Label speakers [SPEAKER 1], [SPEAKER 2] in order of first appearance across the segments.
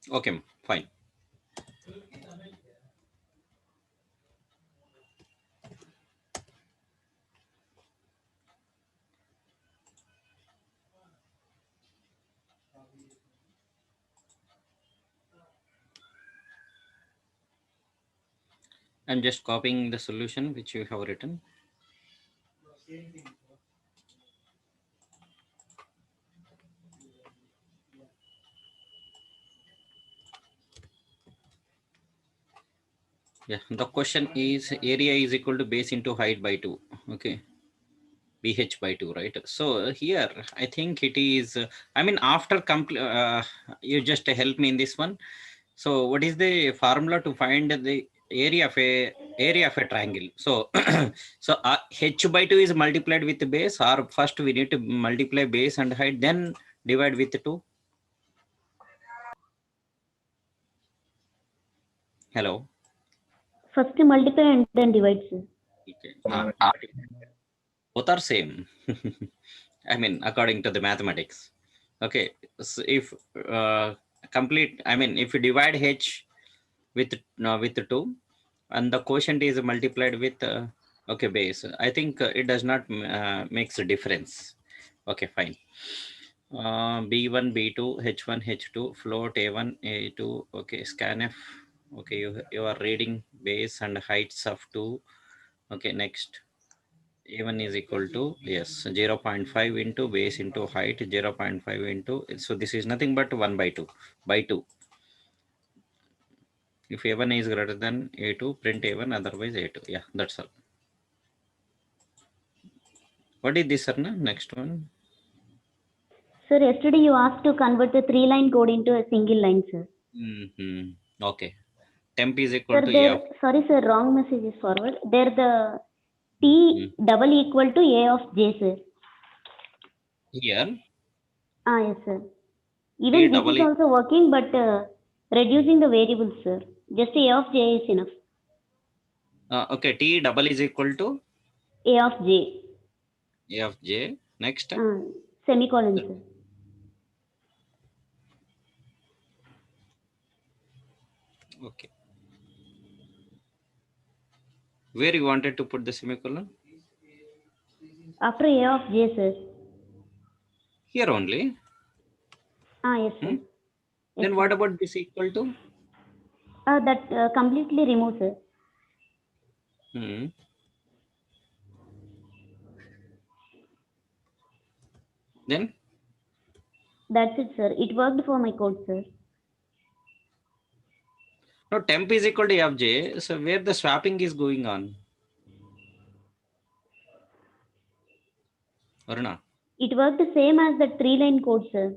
[SPEAKER 1] Okay, fine. I'm just copying the solution which you have written. Yeah, the question is area is equal to base into height by 2. Okay, BH by 2, right? So here, I think it is, I mean, after you just help me in this one. So what is the formula to find the area of a triangle? So, so H by 2 is multiplied with the base, or first we need to multiply base and height, then divide with 2. Hello.
[SPEAKER 2] First multiply and then divide, sir.
[SPEAKER 1] Okay. Both are same. I mean, according to the mathematics. Okay. So if complete, I mean, if you divide H with 2, and the quotient is multiplied with okay base, I think it does not makes a difference. Okay, fine. B1, B2, H1, H2, float A1, A2. Okay, scanf. Okay, you are reading base and heights of 2. Okay, next. A1 is equal to, yes, 0.5 into base into height, 0.5 into, so this is nothing but 1 by 2 by 2. If A1 is greater than A2, print A1, otherwise A2. Yeah, that's all. What is this, sir? Next one.
[SPEAKER 2] Sir, yesterday you asked to convert the 3-line code into a single line, sir.
[SPEAKER 1] Okay. Temp is equal
[SPEAKER 2] Sir,
[SPEAKER 1] to
[SPEAKER 2] there,
[SPEAKER 1] F.
[SPEAKER 2] sorry, sir, wrong message is forward. There the
[SPEAKER 1] Mm.
[SPEAKER 2] T double equal to A of J, sir.
[SPEAKER 1] Here,
[SPEAKER 2] Ah, yes, sir.
[SPEAKER 1] T
[SPEAKER 2] Even this
[SPEAKER 1] double
[SPEAKER 2] is
[SPEAKER 1] is,
[SPEAKER 2] also working, but reducing the variables, sir. Just A of J is enough.
[SPEAKER 1] okay, T double is equal to
[SPEAKER 2] A of J.
[SPEAKER 1] A of J. Next.
[SPEAKER 2] Semicolon, sir.
[SPEAKER 1] Okay. Where you wanted to put the semicolon?
[SPEAKER 2] After A of J, sir.
[SPEAKER 1] Here only.
[SPEAKER 2] Yes,
[SPEAKER 1] Hmm?
[SPEAKER 2] sir. Yes,
[SPEAKER 1] Then
[SPEAKER 2] sir.
[SPEAKER 1] what about this equal to?
[SPEAKER 2] That completely remove, sir.
[SPEAKER 1] Hmm. Then
[SPEAKER 2] That's it, sir. It worked for my code, sir.
[SPEAKER 1] no, temp is equal to A of J. So where the swapping is going on? Varuna.
[SPEAKER 2] It worked the same as the 3-line code, sir.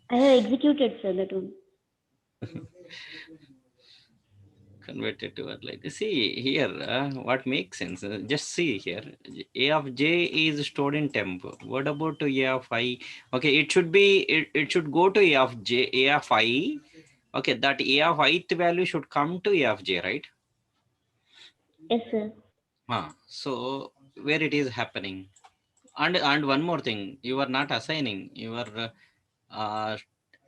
[SPEAKER 2] I have executed, sir, that one.
[SPEAKER 1] Converted to what, like, see here, what makes sense, just see here, A of J is stored in temp. What about to A of I? Okay, it should be, it should go to A of J, A of I. Okay, that A of ith value should come to A of J, right?
[SPEAKER 2] Yes, sir.
[SPEAKER 1] So where it is happening? And one more thing, you are not assigning, you are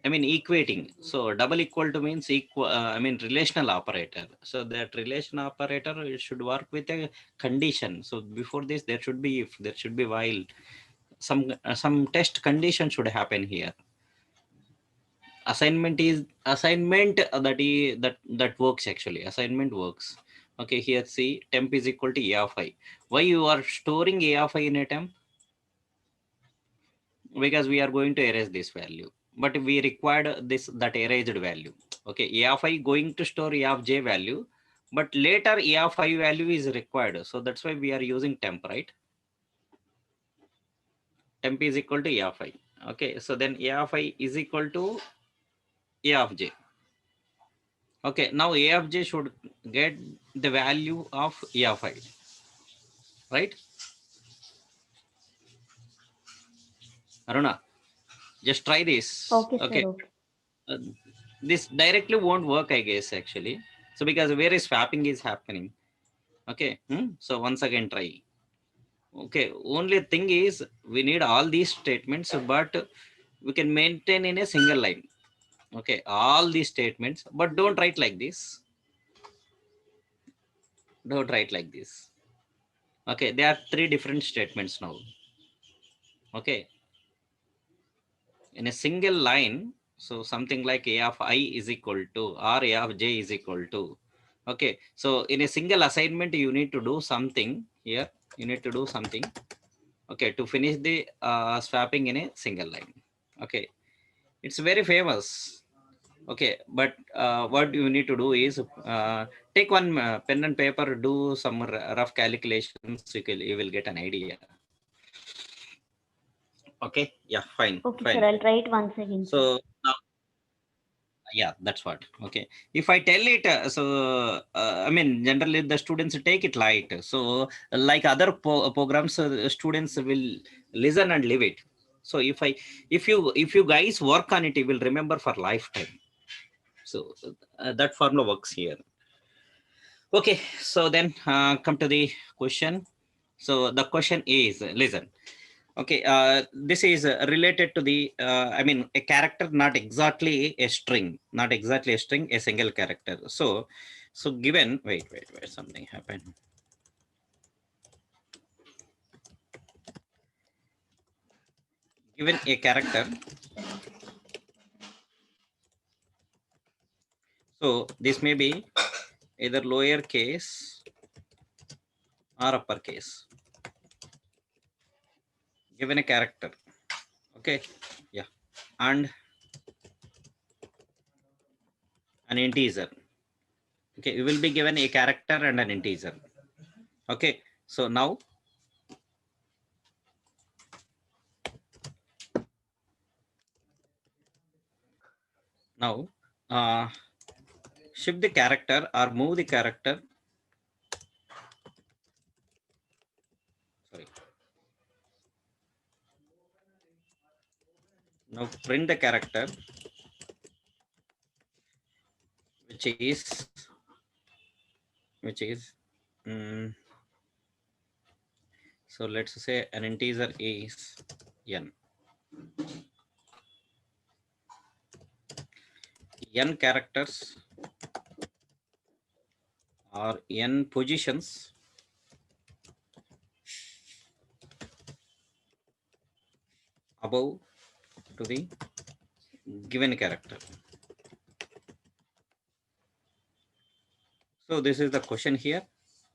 [SPEAKER 1] I mean equating. So double equal to means equal, I mean relational operator. So that relation operator, it should work with a condition. So before this there should be if, there should be while. Some test condition should happen here. Assignment, that works actually. Assignment works. Okay, here see temp is equal to A of I. Why you are storing A of I in a temp? Because we are going to erase this value, but we required that erased value. Okay, A of I going to store A of J value, but later A of I value is required, so that's why we are using temp, right? Temp is equal to A of I. Okay, so then A of I is equal to A of J. Okay, now A of J should get the value of A of I, right? Aruna, just try this.
[SPEAKER 2] Okay, sir.
[SPEAKER 1] Okay.
[SPEAKER 2] Okay.
[SPEAKER 1] uh, this directly won't work, I guess, actually. So because where is swapping is happening. Okay. So once again try. Okay, only thing is we need all these statements, but we can maintain in a single line. Okay, all these statements, but don't write like this. Don't write like this. Okay, there are three different statements now. Okay, in a single line, so something like a of I is equal to or a of j is equal to. Okay, so in a single assignment, you need to do something here. You need to do something. Okay, to finish the swapping in a single line. Okay, it's very famous. Okay, but what you need to do is take one pen and paper, do some rough calculations. You will get an idea. Okay, yeah, fine,
[SPEAKER 2] Okay, sir.
[SPEAKER 1] fine.
[SPEAKER 2] I'll try it once again. Sir.
[SPEAKER 1] So now, yeah, that's what. Okay, if I tell it, I mean, generally the students take it light. So like other programs, students will listen and leave it. So if you guys work on it, you will remember for lifetime. So that formula works here. Okay, so then come to the question. So the question is, listen. Okay, this is related to the, I mean, a character, not exactly a string, not exactly a string, a single character. So given, wait, something happened. Given a character, so this may be either lowercase or uppercase. Given a character, okay, yeah, and an integer. Okay, you will be given a character and an integer. Okay, so now uh, shift the character or move the character. Sorry. Now print the character, which is so let's say an integer is n. N characters or n positions above to the given character. So this is the question here.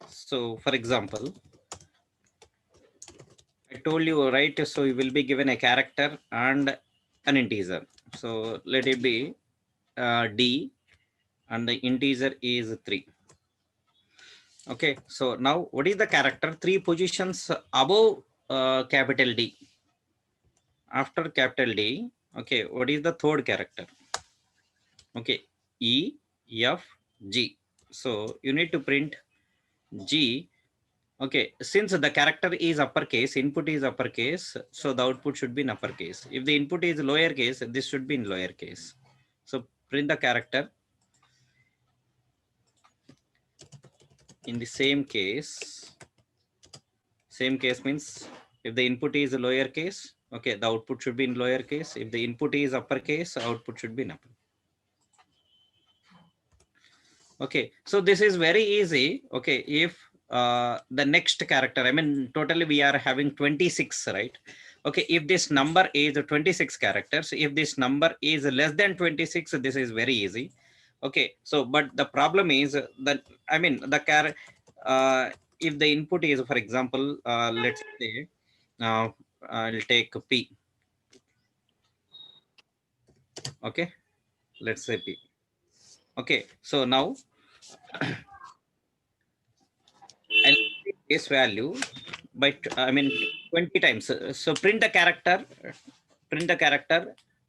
[SPEAKER 1] So for example, I told you, right? So you will be given a character and an integer. So let it be D, and the integer is 3. Okay, so now what is the character? 3 positions above capital D. After capital D, okay, what is the third character? Okay, E, F, G. So you need to print G. Okay, since the character is uppercase, input is uppercase, so the output should be in uppercase. If the input is lowercase, this should be in lowercase. So print the character. In the same case means if the input is lowercase, okay, the output should be in lowercase. If the input is uppercase, output should be in upper. Okay, so this is very easy. Okay, if the next character, I mean, totally we are having 26, right? Okay, if this number is 26 characters, if this number is less than 26, this is very easy. Okay, so but the problem is that, I mean, the if the input is, for example, let's say, I'll take P. Okay, let's say P. Okay, so now I'll base value by I mean 20 times. So print the character,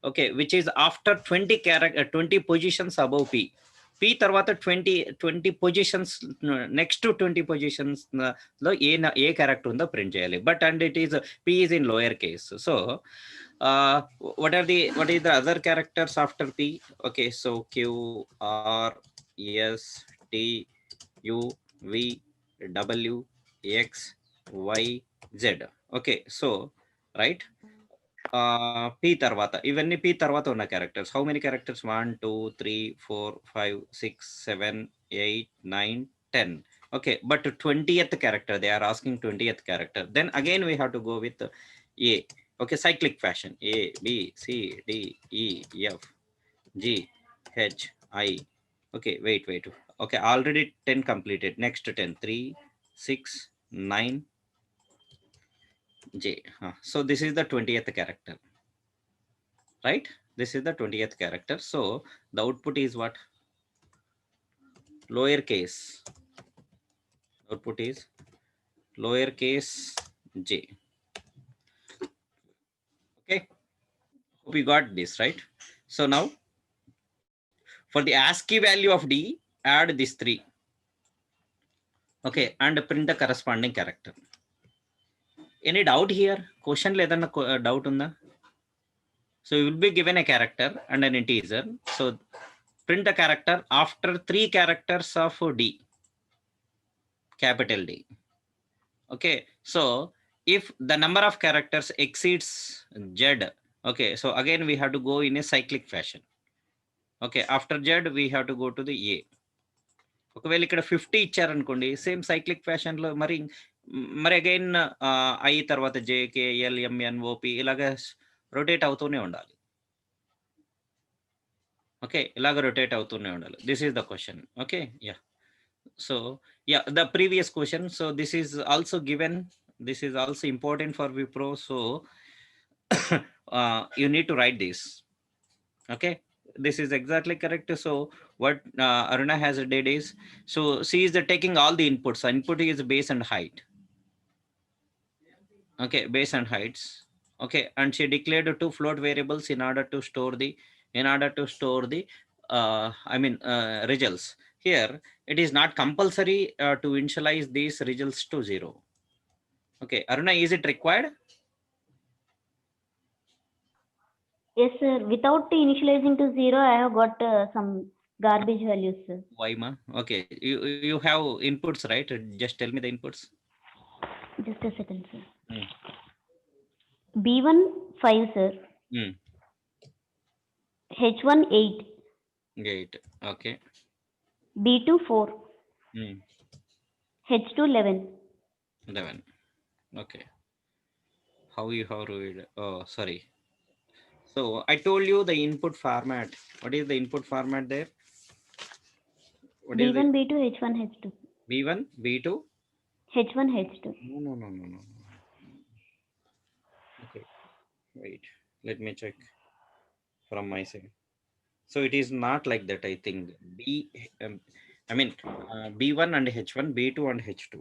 [SPEAKER 1] okay, which is after 20 character 20 positions above P. P తర్వాత 20 positions next 20 positions లో ఏ character ఉందో print చేయాలి. But and it is P is in lower case. So what is the other characters after P? Okay, so Q, R, S, T, U, V, W, X, Y, Z. Okay, so right. P తర్వాత ఇవన్నీ P తర్వాత ఉన్న characters. How many characters? 1 2 3 4 5 6 7 8 9 10. Okay, but 20th character, they are asking 20th character. Then again we have to go with A. Okay, cyclic fashion. A B C D E F G H I. Okay, wait. Okay, already 10 completed. Next 10. 3 6 9 J. So this is the 20th character, right? This is the 20th character. So the output is what? Lowercase. Output is lowercase j. Okay, hope you got this, right? So now for the ASCII value of D, add these three. Okay, and print the corresponding character. Any doubt here? Question ledana doubt unda? So you will be given a character and an integer. So print the character after 3 characters of D, capital D. Okay, so if the number of characters exceeds Z, okay, so again we have to go in a cyclic fashion. Okay, after Z we have to go to the A. ఒకవేళ ఇక్కడ 50 ఇచ్చారనుకోండి, same cyclic fashion లో మరి again I తర్వాత JK LMN OP ఇలాగ rotate అవుతూనే ఉండాలి. Okay, ఇలాగ రొటేట్ అవుతూనే ఉండాలి. This is the question. Okay, yeah. So yeah, the previous question, so this is also given, this is also important for Wipro, so you need to write this. Okay, this is exactly correct. So what Aruna has did is, so she is taking all the inputs. Input is base and height. Okay, base and heights. Okay, and she declared two float variables in order to store the results. Here it is not compulsory to initialize these results to 0. Okay, Aruna, is it required?
[SPEAKER 2] Yes, sir. Without initializing to 0, I have got some garbage values, sir.
[SPEAKER 1] Why, ma? Okay, you have inputs, right? Just tell me the inputs.
[SPEAKER 2] Just a second, sir. B1 5, sir. H1 8.
[SPEAKER 1] 8. Okay.
[SPEAKER 2] B2 4. H2 11.
[SPEAKER 1] 11. Okay. How you have to read? Oh, sorry. So I told you the input format. What is the input format there? What
[SPEAKER 2] B1
[SPEAKER 1] is
[SPEAKER 2] B2 H1 H2.
[SPEAKER 1] B1 B2
[SPEAKER 2] H1 H2.
[SPEAKER 1] No. Okay, wait. Let me check from my side. So it is not like that. I think B1 and H1, B2 and H2.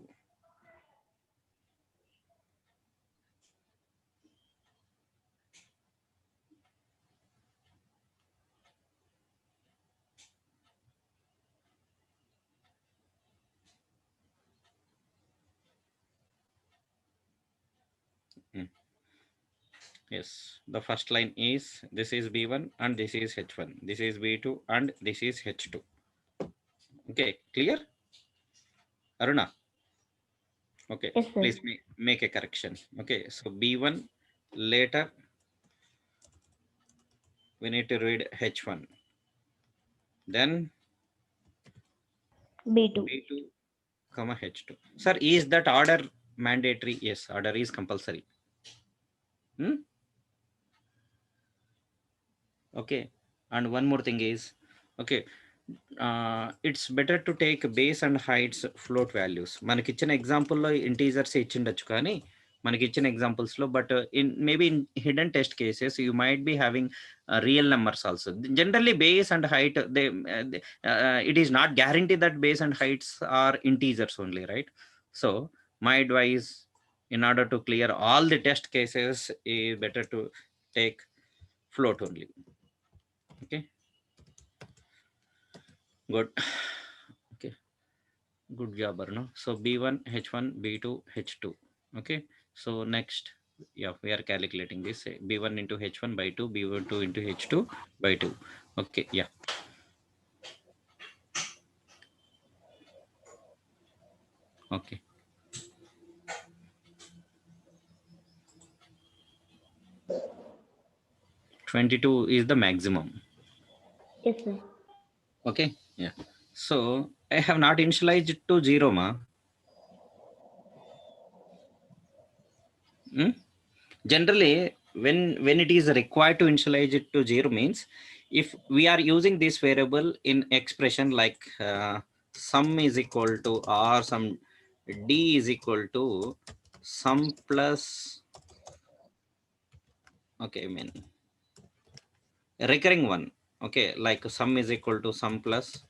[SPEAKER 1] Yes, the first line is, this is B1 and this is H1. This is B2 and this is H2. Okay, clear? Aruna? Okay,
[SPEAKER 2] Yes, sir.
[SPEAKER 1] please make a correction. Okay, so B1, later we need to read H1. Then
[SPEAKER 2] B2.
[SPEAKER 1] B2, comma H2. Sir, is that order mandatory? Yes, order is compulsory. Okay, and one more thing is, okay, it's better to take base and heights float values. మనకి ఇచ్చిన ఎగ్జాంపుల్లో integers ఇచ్చిండొచ్చు కానీ మనకి ఇచ్చిన examples లో, but in maybe in hidden test cases you might be having real numbers also. Generally base and height it is not guarantee that base and heights are integers only, right? So my advice, in order to clear all the test cases, is better to take float only. Okay, good. Okay, good job, Arno. So B1 H1 B2 H2. Okay, so next, yeah, we are calculating this B1 into H1 by 2, B2 into H2 by 2. Okay, yeah. Okay, 22 is the maximum.
[SPEAKER 2] Yes, sir.
[SPEAKER 1] Okay. Yeah. So I have not initialized it to 0, ma. Hmm? Generally, when it is required to initialize it to 0 means if we are using this variable in expression like sum is equal to or some d is equal to sum plus, okay, I mean recurring one, okay, like sum is equal to sum plus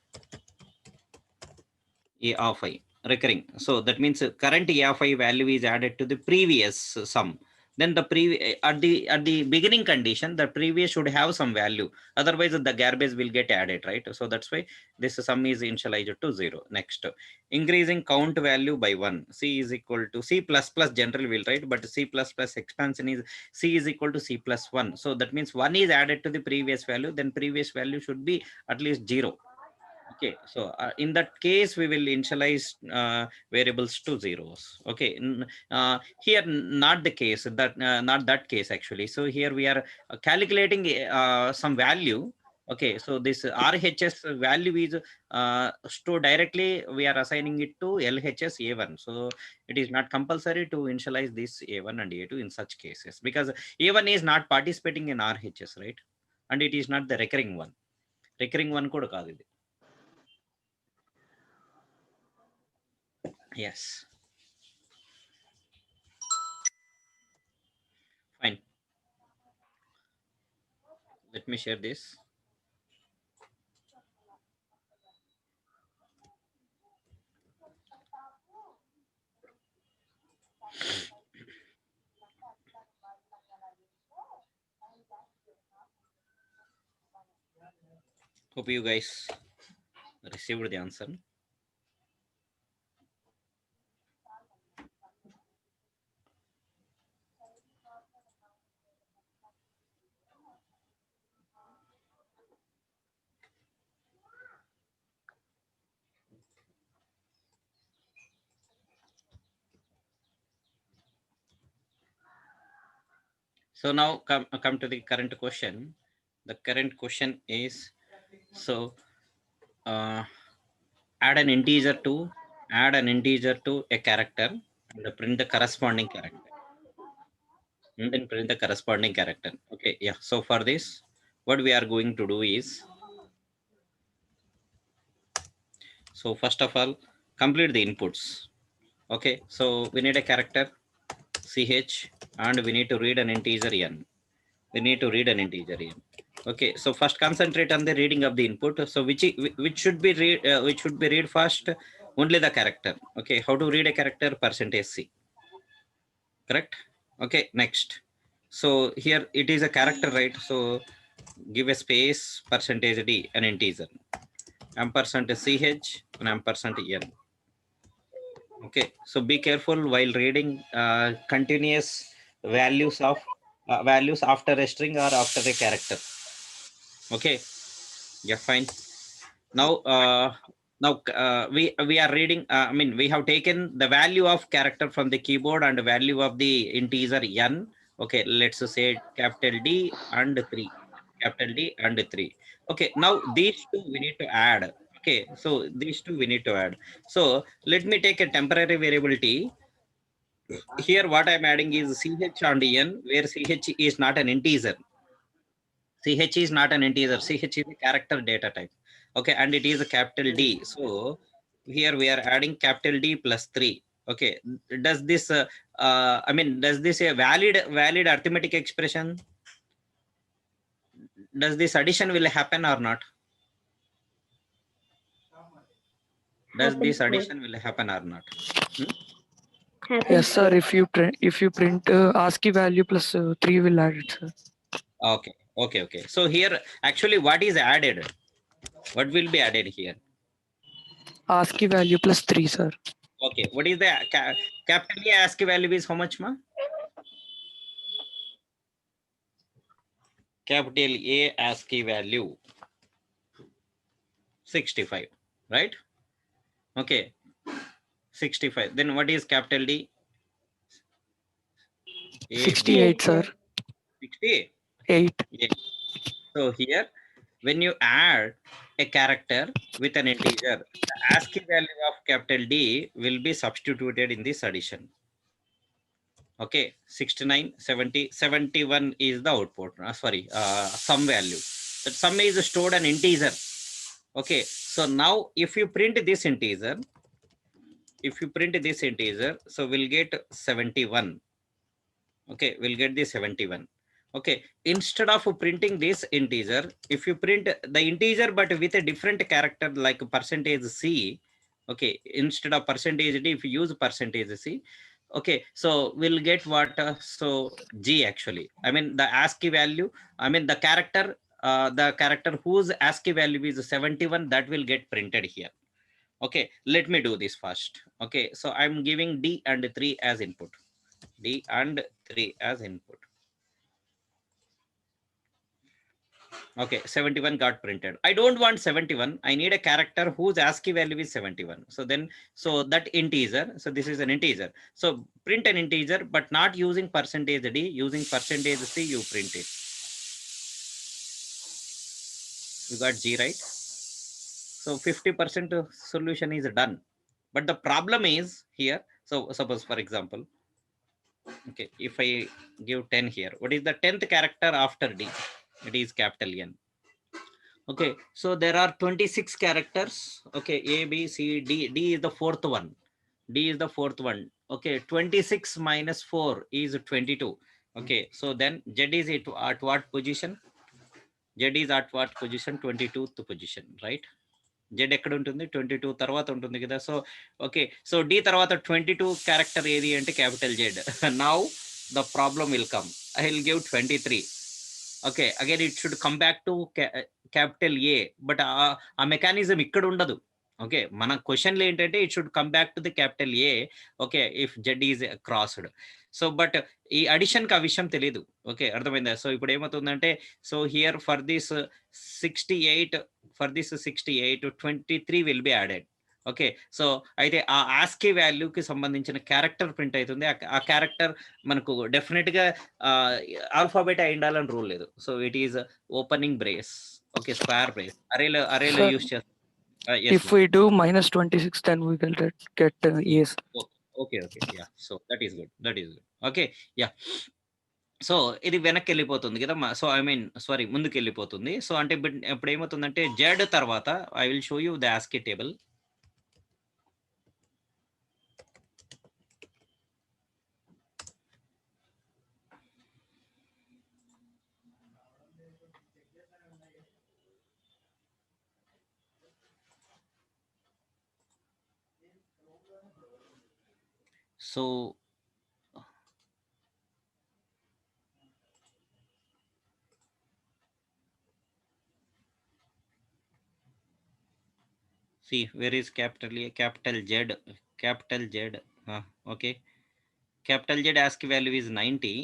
[SPEAKER 1] a of I recurring. So that means current a of I value is added to the previous sum. Then the at the beginning condition, the previous should have some value. Otherwise, the garbage will get added, right? So that's why this sum is initialized to 0. Next, increasing count value by 1. C is equal to C plus plus general will write, but C plus plus expansion is C is equal to C plus 1. So that means 1 is added to the previous value. Then previous value should be at least 0. Okay, so in that case, we will initialize variables to zeros. Okay, here not the case that not that case actually. So here we are calculating some value. Okay, so this RHS value is stored directly. We are assigning it to LHS A1. So it is not compulsory to initialize this A1 and A2 in such cases because A1 is not participating in RHS, right? And it is not the recurring one. Recurring one కూడా కాదు ఇది. Yes. Fine. Let me share this. Hope you guys received the answer. So now come to the current question. The current question is, so add an integer to a character and print the corresponding character. And then print the corresponding character. Okay, yeah. So for this, what we are going to do is, so first of all, complete the inputs. Okay, so we need a character ch and we need to read an integer n. We need to read an integer n. Okay, so first concentrate on the reading of the input. So which should be read first? Only the character. Okay, how to read a character? %c. Correct. Okay, next. So here it is a character, right? So give a space %d an integer ampersand ch and ampersand n. Okay, so be careful while reading continuous values of values after a string or after a character. Okay, yeah, fine. Now we are reading. I mean, we have taken the value of character from the keyboard and the value of the integer n. Okay, let's say capital D and 3, capital D and 3. Okay, now these two we need to add. Okay, so these two we need to add. So let me take a temporary variable t. Here what I'm adding is ch and n, where ch is not an integer. Ch is not an integer. Ch is a character data type. Okay, and it is a capital D. So here we are adding capital D plus 3. Okay, does this I mean, does this a valid arithmetic expression? Does this addition will happen or not? Does
[SPEAKER 2] Happens,
[SPEAKER 1] this
[SPEAKER 2] sir.
[SPEAKER 1] addition will happen or not?
[SPEAKER 2] Happens,
[SPEAKER 3] Yes, sir. If you print ASCII value plus 3 will add it, sir.
[SPEAKER 1] Okay. So here actually what is added? What will be added here?
[SPEAKER 3] ASCII value plus 3, sir.
[SPEAKER 1] Okay, what is the capital A ASCII value is how much, ma? Capital A ASCII value 65, right? Okay, 65. Then what is capital D?
[SPEAKER 3] 68, sir.
[SPEAKER 1] 68.
[SPEAKER 3] 8.
[SPEAKER 1] Yeah. So here, when you add a character with an integer, the ASCII value of capital D will be substituted in this addition. Okay, 69, 70, 71 is the output. Sum value. That sum is stored an integer. Okay, so now if you print this integer, so we'll get 71. Okay, we'll get the 71. Okay, instead of printing this integer, if you print the integer but with a different character like percentage C, okay, instead of percentage D, if you use percentage C, okay, so we'll get what? So G actually, I mean the ASCII value, I mean the character whose ASCII value is 71, that will get printed here. Okay, let me do this first. Okay, so I'm giving D and 3 as input. D and 3 as input. Okay, 71 got printed. I don't want 71. I need a character whose ASCII value is 71. So then, so that integer, so this is an integer. So print an integer, but not using percentage D, using percentage C, you print it. You got G, right? So 50% solution is done. But the problem is here, so suppose for example, okay, if I give 10 here, what is the 10th character after D? It is capital N. Okay, so there are 26 characters. Okay, A, B, C, D. D is the fourth one. D is the fourth one. Okay, 26 minus 4 is 22. Okay, so then Z is at what position? Z is at what position? 22th position, right? Z ఎక్కడ ఉంటుంది? 22 తర్వాత ఉంటుంది కదా. So okay, so D తర్వాత 22 character ఏది అంటే capital Z. Now the problem will come. I will give 23. Okay, again it should come back to capital A, but ఆ mechanism ఇక్కడ ఉండదు. ఓకే, మన క్వశ్చన్లు ఏంటంటే it should come back to the capital A. Okay, if Z is crossed. So but ఈ అడిషన్కి ఆ విషయం తెలియదు. ఓకే, అర్థమైందా? సో ఇప్పుడు ఏమవుతుందంటే, so here for this 68, 23 will be added. Okay, so అయితే ఆ ఆస్కీ వాల్యూకి సంబంధించిన క్యారెక్టర్ ప్రింట్ అవుతుంది. ఆ క్యారెక్టర్ మనకు డెఫినెట్ గా ఆల్ఫాబెట్ అయి ఉండాలని రూల్ లేదు. So it is opening brace. Okay, square brace అరేలో యూస్ చేస్తాం.
[SPEAKER 3] If we do -26, then we will get yes.
[SPEAKER 1] Okay, yeah, so that is good. Okay, yeah. So ఇది వెనక్కి వెళ్ళిపోతుంది కదా. సో ఐ మీన్ సారీ, ముందుకు వెళ్ళిపోతుంది. So అంటే ఇప్పుడు ఏమవుతుందంటే జెడ్ తర్వాత I will show you the Aashiqui table. So see, where is capital A, capital Z, okay, capital Z ASCII value is 90.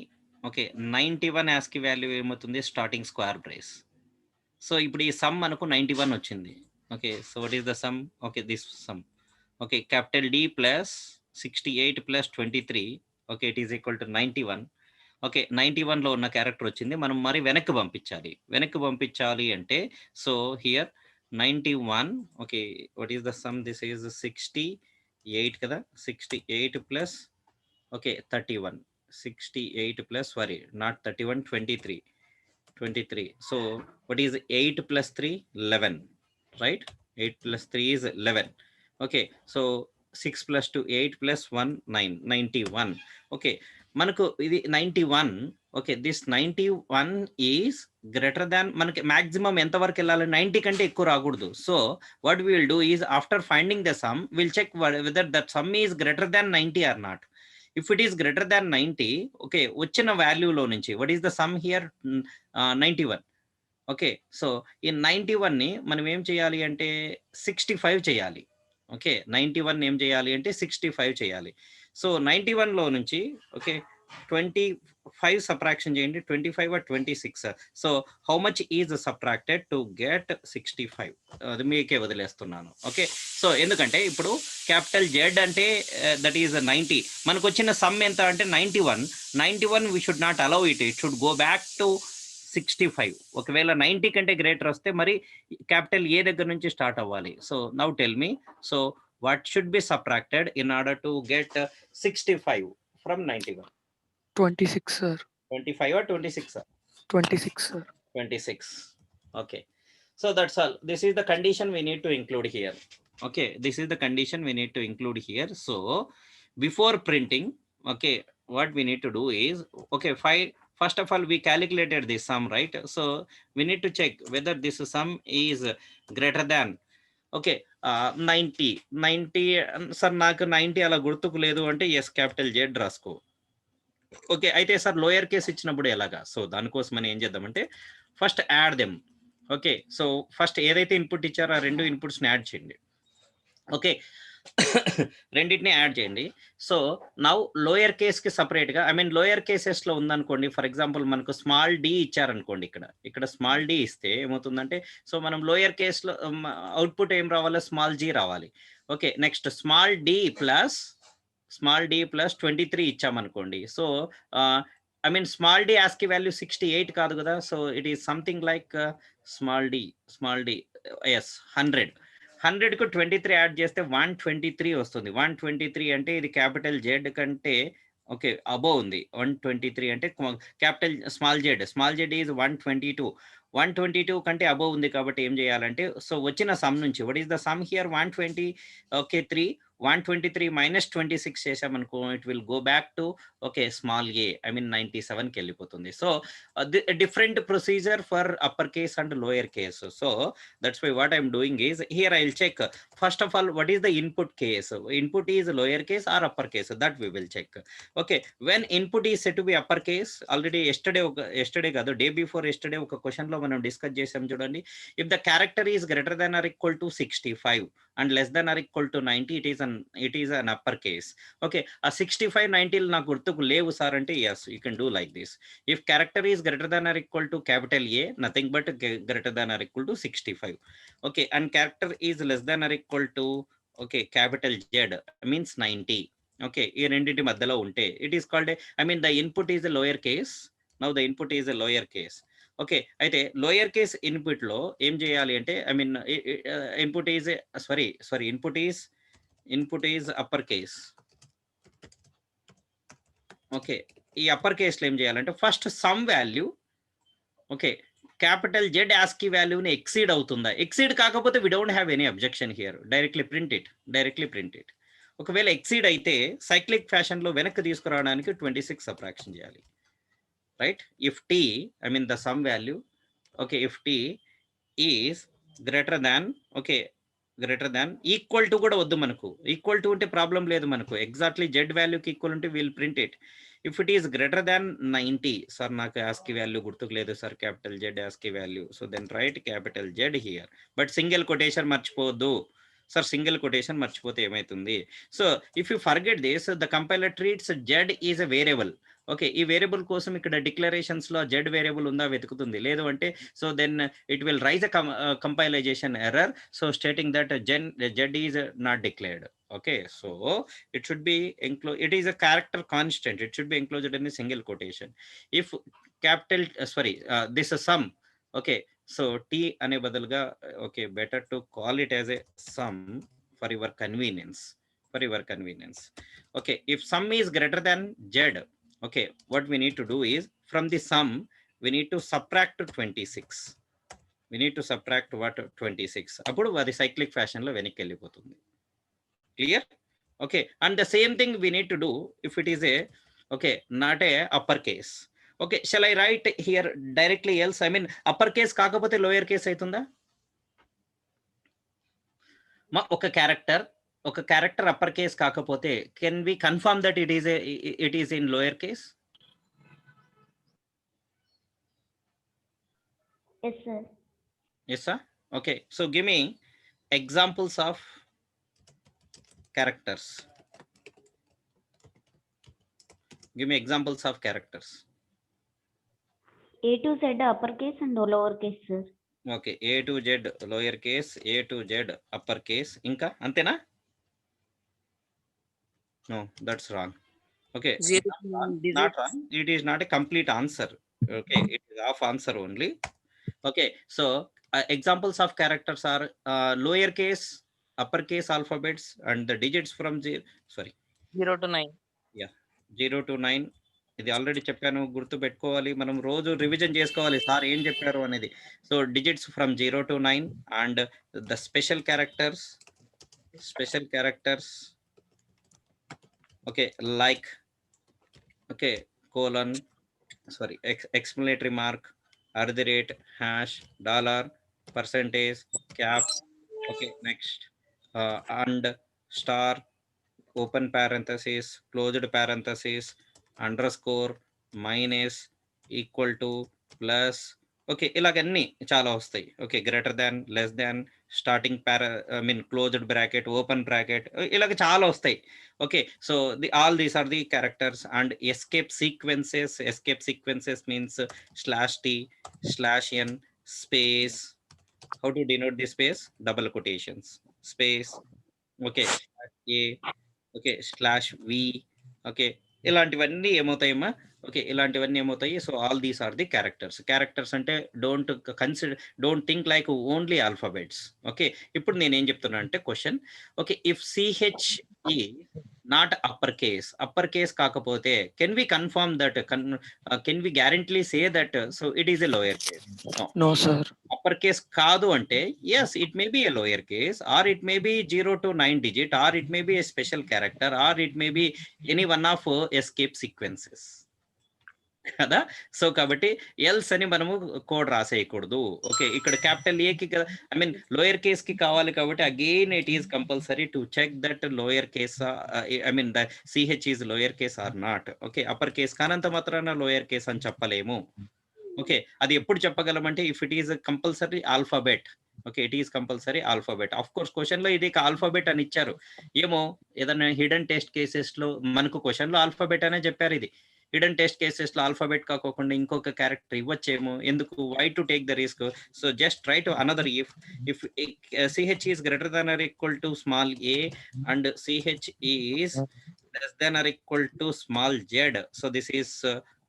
[SPEAKER 1] Okay, 91 ASCII value ఏమవుతుంది? Starting square brace. సో ఇప్పుడు ఈ sum మనకు 91 వచ్చింది. Okay, so what is the sum? Okay, this sum. Okay, capital D plus 68 plus 23. Okay, it is equal to 91. Okay, 91లో ఉన్న character వచ్చింది. మనం మరి వెనక్కి పంపించాలి అంటే, so here 91. Okay, what is the sum? This is 68 కదా. 68 plus okay 31. 68 plus sorry not 31, 23. So what is 8 plus 3? 11, right? 8 plus 3 is 11. Okay, so 6 plus 2 8 plus 1 9, 91. Okay, మనకు ఇది 91. Okay, this 91 is greater than, మనకి maximum ఎంత వరకు వెళ్ళాలి? 90 కంటే ఎక్కువ రాకూడదు. So what we will do is after finding the sum will check whether that sum is greater than 90 or not. If it is greater than 90, okay, వచ్చిన వాల్యూలో నుంచి what is the sum here? 91. Okay, so ఈ 91 ని మనం ఏం చేయాలి అంటే 65 చేయాలి. Okay, 91 ఏం చేయాలి అంటే 65 చేయాలి. సో 91లో నుంచి ఓకే 25 సబ్ట్రాక్షన్ చేయండి. 25 or 26. So how much is subtracted to get 65? అది మీకే వదిలేస్తున్నాను. ఓకే, సో ఎందుకంటే ఇప్పుడు క్యాపిటల్ జెడ్ అంటే దట్ ఈజ్ 90. మనకు వచ్చిన సమ్ ఎంత అంటే 91. We should not allow it should go back to 65. ఒకవేళ 90 కంటే గ్రేటర్ వస్తే మరి క్యాపిటల్ ఏ దగ్గర నుంచి స్టార్ట్ అవ్వాలి. So now tell me, so what should be subtracted in order to get 65 from 91?
[SPEAKER 3] 26, sir.
[SPEAKER 1] 25 or 26, sir?
[SPEAKER 3] 26, sir.
[SPEAKER 1] 26. Okay, so that's all. This is the condition we need to include here. Okay, this is the condition we need to include here. So before printing, okay, what we need to do is, okay, first of all we calculated this sum, right? So we need to check whether this sum is greater than, okay, 90 sir నాకు 90 అలా గుర్తుకు లేదు అంటే yes capital Z రాసుకో. Okay, అయితే sir lower case ఇచ్చినప్పుడు ఎలాగా? So దానికోసం మనం ఏం చేద్దామంటే first add them. Okay, so first ఏదైతే ఇన్పుట్ ఇచ్చారో ఆ రెండు ఇన్పుట్స్ని యాడ్ చేయండి. ఓకే, రెండింటిని యాడ్ చేయండి. సో నౌ లోయర్ కేస్కి సపరేట్గా, ఐ మీన్ లోయర్ కేసెస్లో ఉందనుకోండి, ఫర్ ఎగ్జాంపుల్ మనకు స్మాల్ డి ఇచ్చారనుకోండి, ఇక్కడ స్మాల్ డి ఇస్తే ఏమవుతుందంటే, సో మనం లోయర్ కేస్లో అవుట్పుట్ ఏం రావాలి? స్మాల్ జీ రావాలి. Okay, next small d plus 23 ఇచ్చామనుకోండి. So I mean small d ASCII value 68 కాదు కదా. So it is something like small d yes 100కు 23 యాడ్ చేస్తే 123 వస్తుంది. 123 అంటే ఇది క్యాపిటల్ జెడ్ కంటే ఓకే అబోవ్ ఉంది. 123 అంటే క్యాపిటల్ స్మాల్ జెడ్ ఈజ్ 122 కంటే అబోవ్ ఉంది. కాబట్టి ఏం చేయాలంటే, సో వచ్చిన సమ్ నుంచి what is the sum here? 120. Okay, 123 minus 26 చేసామనుకో, it will go back to okay small a, I mean 97కి వెళ్ళిపోతుంది. So different procedure for upper case and lower case. So that's why what I'm doing is here I will check first of all what is the input case. Input is lower case or upper case, that we will check. Okay, when input is said to be upper case, already yesterday కాదు, day before yesterday ఒక question లో మనం discuss చేసాం చూడండి. If the character is greater than or equal to 65 and less than or equal to 90, it is an upper case. Okay, a 65 90 నాకు గుర్తుకు లేవు sir అంటే yes, you can do like this. If character is greater than or equal to capital A, nothing but greater than or equal to 65. Okay, and character is less than or equal to okay capital Z means 90. Okay, ఈ రెండింటి మధ్యలో ఉంటే it is called I mean the input is a lower case. Now the input is a lower case. Okay, అయితే lower case input లో ఏం చేయాలి అంటే, I mean input is upper case. Okay, ఈ అప్పర్ కేస్ లో ఏం చేయాలంటే first sum value okay capital Z ASCII వాల్యూని ఎక్సీడ్ అవుతుందా? ఎక్సీడ్ కాకపోతే we don't have any objection here, directly print it. ఒకవేళ ఎక్సీడ్ అయితే సైక్లిక్ ఫ్యాషన్ లో వెనక్కి తీసుకురావడానికి 26 సబ్ట్రాక్షన్ చేయాలి. Right, if t, I mean the sum value, okay, if t is greater than equal to కూడా వద్దు మనకు, ఈక్వల్ టు ఉంటే ప్రాబ్లం లేదు మనకు, ఎగ్జాక్ట్లీ జెడ్ వాల్యూకి ఈక్వల్ ఉంటే will print it. If it is greater than 90, sir నాకు ASCII value గుర్తుకు లేదు sir, capital Z ASCII value, so then write capital Z here, but single quotation మర్చిపోవద్దు sir. Single quotation మర్చిపోతే ఏమవుతుంది? So if you forget this, the compiler treats Z is a variable. Okay, ఈ variable కోసం ఇక్కడ declarations లో Z variable ఉందా వెతుకుతుంది, లేదు అంటే so then it will raise a compilation error, so stating that z is not declared. Okay, so it should be it is a character constant, it should be enclosed in a single quotation. If capital this is sum, okay, so t ane badalga, okay, better to call it as a sum for your convenience. Okay, if sum is greater than z, okay, what we need to do is from the sum we need to subtract 26. We need to subtract what? 26. appudu adi cyclic fashion lo venikki vellipotundi. Clear? Okay, and the same thing we need to do if it is a okay not a upper case. Okay, shall I write here directly else? I mean upper case కాకపోతే lower case అవుతుందా? ఒక character upper case కాకపోతే can we confirm that it is in lower case?
[SPEAKER 2] Yes sir.
[SPEAKER 1] Yes sir. Okay, so give me examples of characters. Give me examples of characters.
[SPEAKER 2] A to Z upper case and lower case sir.
[SPEAKER 1] Okay, A to Z lower case, A to Z upper case. Inka antena? No, that's wrong. Okay, not wrong. It is not a complete answer. Okay, it half answer only. Okay, so examples of characters are lowercase, uppercase alphabets, and the digits from
[SPEAKER 4] 0 to 9.
[SPEAKER 1] 0 to 9. ఇది already చెప్పాను, గుర్తు పెట్టుకోవాలి, మనం రోజు revision చేసుకోవాలి sir ఏం చెప్పారు అనేది. So digits from 0 to 9 and the special characters okay, like, okay, colon, sorry, exclamatory mark, @ hash, dollar, percentage, cap. Okay, next, and star, open parenthesis, closed parenthesis, underscore, minus, equal to, plus. Okay, ఇలాగన్నీ చాలా వస్తాయి. Okay, greater than, less than, starting closed bracket, open bracket, ఇలాగ చాలా వస్తాయి. Okay, so all these are the characters. And escape sequences means /t, /n, space. How to denote the space? Double quotations, space. Okay, /a, okay, /v. Okay, ఇలాంటివన్నీ ఏమవుతాయమ్మా? Okay, ఇలాంటివన్నీ ఏమవుతాయి? So all these are the characters అంటే don't think like only alphabets. Okay, ఇప్పుడు నేనేం చెప్తున్నా అంటే question, okay, if CH is not upper case కాకపోతే can we confirm that, can we guaranteely say that so it is a lower case?
[SPEAKER 3] No, sir.
[SPEAKER 1] Upper case కాదు అంటే yes, it may be a lower case, or it may be 0 to 9 digit, or it may be a special character, or it may be any one of escape sequences కదా. So కాబట్టి else అని మనము code రాసేయకూడదు. Okay, ఇక్కడ capital A కి lower case కి కావాలి కాబట్టి again it is compulsory to check that lower case, the CH is lower case or not. Okay, upper case కానంత మాత్రాన లోయర్ కేస్ అని చెప్పలేము. ఓకే, అది ఎప్పుడు చెప్పగలమంటే if it is compulsory alphabet. Okay, it is compulsory alphabet. Of course question లో ఇది alphabet అని ఇచ్చారు, ఏమో ఏదైనా హిడెన్ టెస్ట్ కేసెస్ లో మనకు క్వశ్చన్ లో ఆల్ఫాబెట్ అనే చెప్పారు. ఇది హిడెన్ టెస్ట్ కేసెస్ లో ఆల్ఫాబెట్ కాకోకుండా ఇంకొక క్యారెక్టర్ ఇవ్వచ్చేమో, ఎందుకు? Why to take the risk? So just try to another. If CH is greater than or equal to a and CH is less than or equal to z, so this is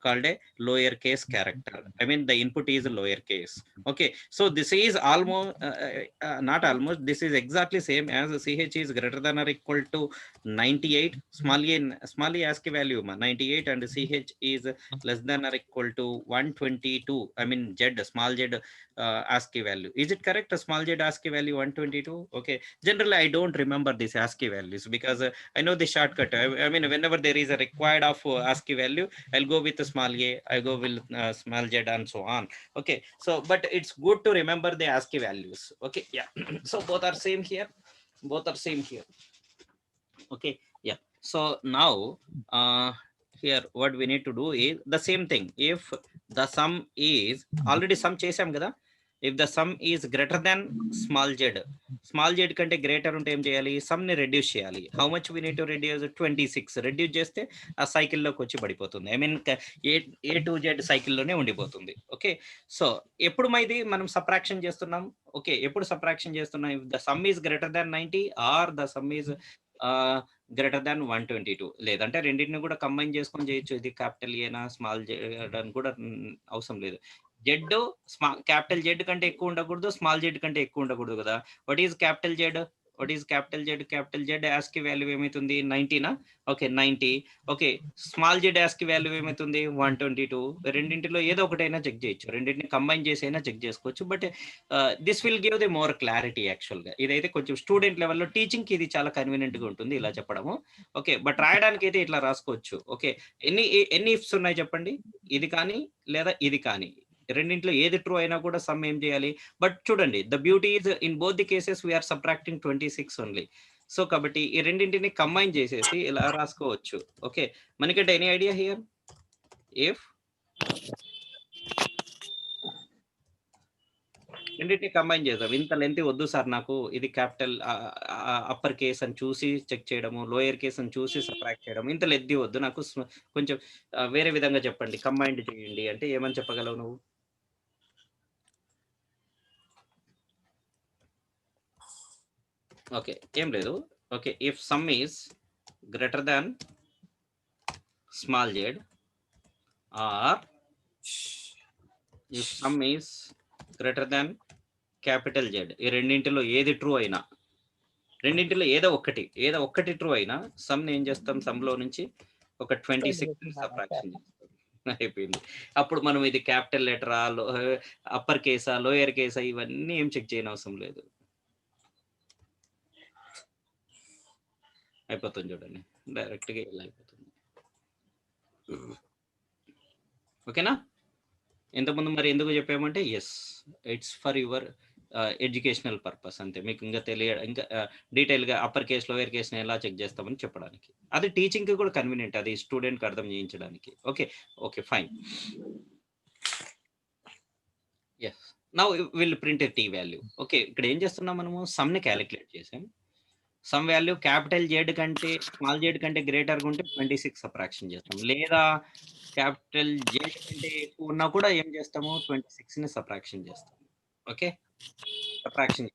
[SPEAKER 1] called a lowercase character. The input is lowercase. Okay, so this is almost not almost, this is exactly same as CH is greater than or equal to 98, small a ASCII value 98, and CH is less than or equal to 122. Z, small z ASCII value. Is it correct? Small z ASCII value 122. Okay, generally I don't remember these ASCII values because I know the shortcut. Whenever there is a required of ASCII value, I'll go with small a, I go with small z, and so on. Okay, so but it's good to remember the ASCII values. Okay, yeah. So both are same here. Okay, yeah. So now here what we need to do is the same thing. If the sum is already sum chesam kada, if the sum is greater than small z కంటే greater ఉంటే ఏం చేయాలి? Sum ని reduce చేయాలి. How much we need to reduce? 26. Reduce చేస్తే ఆ సైకిల్లోకి వచ్చి పడిపోతుంది. A to Z సైకిల్లోనే ఉండిపోతుంది. ఓకే, సో ఎప్పుడు ఇది మనం సబ్ట్రాక్షన్ చేస్తున్నాం? ఓకే, ఎప్పుడు సబ్ట్రాక్షన్ చేస్తున్నాం? If the sum is greater than 90 or the sum is greater than 122. లేదంటే రెండింటిని కూడా కంబైన్ చేసుకొని చేయొచ్చు. ఇది క్యాపిటల్ ఏనా స్మాల్ జెడ్ అని కూడా అవసరం లేదు. జెడ్ క్యాపిటల్ జెడ్ కంటే ఎక్కువ ఉండకూడదు, స్మాల్ జెడ్ కంటే ఎక్కువ ఉండకూడదు కదా. What is capital Z? Capital Z ASCII value ఏమైతుంది? 90నా? Okay, 90. Okay, small z ASCII value ఏమైతుంది? 122. రెండింటిలో ఏదో ఒకటైనా చెక్ చేయొచ్చు, రెండింటిని కంబైన్ చేసి అయినా చెక్ చేసుకోవచ్చు. But this will give the more clarity యాక్చువల్గా. ఇదైతే కొంచెం స్టూడెంట్ లెవెల్లో టీచింగ్కి ఇది చాలా కన్వీనియంట్గా ఉంటుంది ఇలా చెప్పడము. ఓకే, బట్ రాయడానికి అయితే ఇట్లా రాసుకోవచ్చు. ఓకే, ఎన్ని ఇఫ్స్ ఉన్నాయి చెప్పండి? ఇది కానీ లేదా ఇది కానీ, రెండింటిలో ఏది ట్రూ అయినా కూడా సమ్ ఏం చేయాలి? బట్ చూడండి, the beauty is in both the cases we are subtracting 26 only. So కాబట్టి ఈ రెండింటిని కంబైన్ చేసేసి ఇలా రాసుకోవచ్చు. ఓకే, మనకంటే ఎనీ ఐడియా హియర్? ఇఫ్ రెండింటిని కంబైన్ చేద్దాం. ఇంత లెంత్ వద్దు సార్ నాకు, ఇది క్యాపిటల్ అప్పర్ కేస్ అని చూసి చెక్ చేయడము, లోయర్ కేస్ అని చూసి సబ్ట్రాక్ట్ చేయడం, ఇంత లెంత్ వద్దు నాకు, కొంచెం వేరే విధంగా చెప్పండి, కంబైన్డ్ చేయండి అంటే ఏమని చెప్పగలవు నువ్వు? ఓకే, ఏం లేదు. Okay, if sum is greater than small Z or if sum is greater than capital Z, ఈ రెండింటిలో ఏది ట్రూ అయినా, రెండింటిలో ఏదో ఒక్కటి ట్రూ అయినా సమ్ ఏం చేస్తాం, సమ్ లో నుంచి ఒక 26 సబ్ట్రాక్షన్ చేస్తాం, అయిపోయింది. అప్పుడు మనం ఇది క్యాపిటల్ లెటరా, అప్పర్ కేసా, లోయర్ కేసా, ఇవన్నీ ఏం చెక్ చేయని అవసరం లేదు, అయిపోతుంది. చూడండి డైరెక్ట్గా ఇలా అయిపోతుంది. ఓకేనా? ఇంతకుముందు మరి ఎందుకు చెప్పామంటే yes, it's for your educational purpose అంతే. మీకు ఇంకా ఇంకా డీటెయిల్గా అప్పర్ కేస్ లోయర్ కేస్ని ఎలా చెక్ చేస్తామని చెప్పడానికి. అది టీచింగ్కి కూడా కన్వీనియంట్, అది స్టూడెంట్కి అర్థం చేయించడానికి. Okay okay fine. Yes, now will print T value. Okay, ఇక్కడ ఏం చేస్తున్నాం మనము, సమ్ని క్యాలిక్యులేట్ చేసాం. సమ్ వాల్యూ క్యాపిటల్ జెడ్ కంటే స్మాల్ జెడ్ కంటే గ్రేటర్గా ఉంటే 26 సబ్ట్రాక్షన్ చేస్తాం, లేదా క్యాపిటల్ జెడ్ కంటే ఎక్కువ ఉన్నా కూడా ఏం చేస్తాము, 26ని సబ్ట్రాక్షన్ చేస్తాం. Okay, subtraction.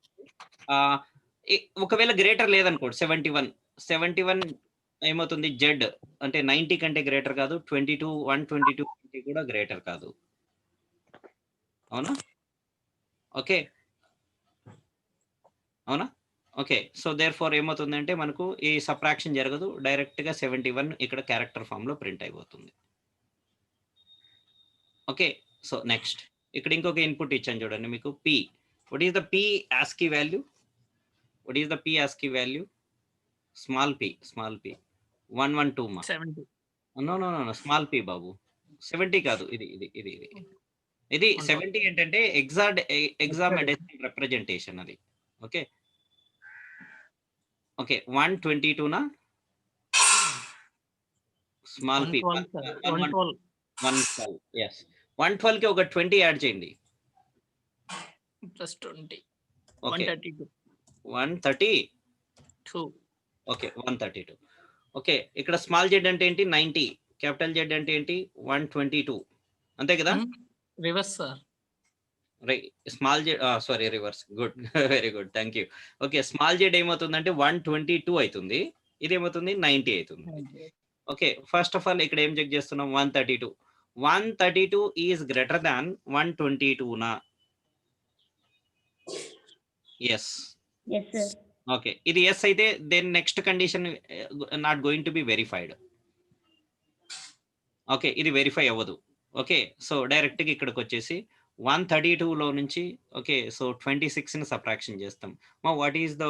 [SPEAKER 1] ఒకవేళ గ్రేటర్ లేదనుకోండి, 71 ఏమవుతుంది, జెడ్ అంటే 90 కంటే గ్రేటర్ కాదు, 122 కంటే కూడా గ్రేటర్ కాదు. అవునా? ఓకే అవునా? ఓకే, సో దేర్ ఫోర్ ఏమవుతుందంటే మనకు ఈ సబ్ట్రాక్షన్ జరగదు, డైరెక్ట్గా 71 ఇక్కడ క్యారెక్టర్ ఫామ్లో ప్రింట్ అయిపోతుంది. ఓకే, సో నెక్స్ట్ ఇక్కడ ఇంకొక ఇన్పుట్ ఇచ్చాను చూడండి మీకు, p. What is the p ASCII value? What is the p ASCII value? Small p 112 మా
[SPEAKER 4] 70.
[SPEAKER 1] No no no small p బాబు, 70 కాదు, ఇది ఇది ఇది ఇది ఇది 70 ఏంటంటే ఎగ్జామెడెసిమల్ రిప్రజెంటేషన్ అది. ఓకే ఓకే, 122 నా స్మాల్ పి 112. yes, 112 కి ఒక 20 యాడ్ చేయండి,
[SPEAKER 4] plus 20.
[SPEAKER 1] ఓకే
[SPEAKER 4] 132.
[SPEAKER 1] 132. ఓకే 132. ఓకే, ఇక్కడ స్మాల్ జెడ్ అంటే ఏంటి, 90, క్యాపిటల్ జెడ్ అంటే ఏంటి, 122, అంతే కదా?
[SPEAKER 4] Reverse, sir.
[SPEAKER 1] Right, small Z sorry reverse, good very good, thank you. Okay, small Z ఏమవుతుందంటే 122 అవుతుంది, ఇది ఏమవుతుంది 90 అవుతుంది. ఓకే, ఫస్ట్ ఆఫ్ ఆల్ ఇక్కడ ఏం చెక్ చేస్తున్నాం, 132 ఈజ్ గ్రేటర్ దాన్ 122 నా? ఎస్.
[SPEAKER 2] Yes, sir.
[SPEAKER 1] ఓకే, ఇది ఎస్ అయితే then next condition not going to be verified. Okay, ఇది వెరిఫై అవ్వదు. ఓకే, సో డైరెక్ట్గా ఇక్కడికి వచ్చేసి 132లో నుంచి ఓకే, సో 26ని సబ్ట్రాక్షన్ చేస్తాం. What is the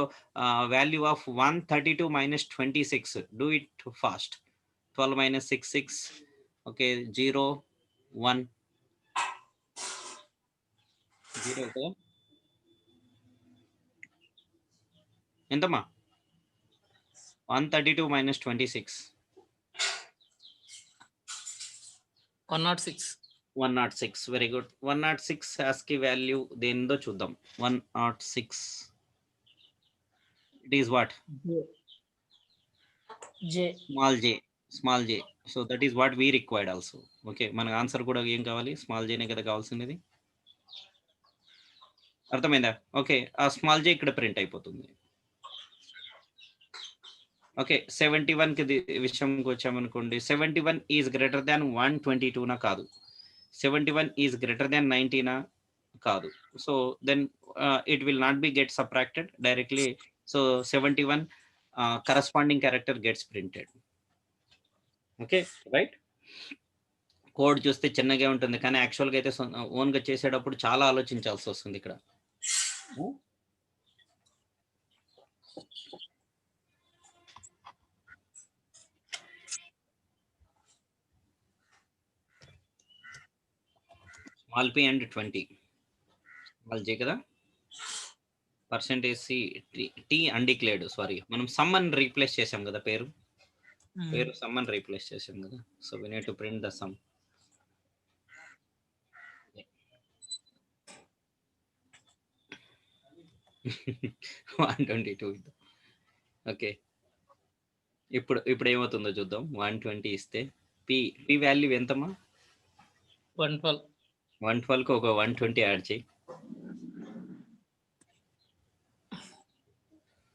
[SPEAKER 1] value of 132 minus 26? Do it fast. 12 minus 6 6. Okay, 0 1 0 ఎంతమ్మా? 132 minus 26
[SPEAKER 4] 106.
[SPEAKER 1] 106. Very good. 106 ASCII value దేనిదో చూద్దాం. 106 it is what? Small J. So that is what we required also. Okay, మన answer కూడా ఏం కావాలి, small జేనే కదా కావాల్సినది. అర్థమైందా? ఓకే, ఆ స్మాల్ జే ఇక్కడ ప్రింట్ అయిపోతుంది. ఓకే, 71కి విషయంకి వచ్చామనుకోండి, 71 ఈజ్ గ్రేటర్ దాన్ 122 నా? కాదు. 71 ఈజ్ గ్రేటర్ దాన్ 90 నా? కాదు. So then it will not be get subtracted directly. So 71 corresponding character gets printed. Okay right. Code చూస్తే చిన్నగా ఉంటుంది, కానీ యాక్చువల్గా అయితే ఓన్గా చేసేటప్పుడు చాలా ఆలోచించాల్సి వస్తుంది ఇక్కడ. Small P and 20 small J కదా, percentage C T undeclared. Sorry, మనం సమ్ అని రీప్లేస్ చేసాం కదా, పేరు సమ్ అని రీప్లేస్ చేసాం కదా. So we need to print the sum. Okay, ఇప్పుడు ఏమవుతుందో చూద్దాం. 120 ఇస్తే పి వాల్యూ ఎంతమ్మా?
[SPEAKER 4] 112.
[SPEAKER 1] 112కి ఒక 120 యాడ్ చేయి.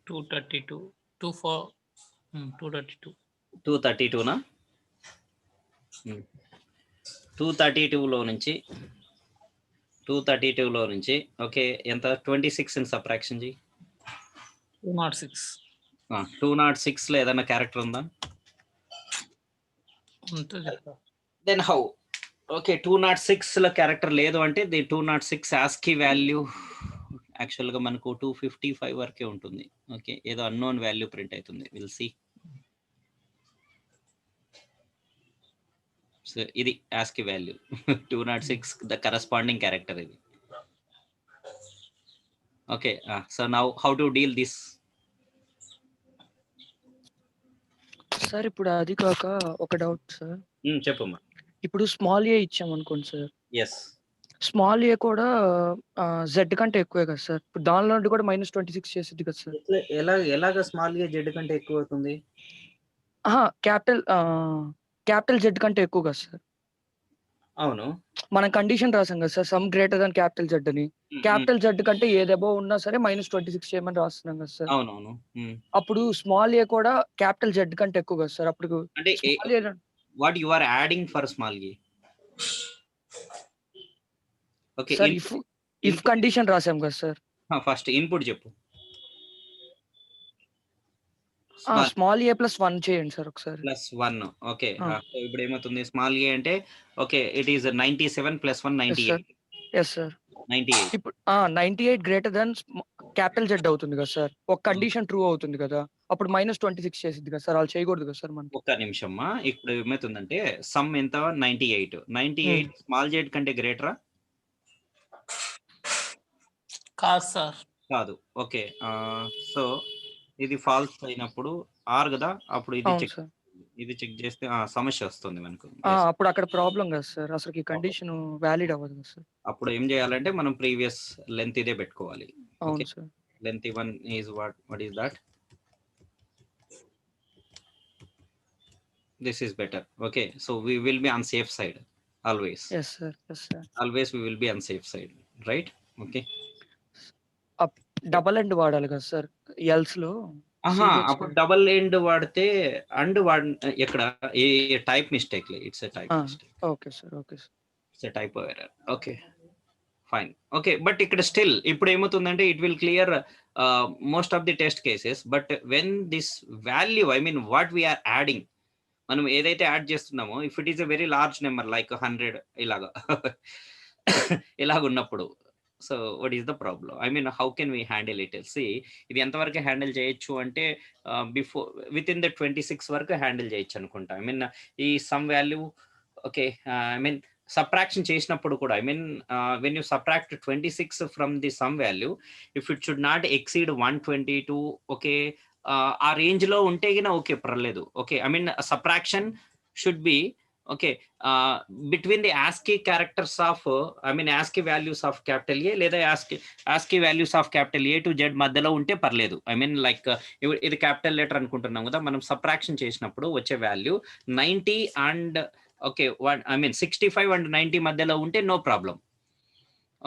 [SPEAKER 4] 232. 232.
[SPEAKER 1] 232నా? 232లో నుంచి 232లో నుంచి ఓకే ఎంత 26 ని సబ్ట్రాక్షన్ చేయి.
[SPEAKER 4] 206
[SPEAKER 1] 206లో ఏదైనా క్యారెక్టర్ ఉందా?
[SPEAKER 4] ఉంటుంది.
[SPEAKER 1] Then how? ఓకే 206లో క్యారెక్టర్ లేదు అంటే ది 206 ఆస్కీ వాల్యూ యాక్చువల్గా మనకు 255 వరకే ఉంటుంది. ఓకే ఏదో అన్నోన్ వాల్యూ ప్రింట్ అవుతుంది. Will see. సో ఇది ASCII value 206 the corresponding character ఇది. Okay so now how to deal this?
[SPEAKER 3] Sir ఇప్పుడు అది కాక ఒక డౌట్ సార్.
[SPEAKER 1] చెప్పమ్మా.
[SPEAKER 3] ఇప్పుడు స్మాల్ ఏ ఇచ్చాం అనుకోండి సార్,
[SPEAKER 1] ఎస్
[SPEAKER 3] స్మాల్ ఏ కూడా జెడ్ కంటే ఎక్కువే కదా సార్. ఇప్పుడు దానిలో నుండి కూడా -26 చేసిద్ది కదా సార్.
[SPEAKER 1] ఎలాగ స్మాల్ ఏ జెడ్ కంటే ఎక్కువ అవుతుంది?
[SPEAKER 3] క్యాపిటల్ జెడ్ కంటే ఎక్కువ కదా సార్.
[SPEAKER 1] అవును
[SPEAKER 3] మనం కండిషన్ రాసాం కదా sir, some greater than capital Z అని. క్యాపిటల్ జెడ్ కంటే ఏది అబోవ్ ఉన్నా సరే -26 చేయమని రాస్తున్నాం కదా సార్.
[SPEAKER 1] అవునవును.
[SPEAKER 3] అప్పుడు స్మాల్ ఏ కూడా క్యాపిటల్ జెడ్ కంటే ఎక్కువ కదా సార్. అప్పుడు
[SPEAKER 1] అంటే
[SPEAKER 3] small A
[SPEAKER 1] what you are adding for small A? Okay
[SPEAKER 3] sir if condition రాసాం కదా సార్.
[SPEAKER 1] ఫస్ట్ ఇన్పుట్ చెప్పు.
[SPEAKER 3] స్మాల్ ఏ +1 చేయండి సార్ ఒకసారి.
[SPEAKER 1] +1 ఓకే. ఇప్పుడు ఏమవుతుంది? స్మాల్ ఏ అంటే okay it is 97 +1 98.
[SPEAKER 3] Yes sir.
[SPEAKER 1] 98.
[SPEAKER 3] ఇప్పుడు 98 గ్రేటర్ దాన్ క్యాపిటల్ జెడ్ అవుతుంది కదా సార్. ఒక కండిషన్ ట్రూ అవుతుంది కదా, అప్పుడు -26 చేసిద్ది కదా సార్. వాళ్ళు చేయకూడదు కదా సార్ మనకి.
[SPEAKER 1] ఒక్క నిమిషమ్మా. ఇప్పుడు ఏమవుతుందంటే సమ్ ఎంత? 98 స్మాల్ జెడ్ కంటే గ్రేటరా?
[SPEAKER 4] కాదు సార్.
[SPEAKER 1] కాదు. ఓకే సో ఇది ఫాల్స్ అయినప్పుడు ఆర్ కదా, అప్పుడు ఇది చెక్ చేస్తే సమస్య వస్తుంది మనకు.
[SPEAKER 3] అప్పుడు అక్కడ ప్రాబ్లం కదా సార్, అసలు ఈ కండిషన్ వ్యాలిడ్ అవ్వదు కదా సార్.
[SPEAKER 1] అప్పుడు ఏం చేయాలంటే మనం ప్రీవియస్ లెంత్ ఇదే పెట్టుకోవాలి.
[SPEAKER 3] అవును sir.
[SPEAKER 1] Length 1 is what is that? This is better. Okay, so we will be on safe side always.
[SPEAKER 3] Yes sir.
[SPEAKER 1] Always we will be on safe side, right? Okay.
[SPEAKER 3] Double end వాడాలి కదా sir else లో.
[SPEAKER 1] అప్పుడు double and వాడితే ఎక్కడ ఏ type mistake లే. It's a type mistake.
[SPEAKER 3] Okay sir.
[SPEAKER 1] It's a type error. Okay fine. Okay but ఇక్కడ still ఇప్పుడు ఏమవుతుందంటే it will clear most of the test cases. But when this value I mean what we are adding, మనం ఏదైతే add చేస్తున్నామో if it is a very large number like 100 ఇలాగ ఉన్నప్పుడు, so what is the problem? I mean how can we handle it? ఇది ఎంతవరకు handle చేయొచ్చు అంటే before with in the 26 వరకు హ్యాండిల్ చేయొచ్చు అనుకుంటా. ఐ మీన్ ఈ sum value okay I mean subtraction చేసినప్పుడు కూడా I mean when you subtract 26 from the some value, if it should not exceed 122 okay ఆ రేంజ్ లో ఉంటే గిన ఓకే పర్లేదు. Okay I mean subtraction should be okay between the ASCII characters of I mean ASCII values of capital ఏ లేదా ASCII values of capital A to Z మధ్యలో ఉంటే పర్లేదు. I mean like ఇది క్యాపిటల్ లెటర్ అనుకుంటున్నాం కదా, మనం subtraction చేసినప్పుడు వచ్చే వాల్యూ 90 అండ్ ఓకే 65 అండ్ 90 మధ్యలో ఉంటే నో ప్రాబ్లం.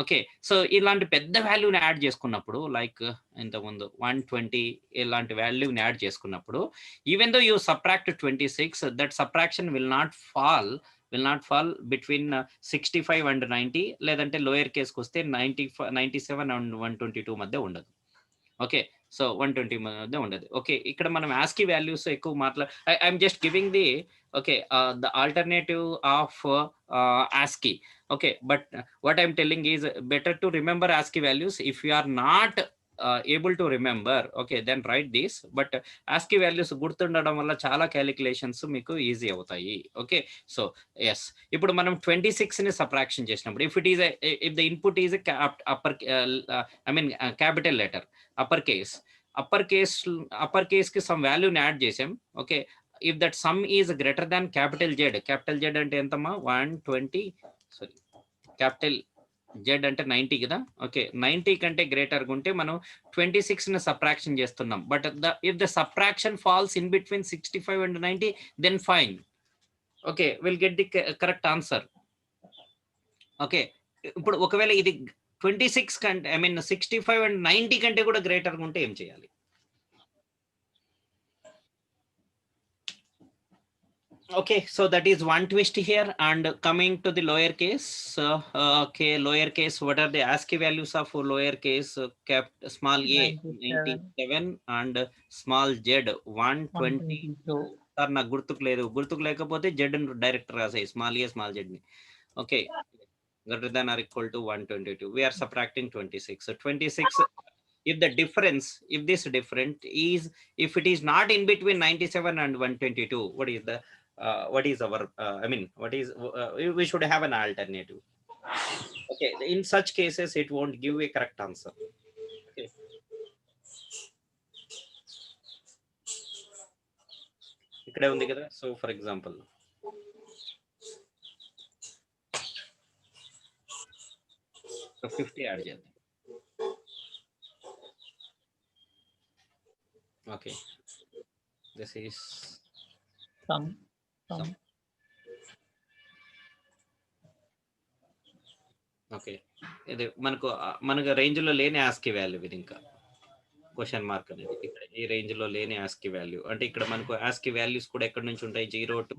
[SPEAKER 1] ఓకే సో ఇలాంటి పెద్ద వాల్యూని యాడ్ చేసుకున్నప్పుడు లైక్ ఇంతకుముందు 120 ఇలాంటి వాల్యూని యాడ్ చేసుకున్నప్పుడు even though you subtract 26, that subtraction will not fall between 65 and 90, లేదంటే లోయర్ కేస్కి వస్తే 97 అండ్ 122 మధ్య ఉండదు. ఓకే సో 120 మధ్య ఉండదు. ఓకే ఇక్కడ మనం ASCII వాల్యూస్ ఎక్కువ I'm just giving the okay the alternative of ASCII. Okay, but what I'm telling is better to remember ASCII values. If you are not able to remember, okay, then write this. But ASCII values గుర్తుండడం వల్ల చాలా calculations మీకు easy అవుతాయి. Okay so yes ఇప్పుడు మనం 26 ని subtraction చేసినప్పుడు if the input is a capital letter upper case కి some value ని యాడ్ చేసాం. Okay if that sum is greater than capital Z అంటే ఎంతమ్మా 120 సారీ క్యాపిటల్ జెడ్ అంటే 90 కదా. ఓకే 90 కంటే గ్రేటర్ ఉంటే మనం 26 ని సబ్ట్రాక్షన్ చేస్తున్నాం. But if the subtraction falls in between 65 and 90 then fine. Okay will get the correct answer. Okay ఇప్పుడు ఒకవేళ ఇది 26 కంటే ఐ మీన్ 65 అండ్ 90 కంటే కూడా గ్రేటర్ ఉంటే ఏం చేయాలి? Okay, so that is one twist here. And coming to the lower case, okay, lower case, what are the ASCII values of lower case? Kept small a
[SPEAKER 4] 97,
[SPEAKER 1] 97 and small z 120.
[SPEAKER 4] 122.
[SPEAKER 1] Sir నాకు గుర్తుకు లేదు, గుర్తుకు లేకపోతే z direct రాసాయి, small a small z ని. Okay, greater than or equal to 122. We are subtracting 26. So 26, if the difference, if this different is, if it is not in between 97 and 122, what is our, I mean, what is, we should have an alternative. Okay, in such cases, it won't give a correct answer. Okay. ఇక్కడే ఉంది కదా. So for example so 50 add చేద్దాం. Okay, this is
[SPEAKER 4] Sum.
[SPEAKER 1] Okay, ఇది మనకు range లో లేని Aashiqui value, ఇది ఇంకా క్వశ్చన్ మార్క్ అనేది ఇక్కడ ఈ రేంజ్ లో లేని ఆస్కీ వాల్యూ. అంటే ఇక్కడ మనకు ఆస్కీ వాల్యూస్ కూడా ఎక్కడి నుంచి ఉంటాయి, 0 to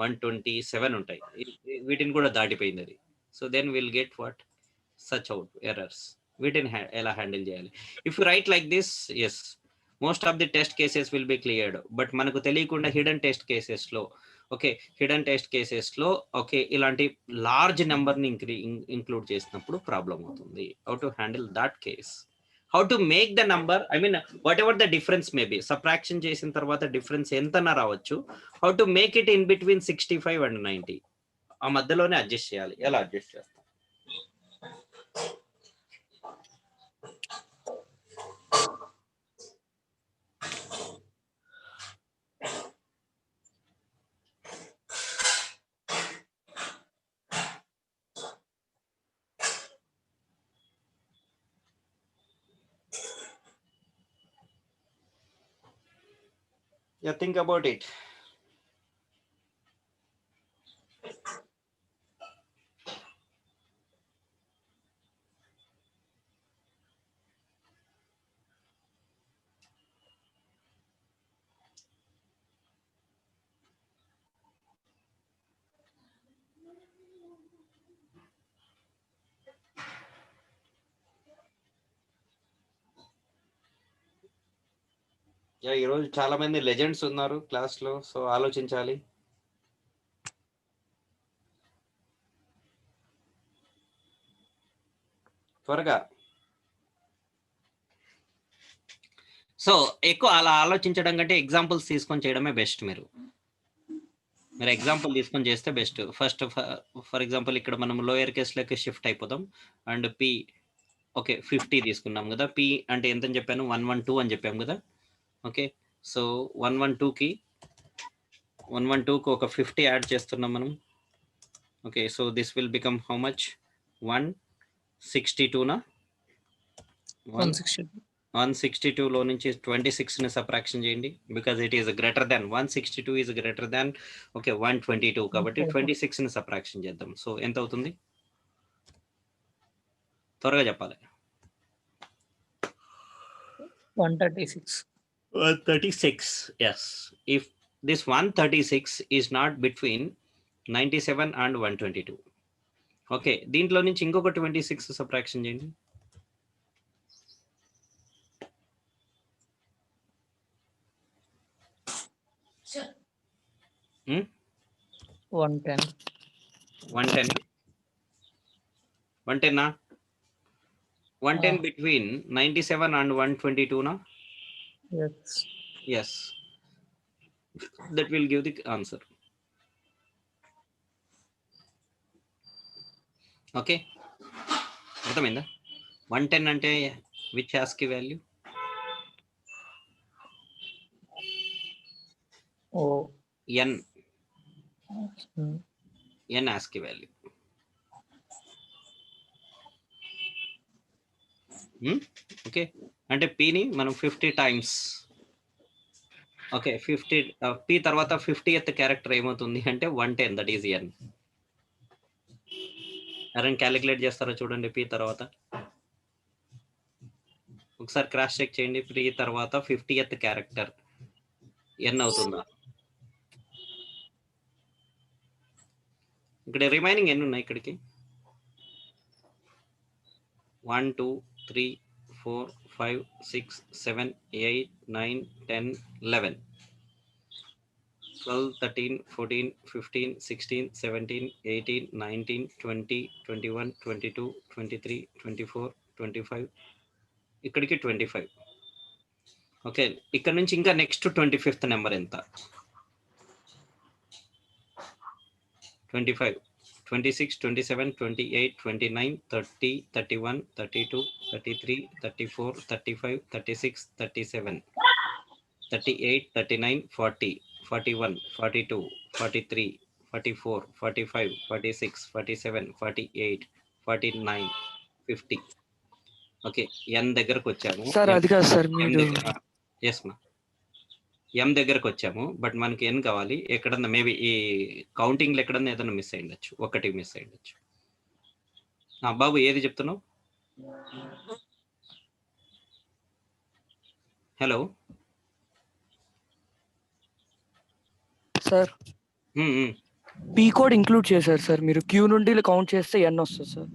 [SPEAKER 1] 127 ఉంటాయి. వీటిని కూడా దాటిపోయింది అది. So then will get what such out errors. వీటిని ఎలా హ్యాండిల్ చేయాలి? If you write like this, yes, most of the test cases will be cleared. But మనకు తెలియకుండా హిడెన్ టెస్ట్ కేసెస్ లో, ఓకే, హిడెన్ టెస్ట్ కేసెస్ లో, okay, ఇలాంటి large number ని include చేసినప్పుడు ప్రాబ్లం అవుతుంది. How to handle that case, how to make the number, I mean whatever the difference may be, subtraction చేసిన తర్వాత difference ఎంతనా రావచ్చు, how to make it in between 65 and 90, ఆ మధ్యలోనే adjust చేయాలి. ఎలా అడ్జస్ట్ చేస్తాం? Yeah, think about it. ఈరోజు చాలా మంది లెజెండ్స్ ఉన్నారు క్లాస్ లో, సో ఆలోచించాలి. త్వరగా. సో ఎక్కువ అలా ఆలోచించడం కంటే ఎగ్జాంపుల్స్ తీసుకొని చేయడమే బెస్ట్. మీరు ఎగ్జాంపుల్ తీసుకొని చేస్తే బెస్ట్. ఫస్ట్ ఫర్ ఎగ్జాంపుల్ ఇక్కడ మనం లోయర్ కేసులోకి షిఫ్ట్ అయిపోతాం. అండ్ పి, ఓకే, 50 తీసుకున్నాం కదా. పి అంటే ఎంత అని చెప్పాను, 112 అని చెప్పాం కదా. ఓకే, సో 112కి ఒక 50 యాడ్ చేస్తున్నాం మనం. Okay, so this will become how much, 162 నా,
[SPEAKER 4] 160.
[SPEAKER 1] 162 లో నుంచి 26 ని సబ్ట్రాక్షన్ చేయండి, because it is greater than 162 is greater than, okay, 122, కాబట్టి 26 ని సబ్ట్రాక్షన్ చేద్దాం. సో ఎంత అవుతుంది? త్వరగా చెప్పాలి.
[SPEAKER 4] 136.
[SPEAKER 1] 136, yes. If this 136 is not between 97 and 122, okay, దీంట్లో నుంచి ఇంకొక 26 సబ్ట్రాక్షన్ చేయండి. Hmm?
[SPEAKER 4] 110.
[SPEAKER 1] 110 నా? 110 between 97 and 122 na? Yes. That will give the answer. Okay. అర్థమైందా? 110 అంటే which ASCII value? N. N ASCII value. Okay, అంటే పిని మనం 50 టైమ్స్, ఓకే, 50 పి తర్వాత 50th క్యారెక్టర్ ఏమవుతుంది అంటే 110, దట్ ఈస్ ఎన్. ఎవరైనా క్యాలిక్యులేట్ చేస్తారో చూడండి. పి తర్వాత ఒకసారి క్రాస్ చెక్ చేయండి. పి తర్వాత 50th క్యారెక్టర్ ఎన్ అవుతుందా? ఇక్కడ రిమైనింగ్ ఎన్ని ఉన్నాయి ఇక్కడికి? 1 2 3 4 5 6 7 8 9 10 11 12 13 14 15 16 17 18 19 20 21 22 23 24 25 ఇక్కడికి 25. ఓకే, ఇక్కడ నుంచి ఇంకా నెక్స్ట్ 25th నెంబర్ ఎంత? 25 26 27 28 29 30 31 32 33 34 35 36 37 38 39 40 41 42 43 44 45 46 47 48 49 50. ఓకే, ఎన్ దగ్గరకు వచ్చాము.
[SPEAKER 3] సార్ అది కాదు సార్ మీరు
[SPEAKER 1] ఎస్ మా ఎం దగ్గరకు వచ్చాము, బట్ మనకి ఎన్ కావాలి. ఎక్కడన్నా మేబీ ఈ కౌంటింగ్లో ఎక్కడన్నా ఏదన్నా మిస్ అయి ఉండొచ్చు, ఒకటి మిస్ అయి ఉండొచ్చు. బాబు ఏది చెప్తున్నావు? Hello
[SPEAKER 3] sir P code include చేశారు సార్. మీరు క్యూ నుండి కౌంట్ చేస్తే ఎన్ వస్తుంది సార్.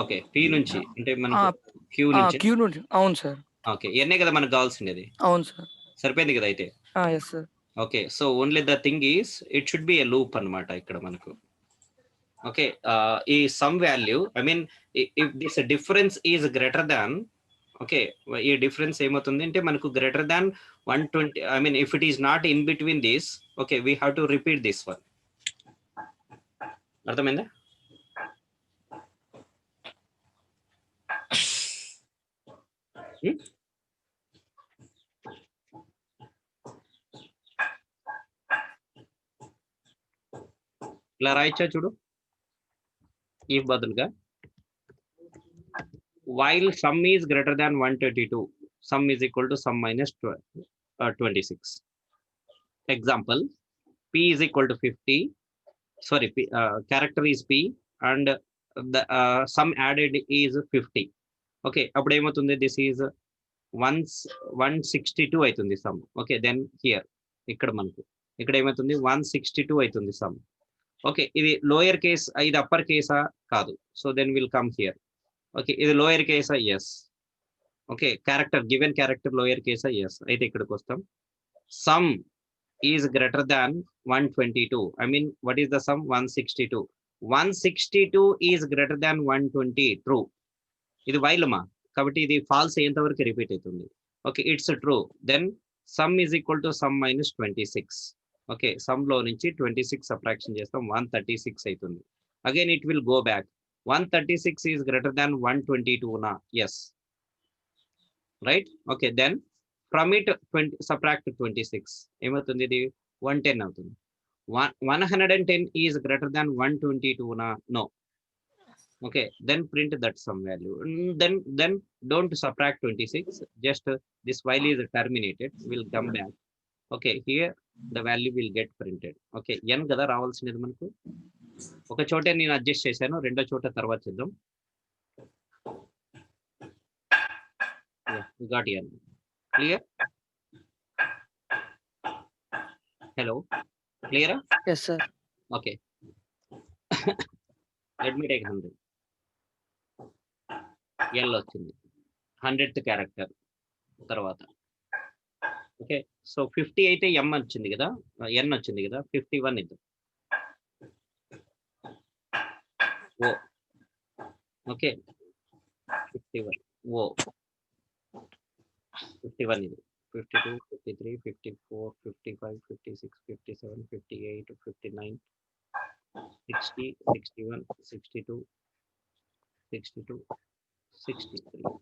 [SPEAKER 1] ఓకే, పి నుంచి అంటే మనకు క్యూ నుంచి.
[SPEAKER 3] క్యూ నుండి అవును సార్.
[SPEAKER 1] ఓకే, ఎన్నే కదా మనకు కావాల్సింది.
[SPEAKER 3] అవును సార్,
[SPEAKER 1] సరిపోయింది కదా అయితే.
[SPEAKER 3] Yes sir.
[SPEAKER 1] Okay, so only the thing is it should be a loop అన్నమాట ఇక్కడ మనకు. ఓకే, ఈ sum value I mean if this difference is greater than, okay, ఈ డిఫరెన్స్ ఏమవుతుంది అంటే మనకు greater than 120. I mean if it is not in between this, okay, we have to repeat this one. అర్థమైందా? ఇలా రాయచ్చా చూడు, ఈ బదులుగా while sum is greater than 132, sum is equal to sum minus 26. Example, p is equal to 50. Sorry, character is p and the sum added is 50. Okay, appudu emautundi, this is 162 aitundi sum. Okay, then here ikkada manaku ikkada emautundi 162 aitundi sum. Okay, ఇది lower case, ఇది upper కేసా కాదు. So then will come here. Okay, ఇది lower కేసా? Yes. Okay, character given character lower కేసా? Yes. అయితే ఇక్కడికి వస్తాం. Sum is greater than 122. I mean what is the sum? 162. 162 is greater than 120. True. ఇది వైల్ మా, కాబట్టి ఇది ఫాల్స్ అయ్యేంత వరకు రిపీట్ అవుతుంది. Okay, it's true. Then sum is equal to sum minus 26. Okay, some లో నుంచి 26 సబ్ట్రాక్షన్ చేస్తాం, 136 అవుతుంది. Again it will go back. 136 is greater than 122 na? Yes. Right? Okay, then from it subtract 26. ఏమవుతుంది? ఇది 110 అవుతుంది. 110 is greater than 122 na? No. Okay, then print that some value. Then don't subtract 26. Just this while is terminated. Will come back. Okay, here the value will get printed. Okay, n కదా రావాల్సినది మనకు. ఒక చోటే నేను adjust చేశాను, రెండో చోట తర్వాత చేద్దాం. Gotten clear? హలో, క్లియరా?
[SPEAKER 3] Yes sir.
[SPEAKER 1] Okay, let me take 100. L వచ్చింది, 100th క్యారెక్టర్ తర్వాత. ఓకే, సో 50 అయితే ఎం వచ్చింది కదా, ఎన్ వచ్చింది కదా, 51 ఇద్దాం. ఓ, ఓకే, 51 ఓ 51 ఇది 52 53 54 55 56 57 58 59 60 61 62 62 63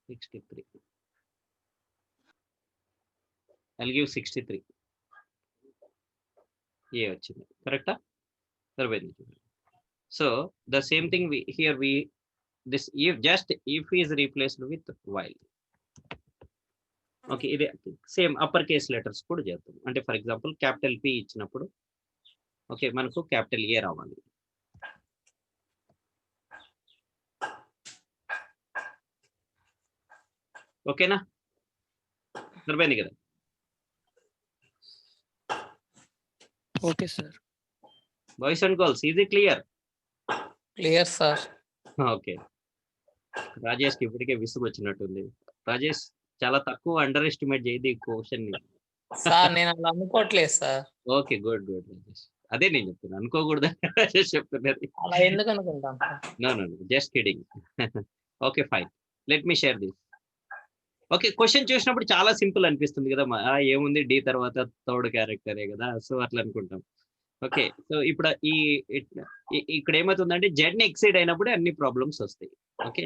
[SPEAKER 1] 63. I'll give 63. ఏ వచ్చింది, కరెక్టా? So the same thing this if is replaced with while. Okay, ఇది సేమ్ అప్పర్ కేస్ లెటర్స్ కూడా చేద్దాం. అంటే ఫర్ ఎగ్జాంపుల్ క్యాపిటల్ పి ఇచ్చినప్పుడు ఓకే మనకు క్యాపిటల్ ఏ రావాలి. ఓకేనా? సరిపోయింది కదా?
[SPEAKER 3] Okay sir.
[SPEAKER 1] Boys and girls, is it clear?
[SPEAKER 4] Clear sir.
[SPEAKER 1] Okay. రాజేష్కి ఇప్పటికే విసుగు వచ్చినట్టుంది. రాజేష్ చాలా తక్కువ అండర్ ఎస్టిమేట్ చేయదు ఈ క్వశ్చన్ ని.
[SPEAKER 4] సార్ నేను అలా అనుకోవట్లేదు sir.
[SPEAKER 1] Okay, good good Rajesh. అదే నేను చెప్తున్నా, అనుకోకూడదు రాజేష్ చెప్తున్నది.
[SPEAKER 4] అలా ఎందుకు అనుకుంటాం sir?
[SPEAKER 1] No no just kidding. Okay fine, let me share this. Okay, question చూసినప్పుడు చాలా సింపుల్ అనిపిస్తుంది కదా, ఏముంది డి తర్వాత థర్డ్ క్యారెక్టరే కదా, సో అట్లా అనుకుంటాం. ఓకే, సో ఇప్పుడు ఇక్కడ ఏమవుతుందంటే జెడ్ ని ఎక్సైడ్ అయినప్పుడే అన్ని ప్రాబ్లమ్స్ వస్తాయి. Okay,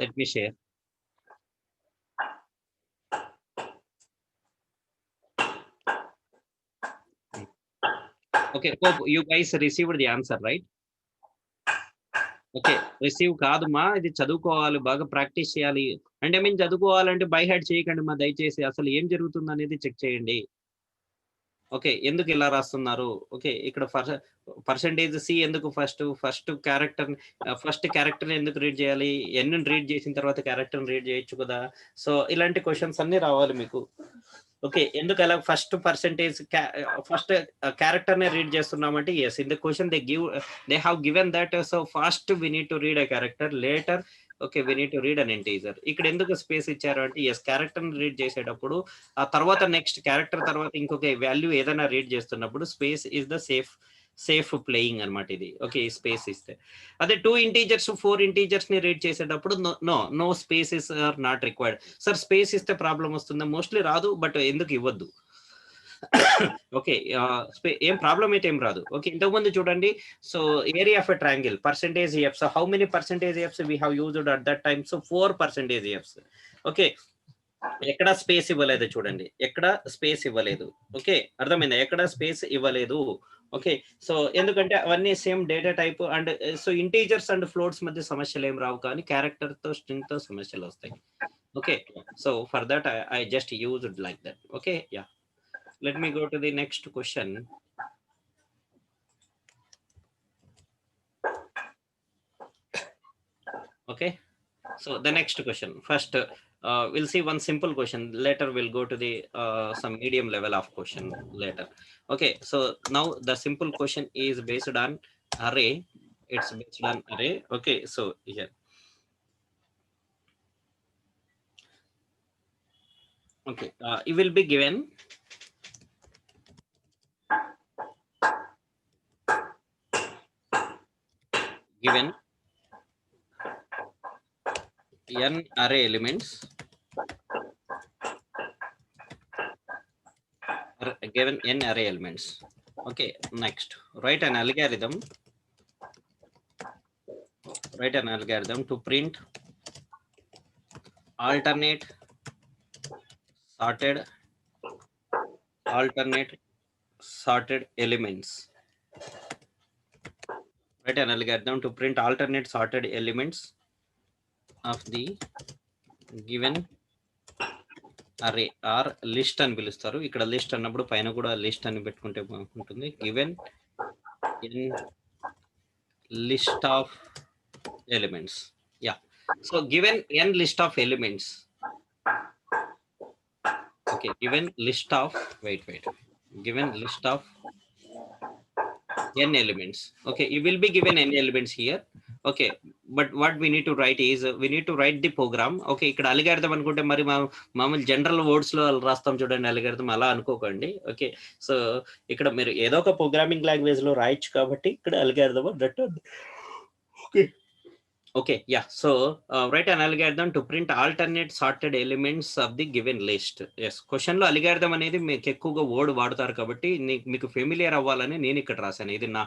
[SPEAKER 1] let me share. Okay, you guys received the answer right? Okay, receive కాదుమా, ఇది చదువుకోవాలి, బాగా ప్రాక్టీస్ చేయాలి. అంటే మేము చదువుకోవాలంటే బై హెడ్ చేయకండి మా, దయచేసి అసలు ఏం జరుగుతుంది అనేది చెక్ చేయండి. ఓకే, ఎందుకు ఇలా రాస్తున్నారు? ఓకే, ఇక్కడ పర్సంటేజ్ సి ఎందుకు ఫస్ట్ క్యారెక్టర్ ఎందుకు రీడ్ చేయాలి? ఎన్ని రీడ్ చేసిన తర్వాత క్యారెక్టర్ రీడ్ చేయొచ్చు కదా. సో ఇలాంటి క్వశ్చన్స్ అన్ని రావాలి మీకు. ఓకే, ఎందుకు అలా ఫస్ట్ క్యారెక్టర్ నే రీడ్ చేస్తున్నామంటే, yes in the question they have given that, so first we need to read a character, later okay we need to read an integer. ఇక్కడ ఎందుకు స్పేస్ ఇచ్చారు అంటే, ఎస్ క్యారెక్టర్ రీడ్ చేసేటప్పుడు ఆ తర్వాత next character తర్వాత ఇంకొక వాల్యూ ఏదైనా రీడ్ చేస్తున్నప్పుడు space is the safe playing అనమాట ఇది. ఓకే, స్పేస్ ఇస్తే అదే 2 ఇంటీజర్స్ 4 ఇంటీజర్స్ ని రీడ్ చేసేటప్పుడు no spaces are not required. Sir space ఇస్తే ప్రాబ్లం వస్తుందా? మోస్ట్లీ రాదు, బట్ ఎందుకు ఇవ్వద్దు. ఓకే, ఏం ప్రాబ్లం అయితే ఏం రాదు. ఓకే, ఇంతకుముందు చూడండి, so area of a triangle percentage f's, how many percentage f's we have used at that time? So 4% f's. Okay, ఎక్కడ స్పేస్ ఇవ్వలేదు చూడండి, ఎక్కడ స్పేస్ ఇవ్వలేదు. ఓకే, అర్థమైందా? ఎక్కడ స్పేస్ ఇవ్వలేదు. ఓకే, సో ఎందుకంటే అవన్నీ same data type, and so integers and floats మధ్య సమస్యలు ఏం రావు, కానీ క్యారెక్టర్ తో స్ట్రింగ్ తో సమస్యలు వస్తాయి. Okay, so for that I just used like that. Okay, yeah, let me go to the next question. Okay, so the next question, first we'll see one simple question, later we'll go to the some medium level of question later. Okay, so now the simple question is based on array. It's based on array. Okay, so here, okay, it will be given n array elements, given n array elements. Okay, next write an algorithm to print alternate sorted elements. Write an algorithm to print alternate sorted elements of the given array or list అని పిలుస్తారు. ఇక్కడ list అన్నప్పుడు పైన కూడా list అని పెట్టుకుంటే బాగుంటుంది. given in list of elements. Yeah, so given n list of elements. Okay, given list of given list of n elements. Okay, you will be given n elements here. Okay, but what we need to write is we need to write the program. Okay, ఇక్కడ algorithm అనుకుంటే మరి మామూలు general words లో రాస్తాం చూడండి algorithm, అలా అనుకోకండి. Okay, so ఇక్కడ మీరు ఏదో ఒక ప్రోగ్రామింగ్ లాంగ్వేజ్ లో రాయొచ్చు కాబట్టి ఇక్కడ అల్గారిథం అన్నట్టు. Okay, okay, yeah, so write an algorithm to print alternate sorted elements of the given list. Yes, question లో algorithm అనేది మీకు ఎక్కువగా వర్డ్ వాడతారు కాబట్టి మీకు ఫెమిలియర్ అవ్వాలని నేను ఇక్కడ రాశాను. ఇది నా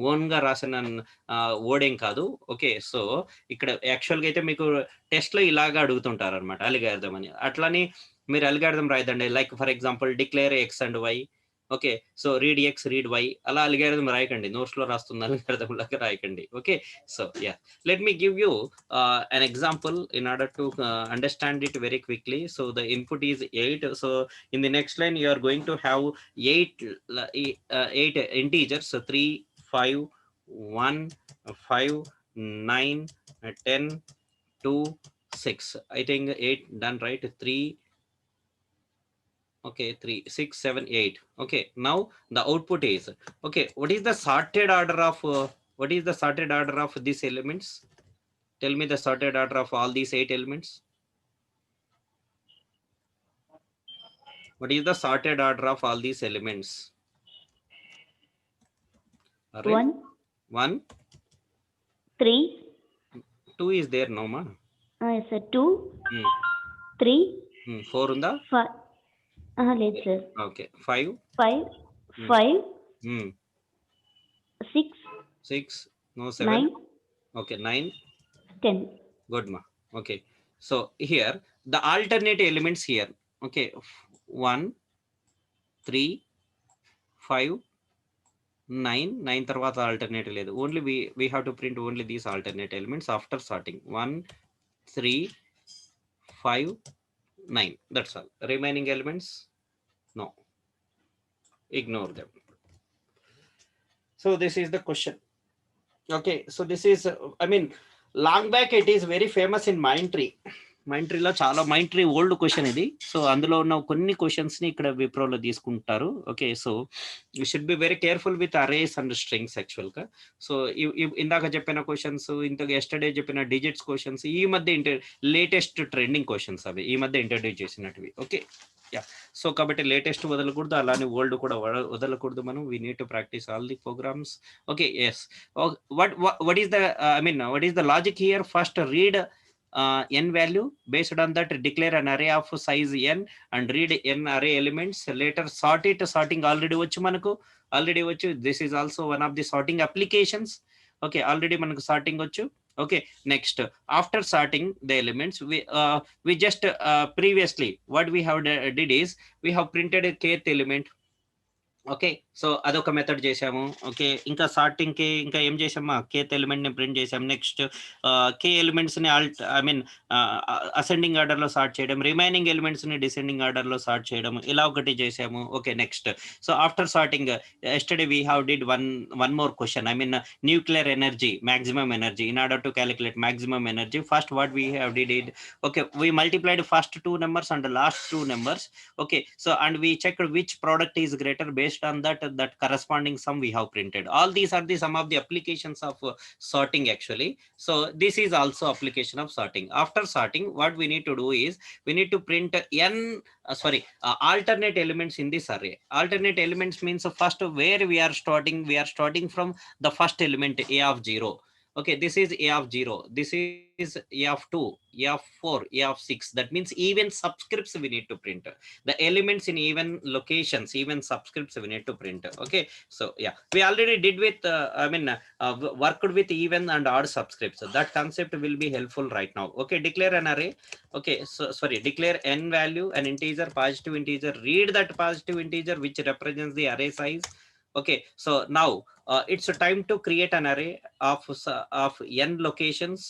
[SPEAKER 1] ఓన్ గా రాసిన వర్డ్ ఏం కాదు. ఓకే, సో ఇక్కడ యాక్చువల్ గా అయితే మీకు టెస్ట్ లో ఇలాగా అడుగుతుంటారు అనమాట algorithm అని. అట్లని మీరు algorithm రాయదండి, like for example declare x and y. Okay, so read x read y, అలా అల్గారిథం రాయకండి, నోట్స్ లో రాస్తున్న అల్గారిథం లాగా రాయకండి. Okay, so yeah, let me give you an example in order to understand it very quickly. So the input is 8. So in the next line you are going to have 8 integers. So 3, 5, 1, 5, 9, 10, 2, 6. I think 8 done, right? 3. Okay, 3, 6, 7, 8. Okay, now the output is, okay, what is the sorted order of these elements? Tell me the sorted order of all these 8 elements. What is the sorted order of all these elements? Array?
[SPEAKER 2] 1,
[SPEAKER 1] 1,
[SPEAKER 2] 3,
[SPEAKER 1] 2 is there, no ma?
[SPEAKER 2] yes sir, 2,
[SPEAKER 1] Hmm.
[SPEAKER 2] 3,
[SPEAKER 1] 4 unda?
[SPEAKER 2] 5, లేదు sir,
[SPEAKER 1] Okay, 5.
[SPEAKER 2] 5,
[SPEAKER 1] Hmm.
[SPEAKER 2] 5,
[SPEAKER 1] Hmm.
[SPEAKER 2] 6,
[SPEAKER 1] 6, no 7.
[SPEAKER 2] 9,
[SPEAKER 1] Okay, 9.
[SPEAKER 2] 10.
[SPEAKER 1] Good ma. Okay, so here the alternate elements here. Okay, 1, 3, 5, 9. 9 tarvata alternate ledu. Only we have to print only these alternate elements after sorting. 1, 3, 5, 9. That's all. Remaining elements, no, ignore them. So this is the question. Okay, so this is I mean, long back it is very famous in Mindtree. మైంట్రీలో చాలా Mindtree old question ఇది. So అందులో ఉన్న కొన్ని questions ని ఇక్కడ విప్రోలో తీసుకుంటారు. Okay, so you should be very careful with arrays and strings actual గా. So ఇందాక చెప్పిన క్వశ్చన్స్, ఇంతకు ఎస్టర్డే చెప్పిన డిజిట్స్ క్వశ్చన్స్, ఈ మధ్య లేటెస్ట్ ట్రెండింగ్ క్వశ్చన్స్ అవి ఈ మధ్య ఇంట్రడ్యూస్ చేసినటివి. Okay, yeah. సో కాబట్టి లేటెస్ట్ వదలకూడదు, అలానే ఓల్డ్ కూడా వదలకూడదు. మనం we need to practice all the programs. Okay, yes. what is the what is the logic here? First read n value, based on that declare an array of size n and read n array elements. Later sort it. Sorting already vachu manaku, already vachu. This is also one of the sorting applications. Okay, already manaku sorting vachu. Okay, next after sorting the elements, we just previously what we have did is we have printed a kth element. Okay, so అదొక method చేసాము. Okay, ఇంకా sorting కి ఇంకా ఏం చేసాము, kth element ని print చేసాము. Next కే elements ని అసెండింగ్ ఆర్డర్ లో సార్ట్ చేయడం, రిమైనింగ్ ఎలిమెంట్స్ ని డిసెండింగ్ ఆర్డర్ లో సార్ట్ చేయడం, ఇలా ఒకటి చేసాము. Okay, next so after sorting yesterday we have did one more question. Nuclear energy, maximum energy. In order to calculate maximum energy, first what we have did it, okay, we multiplied first two numbers and the last two numbers. Okay, so and we checked which product is greater. Based on that corresponding sum we have printed. All these are the some of the applications of sorting actually. So this is also application of sorting. After sorting, what we need to do is we need to print alternate elements in this array. Alternate elements means first where we are starting from the first element a of 0. Okay, this is a of 0, this is a of 2, a of 4, a of 6. That means even subscripts we need to print. The elements in even locations, even subscripts we need to print. Okay, so yeah, we already did with worked with even and odd subscripts. That concept will be helpful right now. Okay, declare an array. Okay, so sorry, declare n value, an integer, positive integer. Read that positive integer which represents the array size. Okay, so now it's a time to create an array of n locations.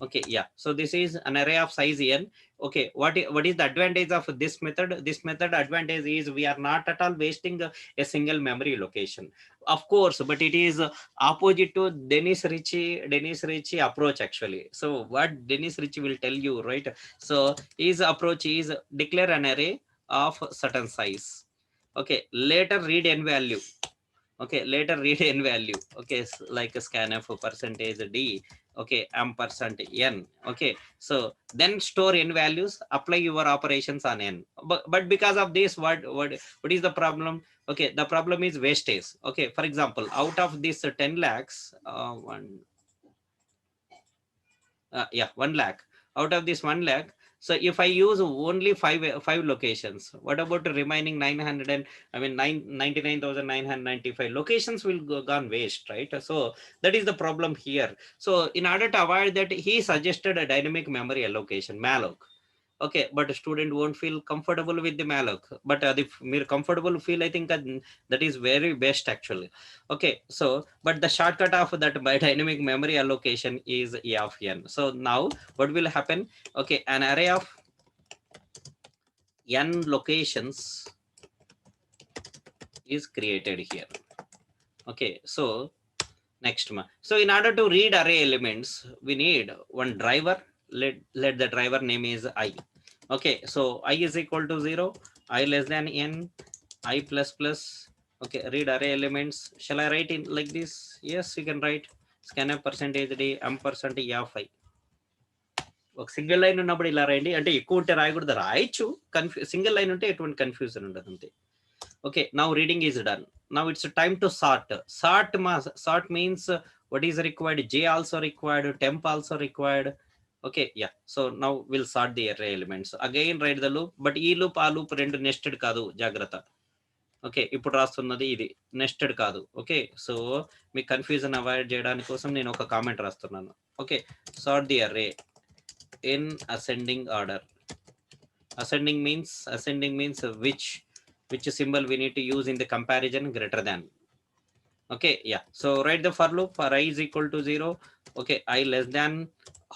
[SPEAKER 1] Okay, yeah, so this is an array of size n. Okay, what is the advantage of this method? This method advantage is we are not at all wasting a single memory location, of course, but it is opposite to Dennis Ritchie approach actually. So what Dennis Ritchie will tell you, right? So his approach is declare an array of certain size. Okay, later read n value. Okay, later read n value. Okay, like a scanf percentage d. Okay, ampersand n. Okay, so then store n values, apply your operations on n. But because of this, what is the problem? Okay, the problem is wastage. Okay, for example, out of this 10 lakhs, 1 lakh, out of this 1 lakh, so if I use only five locations, what about the remaining 99,995 locations will gone waste, right? So that is the problem here. So in order to avoid that, he suggested a dynamic memory allocation, malloc. Okay, but a student won't feel comfortable with the malloc, but if mere comfortable feel, I think that is very best actually. Okay, so but the shortcut of that by dynamic memory allocation is a of n. So now what will happen? Okay, an array of n locations is created here. Okay, so next, so in order to read array elements, we need one driver. let the driver name is I. Okay, so I is equal to 0, I less than n, I plus plus. Okay, read array elements. Shall I write in like this? Yes, you can write scanf percentage d %, f I. ఒక single line ఉన్నప్పుడు ఇలా రాయండి, అంటే ఎక్కువ ఉంటే రాయకూడదు, రాయొచ్చు, single line ఉంటే ఎటువంటి కన్ఫ్యూజన్ ఉండదు అంతే. Okay, now reading is done. Now it's time to sort. Sort means what is required, j also required, temp also required. Okay, yeah, so now we'll sort the array elements. Again write the loop, but ఈ loop ఆ loop రెండు nested కాదు, జాగ్రత్త. Okay, ఇప్పుడు రాస్తున్నది ఇది nested కాదు. Okay, so మీ confusion avoid చేయడానికి కోసం నేను ఒక కామెంట్ రాస్తున్నాను. Okay, sort the array in ascending order. Ascending means which symbol we need to use in the comparison greater than. Okay, yeah, so write the for loop for I is equal to 0. Okay, I less than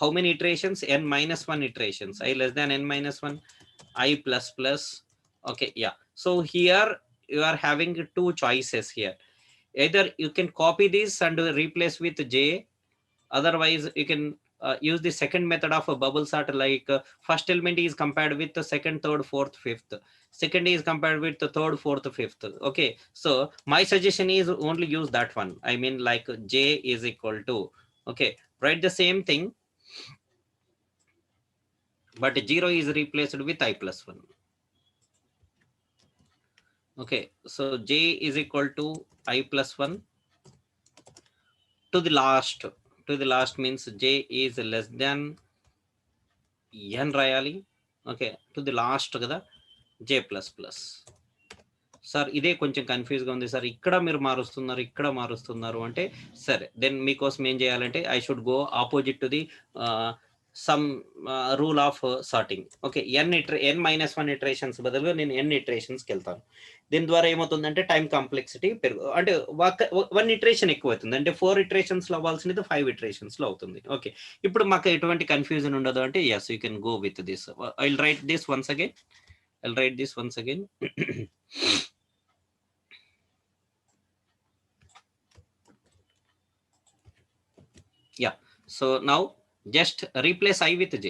[SPEAKER 1] how many iterations, n minus 1 iterations, I less than n minus 1, I plus plus. Okay, yeah, so here you are having two choices here. Either you can copy this and replace with j, otherwise you can use the second method of a bubble sort, like first element is compared with the second, third, fourth, fifth, second is compared with the third, fourth, fifth. Okay, so my suggestion is only use that one. I mean, like j is equal to, okay, write the same thing, but 0 is replaced with I plus 1. Okay, so j is equal to I plus 1 to the last means j is less than n రాయాలి. Okay, to the last కదా, j plus plus. Sir ఇదే కొంచెం కన్ఫ్యూజ్గా ఉంది sir, ఇక్కడ మీరు మారుస్తున్నారు అంటే, సరే దెన్ మీకోసం ఏం చేయాలంటే I should go opposite to the some rule of sorting. Okay, n minus 1 iterations బదులుగా నేను n ఇటరేషన్స్కి వెళ్తాను. దీని ద్వారా ఏమవుతుందంటే టైం కాంప్లెక్సిటీ అంటే 1 ఇటరేషన్ ఎక్కువ అవుతుంది, అంటే 4 ఇటరేషన్స్లో అవ్వాల్సినది 5 ఇటరేషన్స్లో అవుతుంది. ఓకే, ఇప్పుడు మాకు ఎటువంటి కన్ఫ్యూజన్ ఉండదు అంటే, yes you can go with this. I will write this once again. Yeah, so now just replace I with j.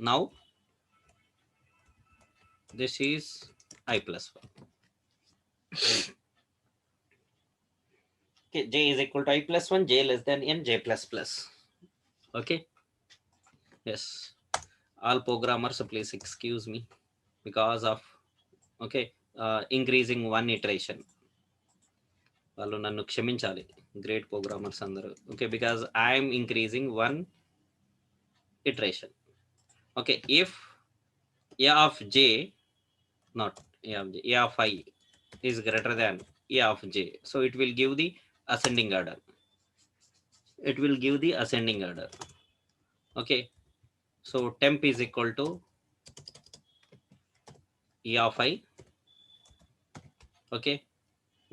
[SPEAKER 1] Now this is I plus 1. Okay, j is equal to I plus 1, j less than n, j plus plus. Okay, yes, all programmers please excuse me because of okay increasing 1 iteration. వాళ్ళు నన్ను క్షమించాలి, great programmers అందరూ. Okay, because I'm increasing 1 iteration. Okay, if a of j, not a of j, a of I is greater than a of j, so it will give the ascending order. Okay, so temp is equal to a of I. Okay,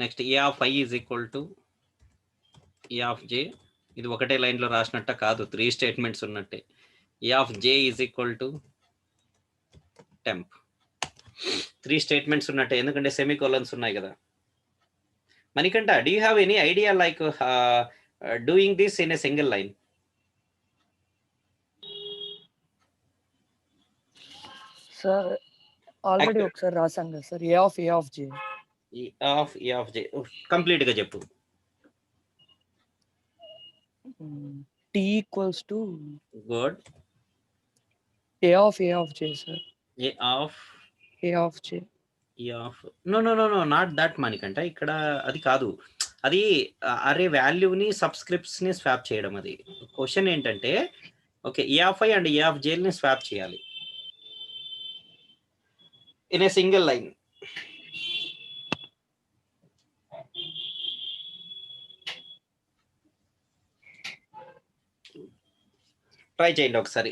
[SPEAKER 1] next a of I is equal to a of j. ఇది ఒకటే లైన్లో రాసినట్ట కాదు, 3 statements ఉన్నట్టే. a of j is equal to temp. 3 statements ఉన్నట్టే, ఎందుకంటే సెమీకోలన్స్ ఉన్నాయి కదా. Manikanta, do you have any idea like doing this in a single line?
[SPEAKER 3] Sir already ఒకసారి రాసాను కదా sir, a of j.
[SPEAKER 1] A of j complete గా చెప్పు.
[SPEAKER 3] t equals to
[SPEAKER 1] good
[SPEAKER 3] a of j sir.
[SPEAKER 1] a of
[SPEAKER 3] j.
[SPEAKER 1] No not that Manikanta, ఇక్కడ అది కాదు, అది అరే వాల్యూని సబ్స్క్రిప్ట్స్ ని స్వాప్ చేయడం. అది క్వశ్చన్ ఏంటంటే, okay, a of I and a of j ని స్వాప్ చేయాలి in a single line. Try చేయండి ఒకసారి.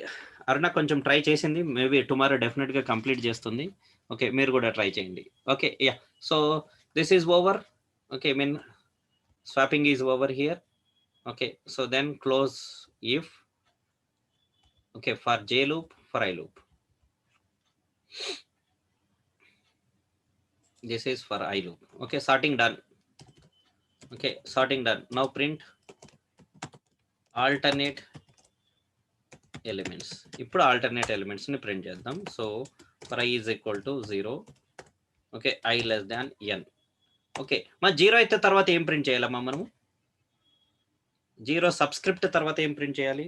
[SPEAKER 1] అరుణ కొంచెం ట్రై చేసింది, మేబీ టుమారో డెఫినెట్గా కంప్లీట్ చేస్తుంది. ఓకే, మీరు కూడా ట్రై చేయండి. Okay, yeah, so this is over. Okay, mean swapping is over here. Okay, so then close if. Okay, for j loop, for I loop. This is for I loop. Okay, sorting done. Okay, sorting done. Now print alternate elements. ఇప్పుడు alternate elements ని print చేద్దాం. So for I is equal to 0. Okay, I less than n. Okay, మా 0 అయితే తర్వాత ఏం print చేయాలమ్మా మనము? 0 subscript తర్వాత ఏం ప్రింట్ చేయాలి?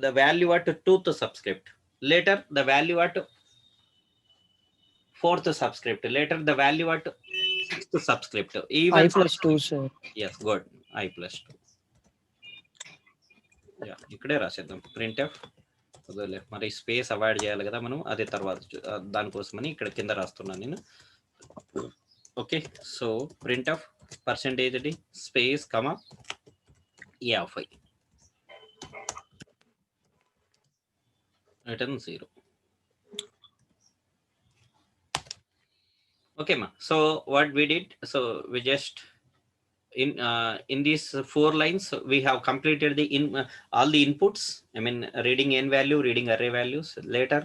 [SPEAKER 1] The value at 2th subscript. Later the value at 4th subscript. Later the value at 6th subscript. Even
[SPEAKER 3] I+2 sir.
[SPEAKER 1] yes, good. I+2. Yeah, ఇక్కడే రాసేద్దాం printf. వదిలే, మరి స్పేస్ అవాయిడ్ చేయాలి కదా మనం, అదే తర్వాత దానికోసమని ఇక్కడ కింద రాస్తున్నాను నేను. Okay, so printf %d space comma a/i return 0. Okay ma, so what we did, so we just in these 4 lines we have completed the all the inputs. I mean reading n value, reading array values. Later,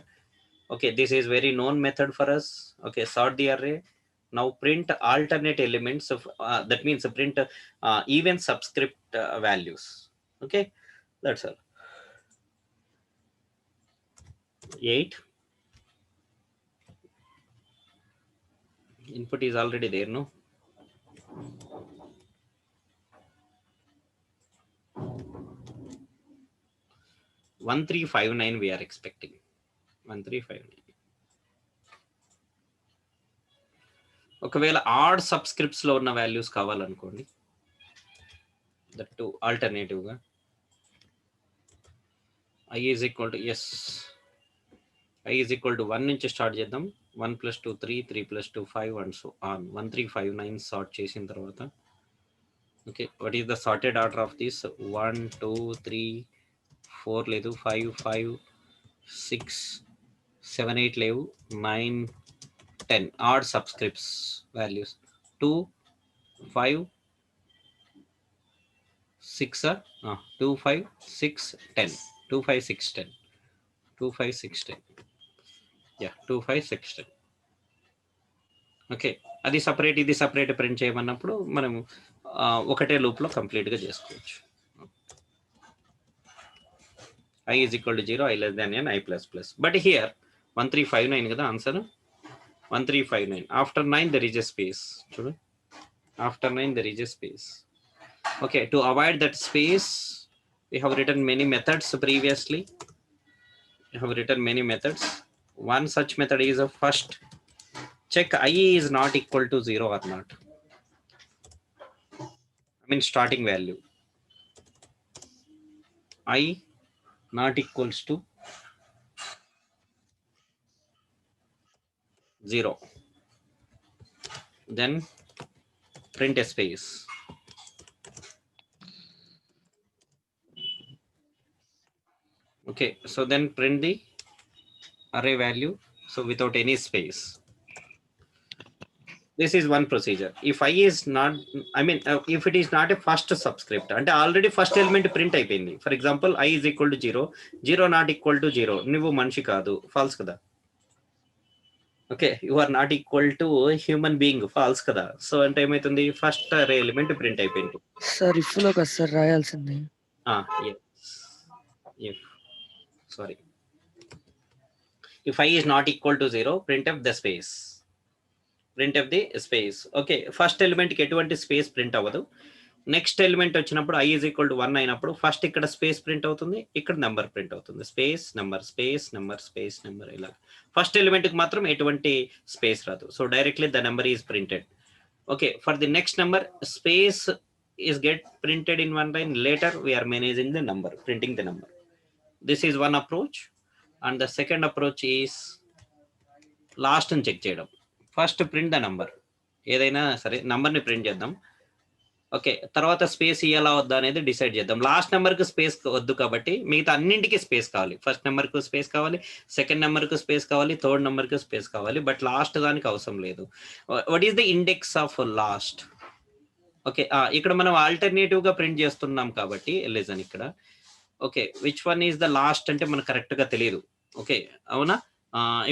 [SPEAKER 1] okay, this is very known method for us. Okay, sort the array. Now print alternate elements of that means print even subscript values. Okay, that's all. 8 input is already there, no? One 1359 we are expecting. 1359. ఒకవేళ add subscripts లో ఉన్న values కావాలనుకోండి, that to alternative గా I is equal to yes, I is equal to 1 నుంచి start చేద్దాం. 1 + 2 3, 3 + 2 5 and so on. 1359 sort చేసిన తర్వాత, okay, what is the sorted order of this? 1 2 3 4 లేదు, 5 5 6 7 8 లేవు, 9 10 add subscripts values. 2 5 6 2 5 6 10 2 5 6 10 2 5 6 10 yeah 2 5 6 10. Okay, అది separate ఇది separate print చేయమన్నప్పుడు మనం ఒకటే లూప్లో కంప్లీట్గా చేసుకోవచ్చు. I is equal to 0, I less than n, I++. But here 1359 కదా answer. 1359. After 9 there is a space. చూడు, after 9 there is a space. Okay, to avoid that space we have written many methods previously. We have written many methods. One such method is a first check I is not equal to 0 or not. I mean starting value I not equals to 0. Then print a space. Okay, so then print the array value, so without any space. This is one procedure. If I is not, I mean if it is not a first subscript and already first element print అయిపోయింది, for example I is equal to 0, 0 not equal to 0, నువ్వు మనిషి కాదు, false కదా. Okay, you are not equal to human being, false కదా. So అంటే ఏమైతుంది, first array element print అయిపోయింది.
[SPEAKER 3] Sir if లో కదా సార్ రాయాల్సింది.
[SPEAKER 1] Sorry, if I is not equal to 0, printf the space, printf the space. Okay, first element కి ఎటువంటి space print అవ్వదు. నెక్స్ట్ ఎలిమెంట్ వచ్చినప్పుడు I is equal to 1 అయినప్పుడు first ఇక్కడ స్పేస్ ప్రింట్ అవుతుంది, ఇక్కడ నెంబర్ ప్రింట్ అవుతుంది. Space number space number space number, ఇలా ఫస్ట్ ఎలిమెంట్ కి మాత్రం ఎటువంటి స్పేస్ రాదు. So directly the number is printed. Okay, for the next number space is get printed in one line. Later we are managing the number, printing the number. This is one approach, and the second approach is last and check చేయడం. First print the number, ఏదైనా సరే నంబర్ని print చేద్దాం. Okay, తర్వాత space ఇయ్యాలా వద్దా అనేది decide చేద్దాం. లాస్ట్ నెంబర్కి స్పేస్ వద్దు కాబట్టి మిగతా అన్నింటికి స్పేస్ కావాలి. ఫస్ట్ నెంబర్కు స్పేస్ కావాలి, సెకండ్ నెంబర్కు స్పేస్ కావాలి, థర్డ్ నెంబర్కి స్పేస్ కావాలి, బట్ లాస్ట్ దానికి అవసరం లేదు. What is the index of last? Okay, ఇక్కడ మనం ఆల్టర్నేటివ్గా ప్రింట్ చేస్తున్నాం కాబట్టి లిజన్ ఇక్కడ. Okay, which one is the last అంటే మనకు కరెక్ట్గా తెలియదు. ఓకే, అవునా?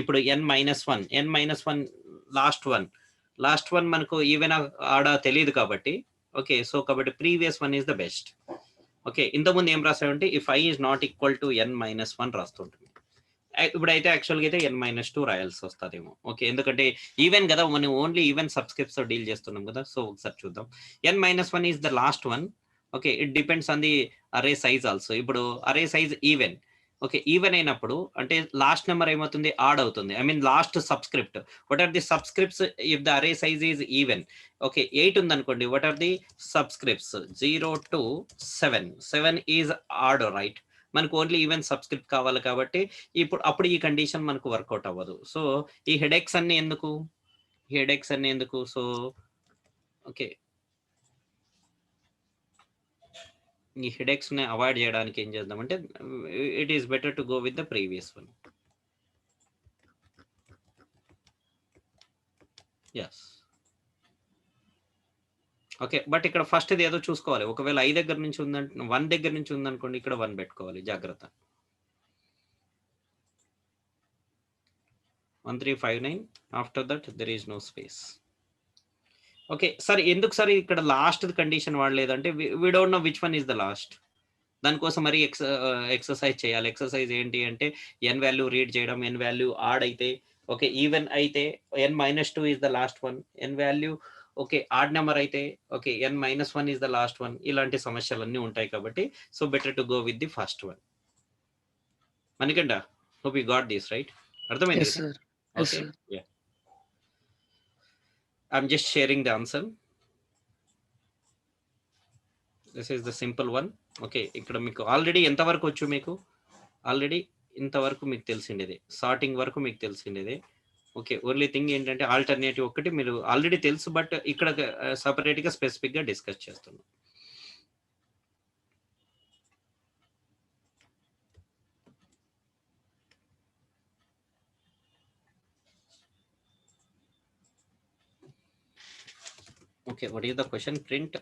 [SPEAKER 1] ఇప్పుడు n-1, n-1 లాస్ట్ వన్ మనకు ఈవెన్ ఆడ తెలియదు కాబట్టి ఓకే, సో కాబట్టి previous one is the best. Okay, ఇంతకుముందు ఏం రాసామంటే if I is not equal to n-1 రాస్తుంటుంది. ఇప్పుడైతే యాక్చువల్గా అయితే n-2 రాయాల్సి వస్తుందేమో. ఓకే, ఎందుకంటే ఈవెన్ కదా, మనం ఓన్లీ ఈవెన్ సబ్స్క్రిప్ట్స్ తో డీల్ చేస్తున్నాం కదా. సో ఒకసారి చూద్దాం. n-1 is the last one. Okay, it depends on the array size also. ఇప్పుడు array size even. Okay, even అయినప్పుడు అంటే లాస్ట్ నెంబర్ ఏమవుతుంది, ఆడ్ అవుతుంది. I mean last subscript. What are the subscripts if the array size is even? Okay, 8 ఉందనుకోండి. What are the subscripts? 0 to 7. 7 is odd, right? మనకు only even subscript కావాలి కాబట్టి అప్పుడు ఈ కండిషన్ మనకు వర్కౌట్ అవ్వదు. సో ఈ హెడేక్స్ అన్ని ఎందుకు? సో ఓకే, ఈ హెడేక్స్ ని అవాయిడ్ చేయడానికి ఏం చేద్దామంటే it is better to go with the previous one. Yes, okay, but ఇక్కడ ఫస్ట్ ఇది ఏదో చూసుకోవాలి. ఒకవేళ 1 దగ్గర నుంచి ఉందనుకోండి, ఇక్కడ 1 పెట్టుకోవాలి, జాగ్రత్త. 1359. After that there is no space. Okay, సరే ఎందుకు సార్ ఇక్కడ లాస్ట్ కండిషన్ వాడలేదంటే we don't know which one is the last. దానికోసం మరి ఎక్సర్సైజ్ చేయాలి. ఎక్సర్సైజ్ ఏంటి అంటే ఎన్ వాల్యూ రీడ్ చేయడం, ఎన్ వాల్యూ ఆడ్ అయితే, ఓకే ఈవెన్ అయితే n-2 is the last one, n value okay odd number అయితే okay n-1 is the last one. ఇలాంటి సమస్యలన్నీ ఉంటాయి కాబట్టి so better to go with the first one. Manikanta, hope you got this right? అర్థమైంది?
[SPEAKER 3] Yes, sir. Yes,
[SPEAKER 1] okay,
[SPEAKER 3] sir.
[SPEAKER 1] Yeah, I'm just sharing the answer. This is the simple one. Okay, ఇక్కడ మీకు already ఎంతవరకు వచ్చు? మీకు already ఇంతవరకు మీకు తెలిసిండేది, sorting వరకు మీకు తెలిసిండేది. ఓకే, ఓన్లీ థింగ్ ఏంటంటే ఆల్టర్నేటివ్ ఒక్కటి మీరు ఆల్రెడీ తెలుసు, బట్ ఇక్కడ సపరేట్ గా స్పెసిఫిక్ గా డిస్కస్ చేస్తున్నాం. Okay, what is the question? Print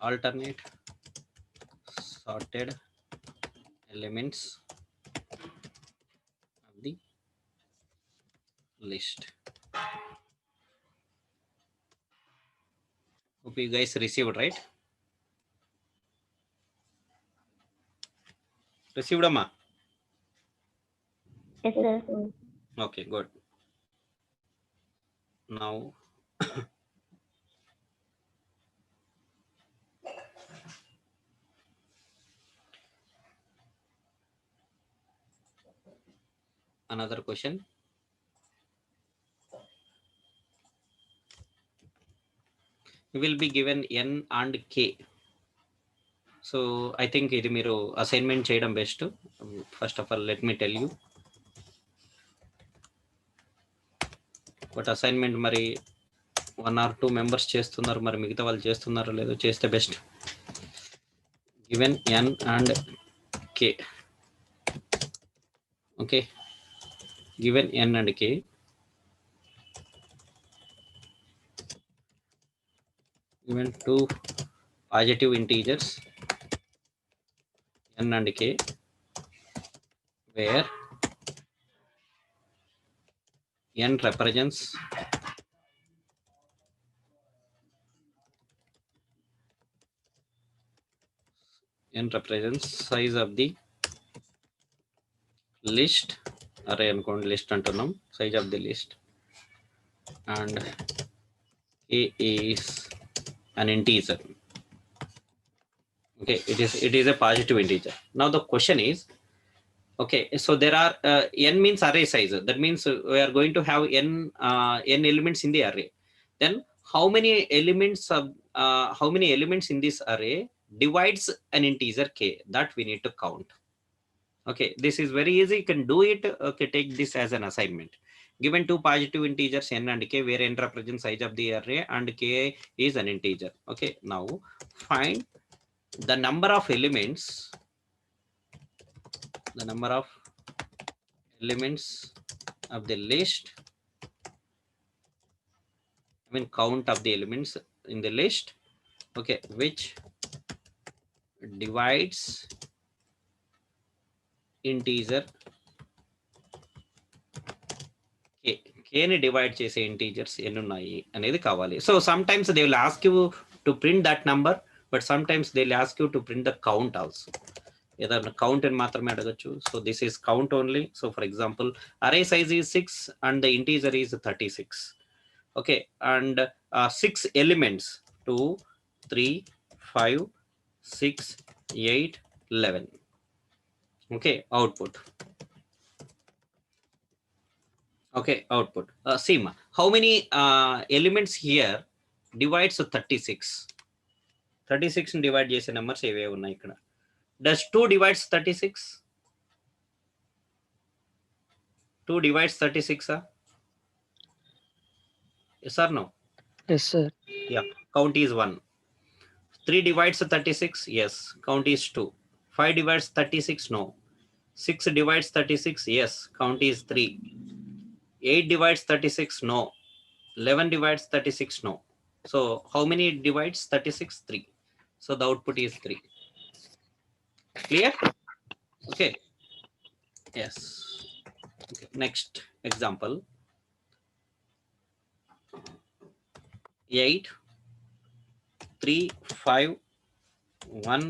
[SPEAKER 1] alternate sorted elements of the list. Hope you guys received, right? Received, amma?
[SPEAKER 2] Yes, sir.
[SPEAKER 1] Okay, good. Now another question. You will be given n and k. So I think ఇది మీరు assignment చేయడం best. First of all let me tell you, but assignment మరి 1 or 2 members చేస్తున్నారు, మరి మిగతా వాళ్ళు చేస్తున్నారో లేదో చేస్తే best. Given n and k. Okay, given n and k, given 2 positive integers n and k, where n represents size of the list, array అనుకోండి, list అంటున్నాం, size of the list, and k is an integer. Okay, it is a positive integer. Now the question is, okay, so there are n means array size. That means we are going to have n elements in the array. Then how many elements in this array divides an integer k? That we need to count. Okay, this is very easy, you can do it. Okay, take this as an assignment. Given 2 positive integers n and k, where n represents size of the array and k is an integer. Okay, now find the number of elements of the list. I mean count of the elements in the list, okay, which divides integer k కేని divide చేసే integers ఎన్ని ఉన్నాయి అనేది కావాలి. So some times they will ask you to print that number, but some times they will ask you to print the count also. ఏదైనా count అని మాత్రమే అడగచ్చు. So this is count only. So for example array size is 6 and the integer is 36. Okay, and 6 elements 2, 3, 5, 6, 8, 11. Okay, output. Okay, output. Seema, how many elements here divides 36? 36 ని divide చేసే numbers ఏవే ఉన్నాయి ఇక్కడ? Does 2 divides 36? 2 divides 36, yes or no?
[SPEAKER 3] Yes, sir.
[SPEAKER 1] Yeah, count is 1. 3 divides 36, yes, count is 2. 5 divides 36, no. 6 divides 36, yes, count is 3. 8 divides 36, no. 11 divides 36, no. So how many divides 36? 3. So the output is 3. Clear? Okay. Yes. Okay. Next example. 8, 3, 5, 1.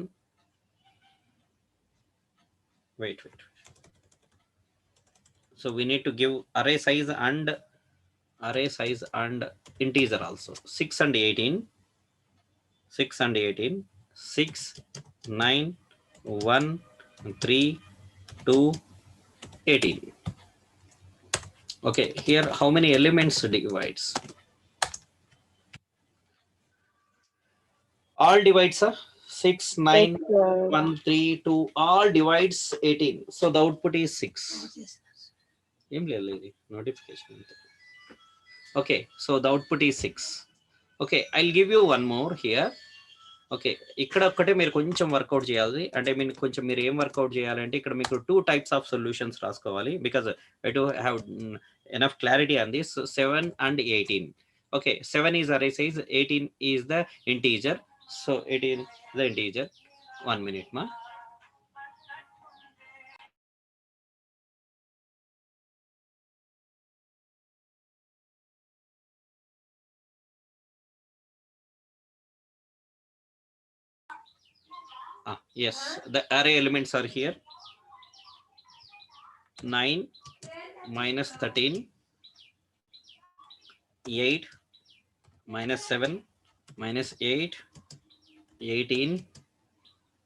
[SPEAKER 1] Wait. So we need to give array size and integer also. 6 and 18. 6 and 18. 6, 9, 1, 3, 2, 18. Okay, here how many elements divides? All divides are 6, 9, 1, 3, 2, all divides 18. So the output is 6. Notification. Okay, so the output is 6. Okay, I'll give you one more here. Okay, ఇక్కడ ఒక్కటే మీరు కొంచెం work out చేయాలి. అంటే మీరు కొంచెం మీరు ఏం వర్కౌట్ చేయాలంటే ఇక్కడ మీకు 2 types ఆఫ్ సొల్యూషన్స్ రాసుకోవాలి. Because I do have enough clarity on this. 7 and 18. Okay, 7 is array size, 18 is the integer. So 18 the integer. 1 minute ma. Yes, the array elements are here. 9 minus 13, 8 minus 7 minus 8, 18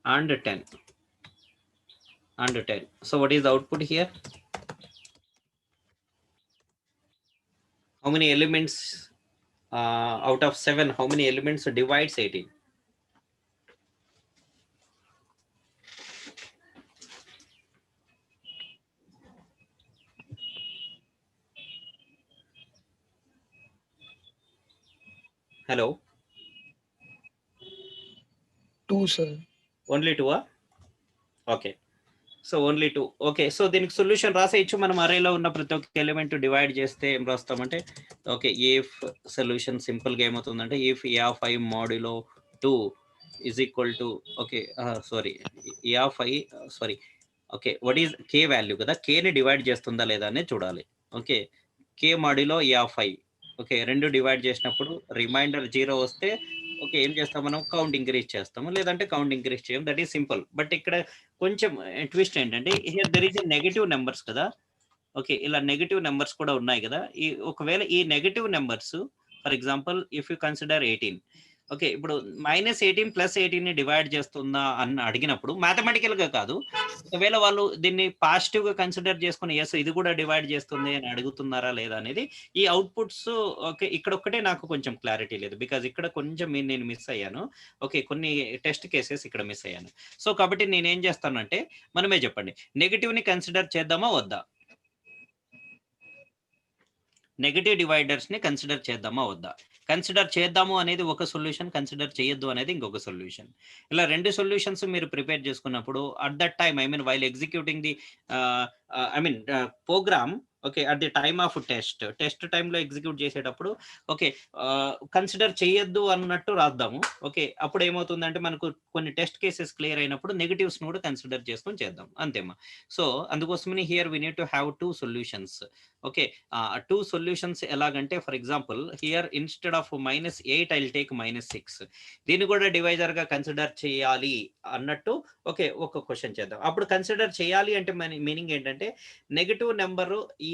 [SPEAKER 1] and 10 and 10. So what is the output here? How many elements out of 7, how many elements divides 18? Hello?
[SPEAKER 3] 2, sir.
[SPEAKER 1] Only 2? Okay. So only 2. Okay, so దీనికి solution రాసేయచ్చు. మనం అరేలో ఉన్న ప్రతి ఒక్క element divide చేస్తే ఏం రాస్తామంటే, okay, if solution సింపుల్గా ఏమవుతుందంటే, if A of I modulo 2 is equal to, okay sorry, A of I sorry, okay, what is K value కదా, కేని డివైడ్ చేస్తుందా లేదా అనేది చూడాలి. Okay, K modulo A of I, okay, 2 divide చేసినప్పుడు reminder 0 వస్తే okay ఏం చేస్తాం మనం, కౌంట్ ఇంక్రీజ్ చేస్తాము, లేదంటే కౌంట్ ఇంక్రీజ్ చేయం. That is simple. బట్ ఇక్కడ కొంచెం ట్విస్ట్ ఏంటంటే, here there is a negative numbers కదా. ఓకే, ఇలా నెగటివ్ నెంబర్స్ కూడా ఉన్నాయి కదా. ఈ ఒకవేళ ఈ negative numbers, for example if you consider 18, okay, ఇప్పుడు -18 + 18 ని డివైడ్ చేస్తుందా అని అడిగినప్పుడు మ్యాథమెటికల్ గా కాదు, ఒకవేళ వాళ్ళు దీన్ని పాజిటివ్ గా కన్సిడర్ చేసుకుని ఎస్ ఇది కూడా డివైడ్ చేస్తుంది అని అడుగుతున్నారా లేదా అనేది ఈ అవుట్పుట్స్. ఓకే, ఇక్కడ ఒక్కటే నాకు కొంచెం క్లారిటీ లేదు, బికాజ్ ఇక్కడ కొంచెం నేను మిస్ అయ్యాను. ఓకే, కొన్ని టెస్ట్ కేసెస్ ఇక్కడ మిస్ అయ్యాను. సో కాబట్టి నేనేం చేస్తానంటే, మనమే చెప్పండి, నెగటివ్ ని కన్సిడర్ చేద్దామా వద్దా, నెగటివ్ డివైడర్స్ ని కన్సిడర్ చేద్దామా వద్దా? కన్సిడర్ చేద్దాము అనేది ఒక సొల్యూషన్, కన్సిడర్ చేయొద్దు అనేది ఇంకొక సొల్యూషన్. ఇలా 2 సొల్యూషన్స్ మీరు ప్రిపేర్ చేసుకున్నప్పుడు at that time, I mean while executing the program, okay, at the time of test టైంలో ఎగ్జిక్యూట్ చేసేటప్పుడు ఓకే కన్సిడర్ చేయొద్దు అన్నట్టు రాద్దాము. ఓకే, అప్పుడు ఏమవుతుందంటే మనకు కొన్ని టెస్ట్ కేసెస్ క్లియర్ అయినప్పుడు నెగటివ్స్ కూడా కన్సిడర్ చేసుకొని చేద్దాం అంతేమా. సో అందుకోసమని here we need to have 2 solutions. Okay, 2 solutions ఎలాగంటే for example here instead of -8 I will take -6. దీన్ని కూడా డివైజర్ గా కన్సిడర్ చేయాలి అన్నట్టు ఓకే ఒక క్వశ్చన్ చేద్దాం. అప్పుడు కన్సిడర్ చేయాలి అంటే మీనింగ్ ఏంటంటే నెగటివ్ నెంబర్ ఈ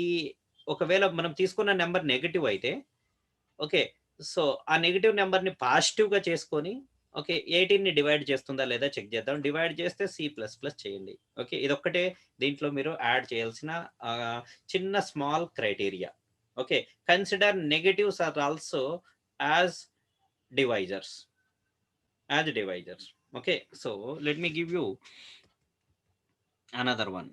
[SPEAKER 1] ఒకవేళ మనం తీసుకున్న నెంబర్ నెగటివ్ అయితే ఓకే, సో ఆ నెగటివ్ నెంబర్ ని పాజిటివ్ గా చేసుకొని ఓకే 18 ని డివైడ్ చేస్తుందా లేదా చెక్ చేద్దాం. డివైడ్ చేస్తే C++ చేయండి. ఓకే, ఇదొక్కటే దీంట్లో మీరు యాడ్ చేయాల్సిన చిన్న small criteria. Okay, consider negatives are also as divisors. Okay, so let me give you another one.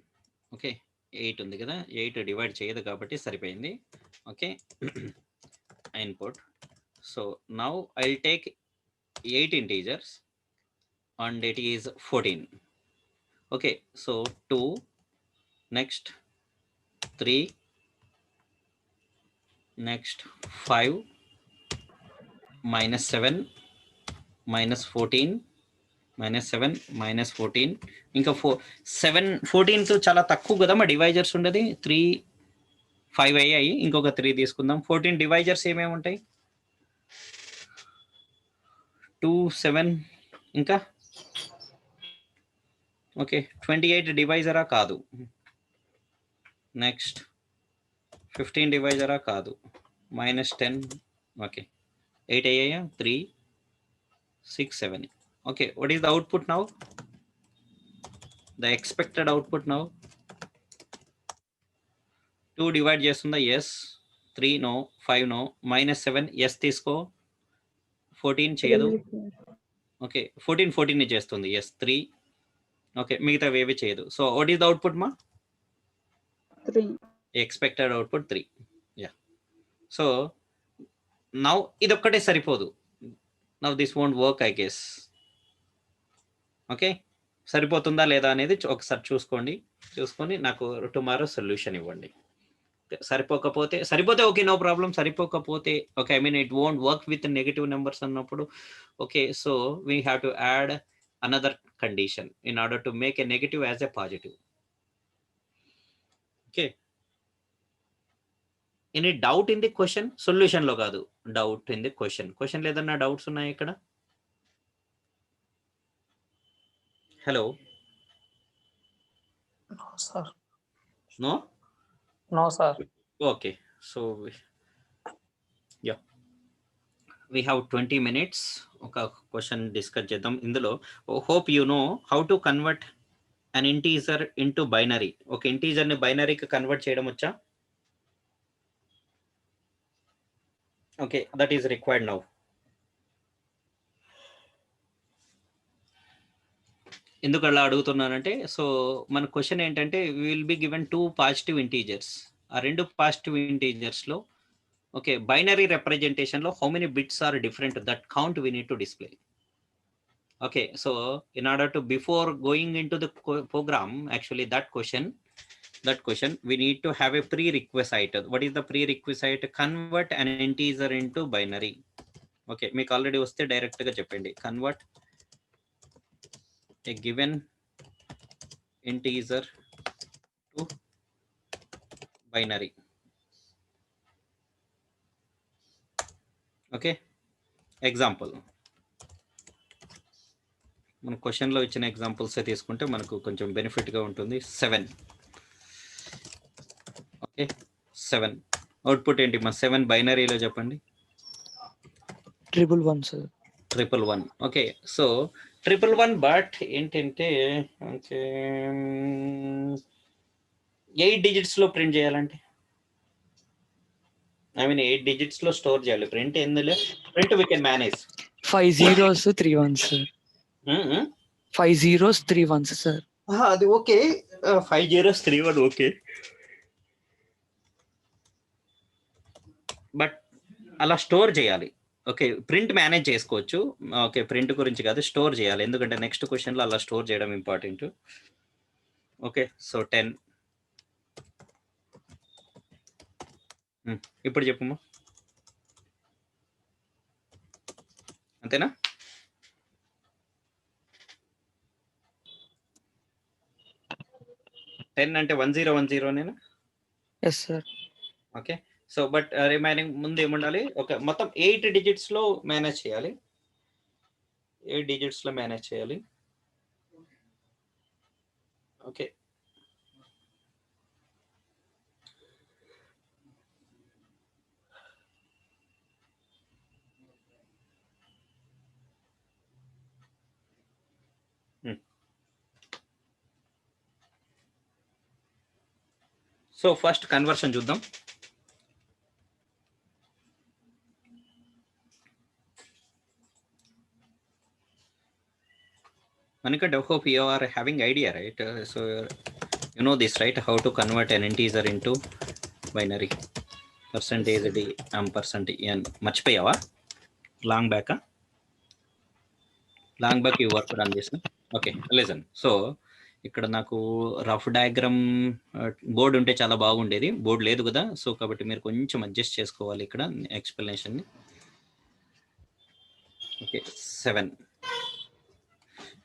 [SPEAKER 1] Okay, 8 ఉంది కదా, 8 డివైడ్ చేయదు కాబట్టి సరిపోయింది. Okay, input. So now I will take 8 integers and it is 14. Okay, so 2, next 3, next 5, -7, -14, -7, -14, ఇంకా 7 14 చాలా తక్కువ కదా మా డివైజర్స్ ఉండేది. 3 5 అయ్యాయి, ఇంకొక 3 తీసుకుందాం. 14 డివైజర్స్ ఏమేమి ఉంటాయి? 2 7 ఇంకా ఓకే 28 డివైజరా కాదు. నెక్స్ట్ 15 డివైజరా కాదు. -10 ఓకే 8 అయ్యాయా? 3 6 7. Okay, what is the output now? The expected output now 2 divide చేస్తుందా? ఎస్. 3 నో, 5 నో, -7 ఎస్ తీసుకో. 14 చేయదు. ఓకే 14 ని చేస్తుంది. ఎస్ 3. ఓకే, మిగతా ఏవి చేయదు. So what is the output మా?
[SPEAKER 5] 3.
[SPEAKER 1] Expected output 3. Yeah, so now ఇదొక్కటే సరిపోదు. Now this won't work I guess. Okay, సరిపోతుందా లేదా అనేది ఒకసారి చూసుకొని నాకు టుమారో సొల్యూషన్ ఇవ్వండి. సరిపోతే ఓకే, నో ప్రాబ్లం. సరిపోకపోతే okay, I mean it won't work with negative numbers అన్నప్పుడు okay, so we have to add another condition in order to make a negative as a positive. Okay, any doubt in the question? Solution లో కాదు, doubt in the question లేదన్నా doubts ఉన్నాయి ఇక్కడ? Hello,
[SPEAKER 4] No, sir.
[SPEAKER 1] No?
[SPEAKER 4] No, sir.
[SPEAKER 1] Okay, so yeah, we have 20 minutes. ఒక question discuss చేద్దాం. ఇందులో hope you know how to convert an integer into binary. ఒక integer ని బైనరీకి కన్వర్ట్ చేయడం వచ్చా? Okay, that is required now. ఎందుకు అలా అడుగుతున్నానంటే, సో మన క్వశ్చన్ ఏంటంటే will be given 2 positive integers. ఆ 2 పాజిటివ్ ఇంటీజర్స్ లో ఓకే బైనరీ రిప్రజెంటేషన్ లో how many bits are different, that count we need to display. Okay, so in order to before going in to the program, actually that question we need to have a prerequisite. What is the prerequisite? Convert an integer into binary. Okay, మీకు already వస్తే direct గా చెప్పండి. Convert a given integer to binary. Okay, example మన question లో ఇచ్చిన examples తీసుకుంటే మనకు కొంచెం బెనిఫిట్ గా ఉంటుంది. 7. ఓకే 7 అవుట్పుట్ ఏంటి మా? 7 బైనరీలో చెప్పండి.
[SPEAKER 3] 111 సార్.
[SPEAKER 1] 111. ఓకే, సో 111 బట్ ఏంటంటే ఓకే 8 డిజిట్స్ లో ప్రింట్ చేయాలంటే, ఐ మీన్ 8 డిజిట్స్ లో స్టోర్ చేయాలి. ప్రింట్ ఎందులో? Print we can manage.
[SPEAKER 3] 5 zeros 3 ones sir. 5 zeros 3 ones sir.
[SPEAKER 1] అది ఓకే, 5 zeros 3 1 ఓకే, బట్ అలా స్టోర్ చేయాలి. ఓకే, ప్రింట్ మేనేజ్ చేసుకోవచ్చు. ఓకే, ప్రింట్ గురించి కాదు, స్టోర్ చేయాలి. ఎందుకంటే నెక్స్ట్ క్వశ్చన్లో అలా స్టోర్ చేయడం ఇంపార్టెంట్. ఓకే, సో 10 ఇప్పుడు చెప్పమ్మా, అంతేనా? టెన్ అంటే 1010 నేనా?
[SPEAKER 3] Yes sir.
[SPEAKER 1] Okay. So but remaining ముందు ఏముండాలి, ఒక మొత్తం 8 డిజిట్స్ లో మేనేజ్ చేయాలి. 8 డిజిట్స్ లో మేనేజ్ చేయాలి. ఓకే. సో ఫస్ట్ కన్వర్షన్ చూద్దాం. Manikant, I hope you are having idea, right? So you know this, right? How to convert an integer into binary. Percentage D percent n. మర్చిపోయావా? Long back you work on this. Okay, listen. So ఇక్కడ నాకు rough diagram board ఉంటే చాలా బాగుండేది. Board లేదు కదా, so కాబట్టి మీరు కొంచెం అడ్జస్ట్ చేసుకోవాలి ఇక్కడ ఎక్స్ప్లెనేషన్ని. ఓకే, 7.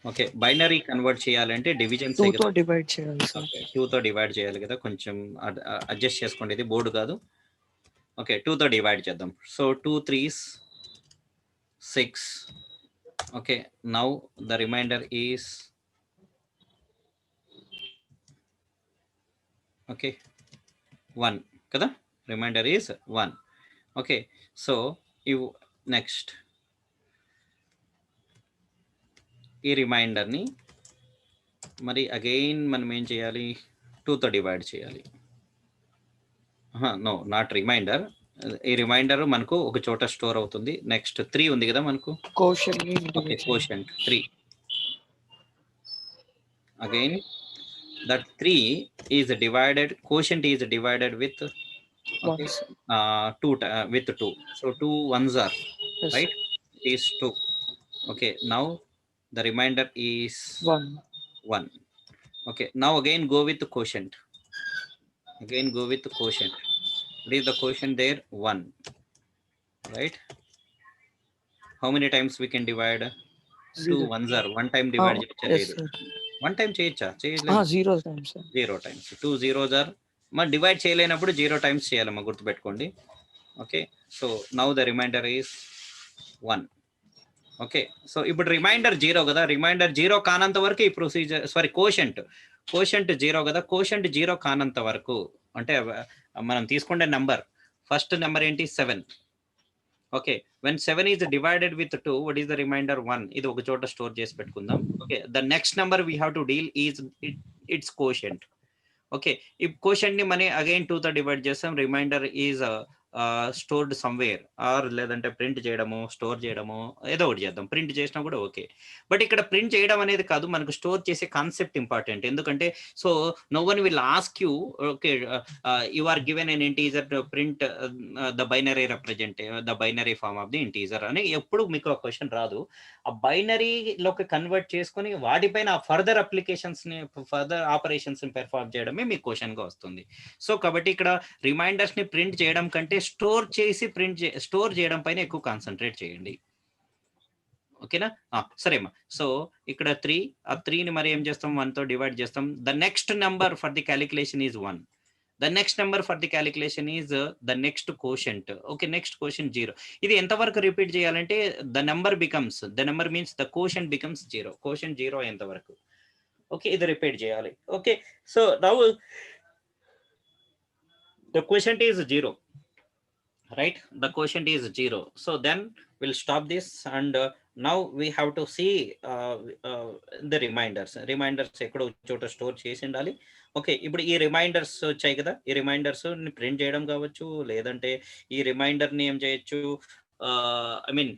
[SPEAKER 1] ఓకే, బైనరీ కన్వర్ట్ చేయాలంటే డివిజన్
[SPEAKER 3] 2తో డివైడ్ చేయాలి సార్.
[SPEAKER 1] 2తో డివైడ్ చేయాలి కదా, కొంచెం అడ్జస్ట్ చేసుకోండి, ఇది బోర్డు కాదు. ఓకే, 2తో డివైడ్ చేద్దాం. So 2 3s 6. Okay, now the remainder is okay 1 కదా, రిమైండర్ ఈస్ 1. ఓకే, సో ఇవ్ నెక్స్ట్ ఈ రిమైండర్ని మరి అగైన్ మనం ఏం చేయాలి, 2తో డివైడ్ చేయాలి. No, not remainder. ఈ రిమైండర్ మనకు ఒక చోట స్టోర్ అవుతుంది. నెక్స్ట్ 3 ఉంది కదా మనకు, okay, quotient 3. Again that 3 is divided, quotient is divided with 2. So 2 1s are right, is 2. Okay, now the remainder is 1. Okay, now again go with the quotient. What is the quotient there? 1, right? How many times we can divide? 2 1s are. One time divide cheyaledu. One time cheyacha? Cheyaledu.
[SPEAKER 3] 0 times.
[SPEAKER 1] 0 times. 2 zeros are. Ma divide చేయలేనప్పుడు 0 times చేయాలమ్మా, గుర్తుపెట్టుకోండి. Okay, so now the remainder is 1. Okay, so ఇప్పుడు reminder 0 కదా, reminder 0 కానంత వరకు ఈ procedure, sorry quotient 0 కదా, quotient 0 కానంత వరకు అంటే మనం తీసుకునే నెంబర్, ఫస్ట్ నెంబర్ ఏంటి 7. Okay, when 7 is divided with 2, what is the remainder? 1. ఇది ఒక చోట స్టోర్ చేసి పెట్టుకుందాం. Okay, the next number we have to deal is its quotient. Okay, ఈ క్వశ్చన్ ని మనం అగైన్ 2తో డివైడ్ చేస్తాం. Remainder is stored somewhere, or లేదంటే ప్రింట్ చేయడము, స్టోర్ చేయడము, ఏదో ఒకటి చేద్దాం. ప్రింట్ చేసినా కూడా ఓకే, బట్ ఇక్కడ ప్రింట్ చేయడం అనేది కాదు, మనకు స్టోర్ చేసే కాన్సెప్ట్ ఇంపార్టెంట్. ఎందుకంటే so no one will ask you, okay you are given N integer, print the binary represent the binary form of the integer అని ఎప్పుడు మీకు ఆ క్వశ్చన్ రాదు. ఆ బైనరీలోకి కన్వర్ట్ చేసుకొని వాటిపైన ఫర్దర్ అప్లికేషన్స్ ని, ఫర్దర్ ఆపరేషన్స్ ని పెర్ఫార్మ్ చేయడమే మీ క్వశ్చన్ గా వస్తుంది. సో కాబట్టి ఇక్కడ రిమైండర్స్ ని ప్రింట్ చేయడం కంటే స్టోర్ చేసి స్టోర్ చేయడం పైన ఎక్కువ కాన్సన్ట్రేట్ చేయండి. ఓకేనా? సరేమ్మా. సో ఇక్కడ 3, ఆ 3ని మరి ఏం చేస్తాం, 1తో డివైడ్ చేస్తాం. The next number for the calculation is 1. The next number for the calculation is the next quotient. Okay, next quotient 0. ఇది ఎంతవరకు రిపీట్ చేయాలంటే the number means the quotient becomes 0. Quotient 0 ఎంతవరకు, ఓకే, ఇది రిపీట్ చేయాలి. Okay, so now the quotient is 0, right? The quotient is 0. So then we'll stop this, and now we have to see the reminders ఎక్కడో చోట store చేసి ఉండాలి. Okay, ఇప్పుడు ఈ reminders వచ్చాయి కదా, ఈ రిమైండర్స్ ని ప్రింట్ చేయడం కావచ్చు, లేదంటే ఈ రిమైండర్ ని ఏం చేయొచ్చు, ఐ మీన్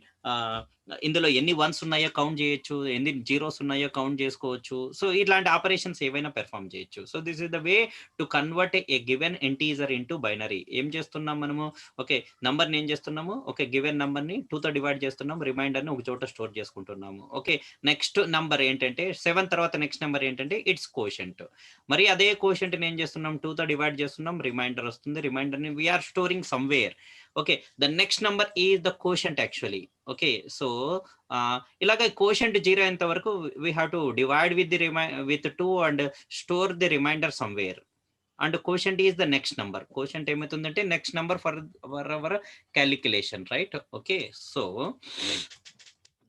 [SPEAKER 1] ఇందులో ఎన్ని వన్స్ ఉన్నాయో కౌంట్ చేయొచ్చు, ఎన్ని జీరోస్ ఉన్నాయో కౌంట్ చేసుకోవచ్చు. సో ఇట్లాంటి ఆపరేషన్స్ ఏవైనా పెర్ఫామ్ చేయొచ్చు. So this is the way to convert a given integer into binary. ఏం చేస్తున్నాం మనము? ఓకే, నంబర్ని ఏం చేస్తున్నాము? ఓకే, గివెన్ నంబర్ని 2తో డివైడ్ చేస్తున్నాం, రిమైండర్ని ఒక చోట స్టోర్ చేసుకుంటున్నాము. ఓకే, నెక్స్ట్ నంబర్ ఏంటంటే 7 తర్వాత నెక్స్ట్ నెంబర్ ఏంటంటే ఇట్స్ కోషంట్. మరి అదే కోషంట్ని ఏం చేస్తున్నాం? 2తో డివైడ్ చేస్తున్నాం, రిమైండర్ వస్తుంది, రిమైండర్ని we are storing somewhere. Okay, the next number is the quotient actually. Okay, so ఇలాగ కోషంట్ 0 అయ్యేంత వరకు we have to divide with the with 2 and store the remainder somewhere. And quotient is the next number. Quotient ఏమవుతుందంటే next number for our calculation, right? Okay, so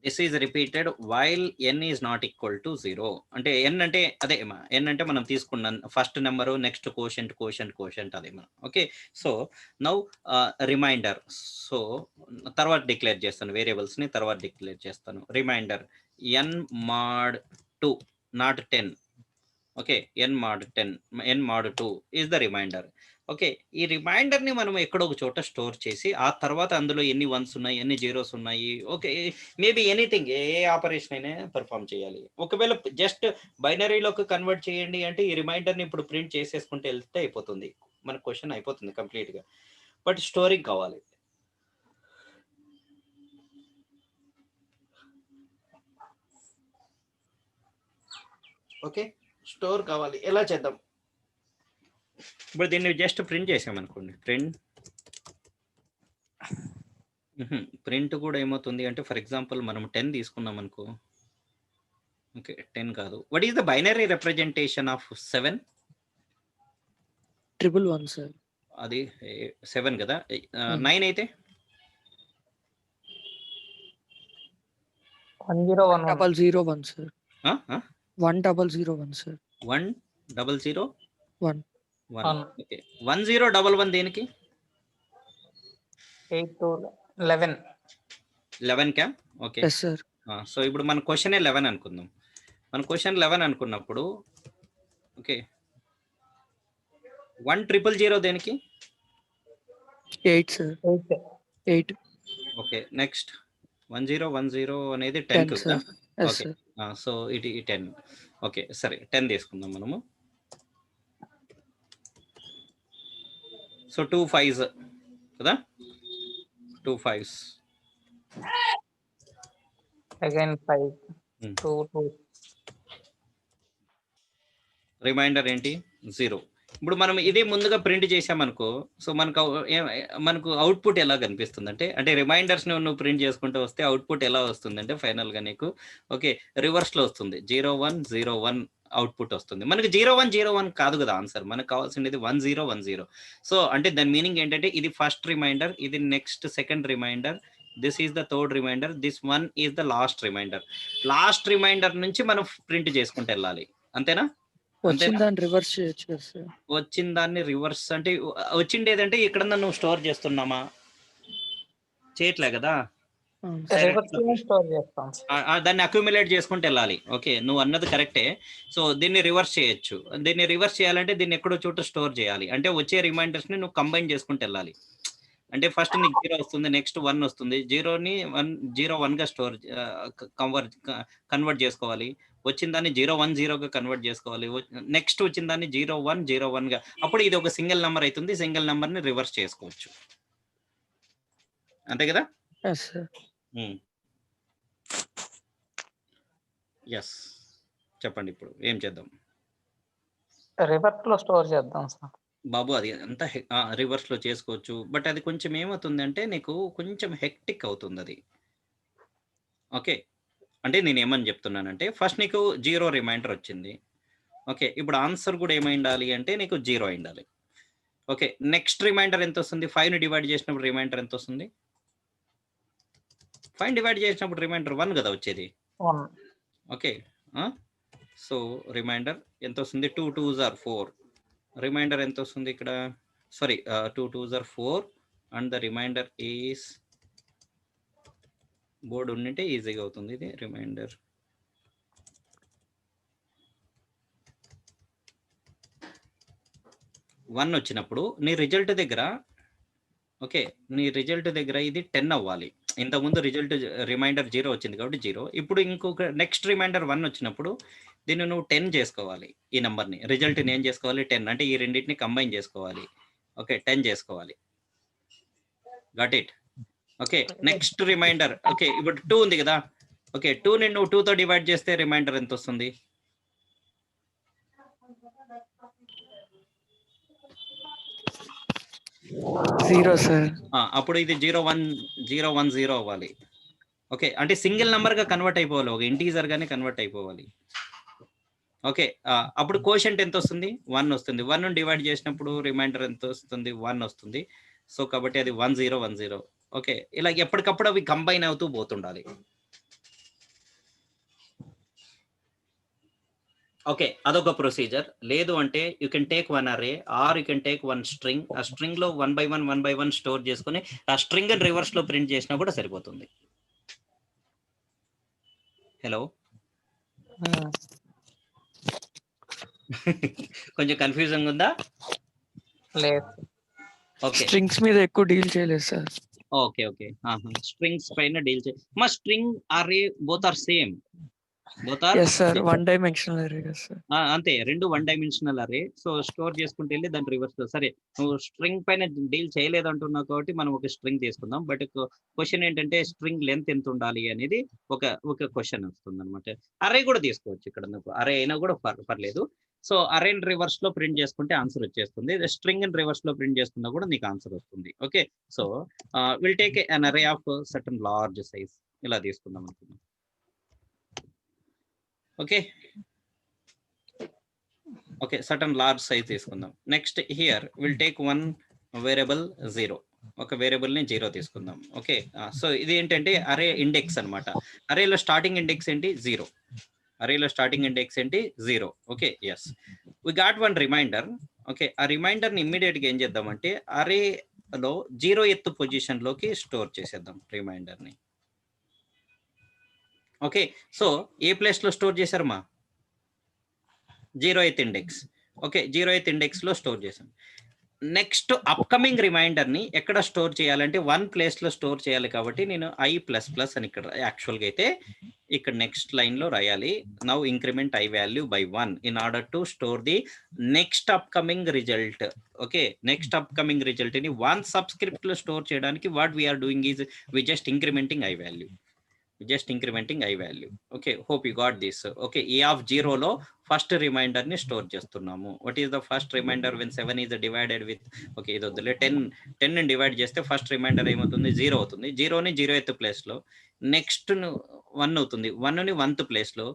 [SPEAKER 1] this is repeated while n is not equal to 0. అంటే n అంటే అదే n అంటే మనం తీసుకున్న first number, next quotient అదే మనం. Okay, so now remainder. So తర్వాత డిక్లేర్ చేస్తాను, వేరియబుల్స్ని తర్వాత డిక్లేర్ చేస్తాను. Remainder n mod 2 not 10. Okay, n mod 10, n mod 2 is the remainder. Okay, ఈ రిమైండర్ని మనం ఎక్కడో ఒక చోట స్టోర్ చేసి ఆ తర్వాత అందులో ఎన్ని వన్స్ ఉన్నాయి, ఎన్ని జీరోస్ ఉన్నాయి, ఓకే, మేబీ ఎనీథింగ్, ఏ ఆపరేషన్ అయినా పెర్ఫామ్ చేయాలి. ఒకవేళ జస్ట్ బైనరీలోకి కన్వర్ట్ చేయండి అంటే ఈ రిమైండర్ని ఇప్పుడు ప్రింట్ చేసేసుకుంటే వెళ్తే అయిపోతుంది, మన క్వశ్చన్ అయిపోతుంది కంప్లీట్గా. బట్ స్టోరింగ్ కావాలి. ఓకే, స్టోర్ కావాలి. ఎలా చేద్దాం? ఇప్పుడు దీన్ని జస్ట్ ప్రింట్ చేసామనుకోండి, ప్రింట్ కూడా ఏమవుతుంది అంటే ఫర్ ఎగ్జాంపుల్ మనం 10 తీసుకున్నాం అనుకో. ఓకే, 10 కాదు. What is the binary representation of 7?
[SPEAKER 3] 111 sir.
[SPEAKER 1] అది 7 కదా. 9 అయితే
[SPEAKER 4] 1001
[SPEAKER 3] సార్.
[SPEAKER 1] 1001
[SPEAKER 3] సార్.
[SPEAKER 1] 1001.
[SPEAKER 4] 1
[SPEAKER 1] ఓకే, 1011 దేనికి?
[SPEAKER 4] 8 to 11.
[SPEAKER 1] 11 క్యా? Okay,
[SPEAKER 3] yes sir.
[SPEAKER 1] సో ఇప్పుడు మన క్వశ్చన్ 11 అనుకుందాం. మన క్వశ్చన్ 11 అనుకున్నప్పుడు ఓకే 1000 దేనికి?
[SPEAKER 3] 8 సార్. 8.
[SPEAKER 1] ఓకే, నెక్స్ట్ 1010 అనేది 10 కదా.
[SPEAKER 3] Sir. Yes
[SPEAKER 1] okay,
[SPEAKER 3] sir.
[SPEAKER 1] So ఇది 10. ఓకే, సరే 10 తీసుకుందాం మనము. సో 2 5s కదా, 2 5s.
[SPEAKER 4] Again 5. 2 2.
[SPEAKER 1] రిమైండర్ ఏంటి? 0. ఇప్పుడు మనం ఇది ముందుగా ప్రింట్ చేసామనుకో, సో మనకు అవుట్పుట్ ఎలా కనిపిస్తుంది అంటే రిమైండర్స్ నువ్వు ప్రింట్ చేసుకుంటూ వస్తే అవుట్పుట్ ఎలా వస్తుందంటే ఫైనల్గా నీకు ఓకే రివర్స్లో వస్తుంది. 0101 అవుట్పుట్ వస్తుంది. మనకి 0101 కాదు కదా ఆన్సర్, మనకు కావాల్సింది 1010. సో అంటే దాని మీనింగ్ ఏంటంటే ఇది ఫస్ట్ రిమైండర్, ఇది next second remainder, this is the third remainder, this one is the last remainder. Last remainder నుంచి మనం ప్రింట్ చేసుకుంటూ వెళ్ళాలి. అంతేనా?
[SPEAKER 3] వచ్చిన దాన్ని రివర్స్ చేయొచ్చు కదా సార్.
[SPEAKER 1] వచ్చిన దాన్ని రివర్స్ అంటే వచ్చిండేదంటే ఇక్కడ నువ్వు స్టోర్ చేస్తున్నామా? చేయట్లే కదా.
[SPEAKER 4] స్టోర్ చేస్తాం.
[SPEAKER 1] దాన్ని అక్యుములేట్ చేసుకుంటూ వెళ్ళాలి. ఓకే, నువ్వు అన్నది కరెక్టే. సో దీన్ని రివర్స్ చేయొచ్చు. దీన్ని రివర్స్ చేయాలంటే దీన్ని ఎక్కడో చోట స్టోర్ చేయాలి. అంటే వచ్చే రిమైండర్స్ ని నువ్వు కంబైన్ చేసుకుంటూ వెళ్ళాలి. అంటే ఫస్ట్ నీకు 0 వస్తుంది, నెక్స్ట్ 1 వస్తుంది, 0ని 01గా స్టోర్ కన్వర్ట్ చేసుకోవాలి. వచ్చిన దాన్ని 010గా కన్వర్ట్ చేసుకోవాలి. నెక్స్ట్ వచ్చిన దాన్ని 0101గా, అప్పుడు ఇది ఒక సింగిల్ నెంబర్ అవుతుంది. సింగిల్ నెంబర్ని రివర్స్ చేసుకోవచ్చు. అంతే కదా? ఎస్, చెప్పండి ఇప్పుడు ఏం చేద్దాం?
[SPEAKER 4] రివర్స్ లో స్టోర్ చేద్దాం సార్.
[SPEAKER 1] బాబు అది అంతా రివర్స్ లో చేసుకోవచ్చు, బట్ అది కొంచెం ఏమవుతుంది అంటే నీకు కొంచెం హెక్టిక్ అవుతుంది అది. ఓకే, అంటే నేను ఏమని చెప్తున్నానంటే ఫస్ట్ నీకు 0 రిమైండర్ వచ్చింది. ఓకే, ఇప్పుడు ఆన్సర్ కూడా ఏమై ఉండాలి అంటే నీకు 0 అయి ఉండాలి. ఓకే, నెక్స్ట్ రిమైండర్ ఎంత వస్తుంది? 5ని డివైడ్ చేసినప్పుడు రిమైండర్ ఎంత వస్తుంది? 5 డివైడ్ చేసినప్పుడు రిమైండర్ 1 కదా వచ్చేది. ఓకే, సో రిమైండర్ ఎంత వస్తుంది? 2 2s are 4. రిమైండర్ ఎంత వస్తుంది ఇక్కడ? Sorry, 2 2s are 4 and the remainder is, board ఉండింటే ఈజీగా అవుతుంది ఇది. రిమైండర్ 1 వచ్చినప్పుడు నీ రిజల్ట్ దగ్గర, ఓకే, నీ రిజల్ట్ దగ్గర ఇది 10 అవ్వాలి. ఇంతకుముందు రిజల్ట్ రిమైండర్ 0 వచ్చింది కాబట్టి 0. ఇప్పుడు ఇంకొక నెక్స్ట్ రిమైండర్ 1 వచ్చినప్పుడు దీన్ని నువ్వు 10 చేసుకోవాలి. ఈ నంబర్ని రిజల్ట్ని ఏం చేసుకోవాలి 10 అంటే ఈ రెండింటిని కంబైన్ చేసుకోవాలి. ఓకే 10 చేసుకోవాలి. Got it. Okay next remainder okay ఇప్పుడు 2 ఉంది కదా. ఓకే 2ని నువ్వు 2తో డివైడ్ చేస్తే రిమైండర్ ఎంత వస్తుంది?
[SPEAKER 3] Zero sir.
[SPEAKER 1] అప్పుడు ఇది 01010 అవ్వాలి. ఓకే అంటే సింగిల్ నంబర్ గా కన్వర్ట్ అయిపోవాలి, ఒక ఇంటీజర్ గానే కన్వర్ట్ అయిపోవాలి. ఓకే అప్పుడు కోషంట్ ఎంత వస్తుంది? 1 వస్తుంది. 1 డివైడ్ చేసినప్పుడు రిమైండర్ ఎంత వస్తుంది? 1 వస్తుంది. సో కాబట్టి అది 1010. ఓకే ఇలా ఎప్పటికప్పుడు అవి కంబైన్ అవుతూ పోతుండాలి. ఓకే అదొక ప్రొసీజర్. లేదు అంటే you can take one array or you can take one string. ఆ స్ట్రింగ్ లో 1 by 1 స్టోర్ చేసుకుని ఆ స్ట్రింగ్ రివర్స్ లో ప్రింట్ చేసినా కూడా సరిపోతుంది. హలో కొంచెం కన్ఫ్యూజన్ ఉందా?
[SPEAKER 4] లేదు.
[SPEAKER 1] ఓకే
[SPEAKER 3] స్ట్రింగ్స్ మీద ఎక్కువ డీల్ చేయలేదు సార్.
[SPEAKER 1] ఓకే ఓకే స్ట్రింగ్స్ పైన డీల్ చే మా string array both are same. Both are
[SPEAKER 3] yes sir, 1 dimensional array కదా సార్.
[SPEAKER 1] అంతే, రెండు 1 డైమెన్షనల్ అరే. సో స్టోర్ చేసుకుంటే వెళ్ళి దాని రివర్స్ లో. సరే నువ్వు స్ట్రింగ్ పైన డీల్ చేయలేదు అంటున్నావు కాబట్టి మనం ఒక స్ట్రింగ్ తీసుకుందాం. బట్ క్వశ్చన్ ఏంటంటే స్ట్రింగ్ లెంత్ ఎంత ఉండాలి అనేది ఒక క్వశ్చన్ వస్తుంది అనమాట. అరే కూడా తీసుకోవచ్చు ఇక్కడ, నువ్వు అరే అయినా కూడా పర్లేదు. సో అరే రివర్స్ లో ప్రింట్ చేసుకుంటే ఆన్సర్ వచ్చేస్తుంది. స్ట్రింగ్ రివర్స్ లో ప్రింట్ చేసుకున్నా కూడా నీకు ఆన్సర్ వస్తుంది. Okay so will take an array of certain large size. ఇలా తీసుకుందాం అనుకున్నాం. Okay okay certain large size తీసుకుందాం. Next here will take one variable 0. ఒక వేరియబుల్ ని 0 తీసుకుందాం. ఓకే సో ఇది ఏంటంటే అరే ఇండెక్స్ అనమాట. అరేలో స్టార్టింగ్ ఇండెక్స్ ఏంటి? 0. అరేలో స్టార్టింగ్ ఇండెక్స్ ఏంటి? 0. Okay yes we got one remainder. Okay ఆ రిమైండర్ ని ఇమ్మీడియట్ గా ఏం చేద్దామంటే అరేలో 0th పొజిషన్ లోకి స్టోర్ చేసేద్దాం రిమైండర్ ని. ఓకే సో ఏ ప్లేస్ లో స్టోర్ చేశారమ్మా? 0th index. Okay 0th index లో స్టోర్ చేసాం. నెక్స్ట్ అప్కమింగ్ రిమైండర్ ని ఎక్కడ స్టోర్ చేయాలంటే 1 ప్లేస్ లో స్టోర్ చేయాలి కాబట్టి నేను i++ అని ఇక్కడ యాక్చువల్గా అయితే ఇక్కడ నెక్స్ట్ లైన్ లో రాయాలి. Now increment i value by 1 in order to store the next upcoming result. Okay next upcoming result ని 1 సబ్స్క్రిప్ట్ లో స్టోర్ చేయడానికి what we're doing is we just incrementing i value. Okay hope you got this. Okay a of 0 లో first remainder ని store చేస్తున్నాము. What is the first remainder when 7 is divided with okay ఇది వద్దులే 10 ని divide చేస్తే first reminder ఏమవుతుంది? 0 అవుతుంది. 0ని 0th place లో, నెక్స్ట్ 1 అవుతుంది. 1ని 1th ప్లేస్ లో.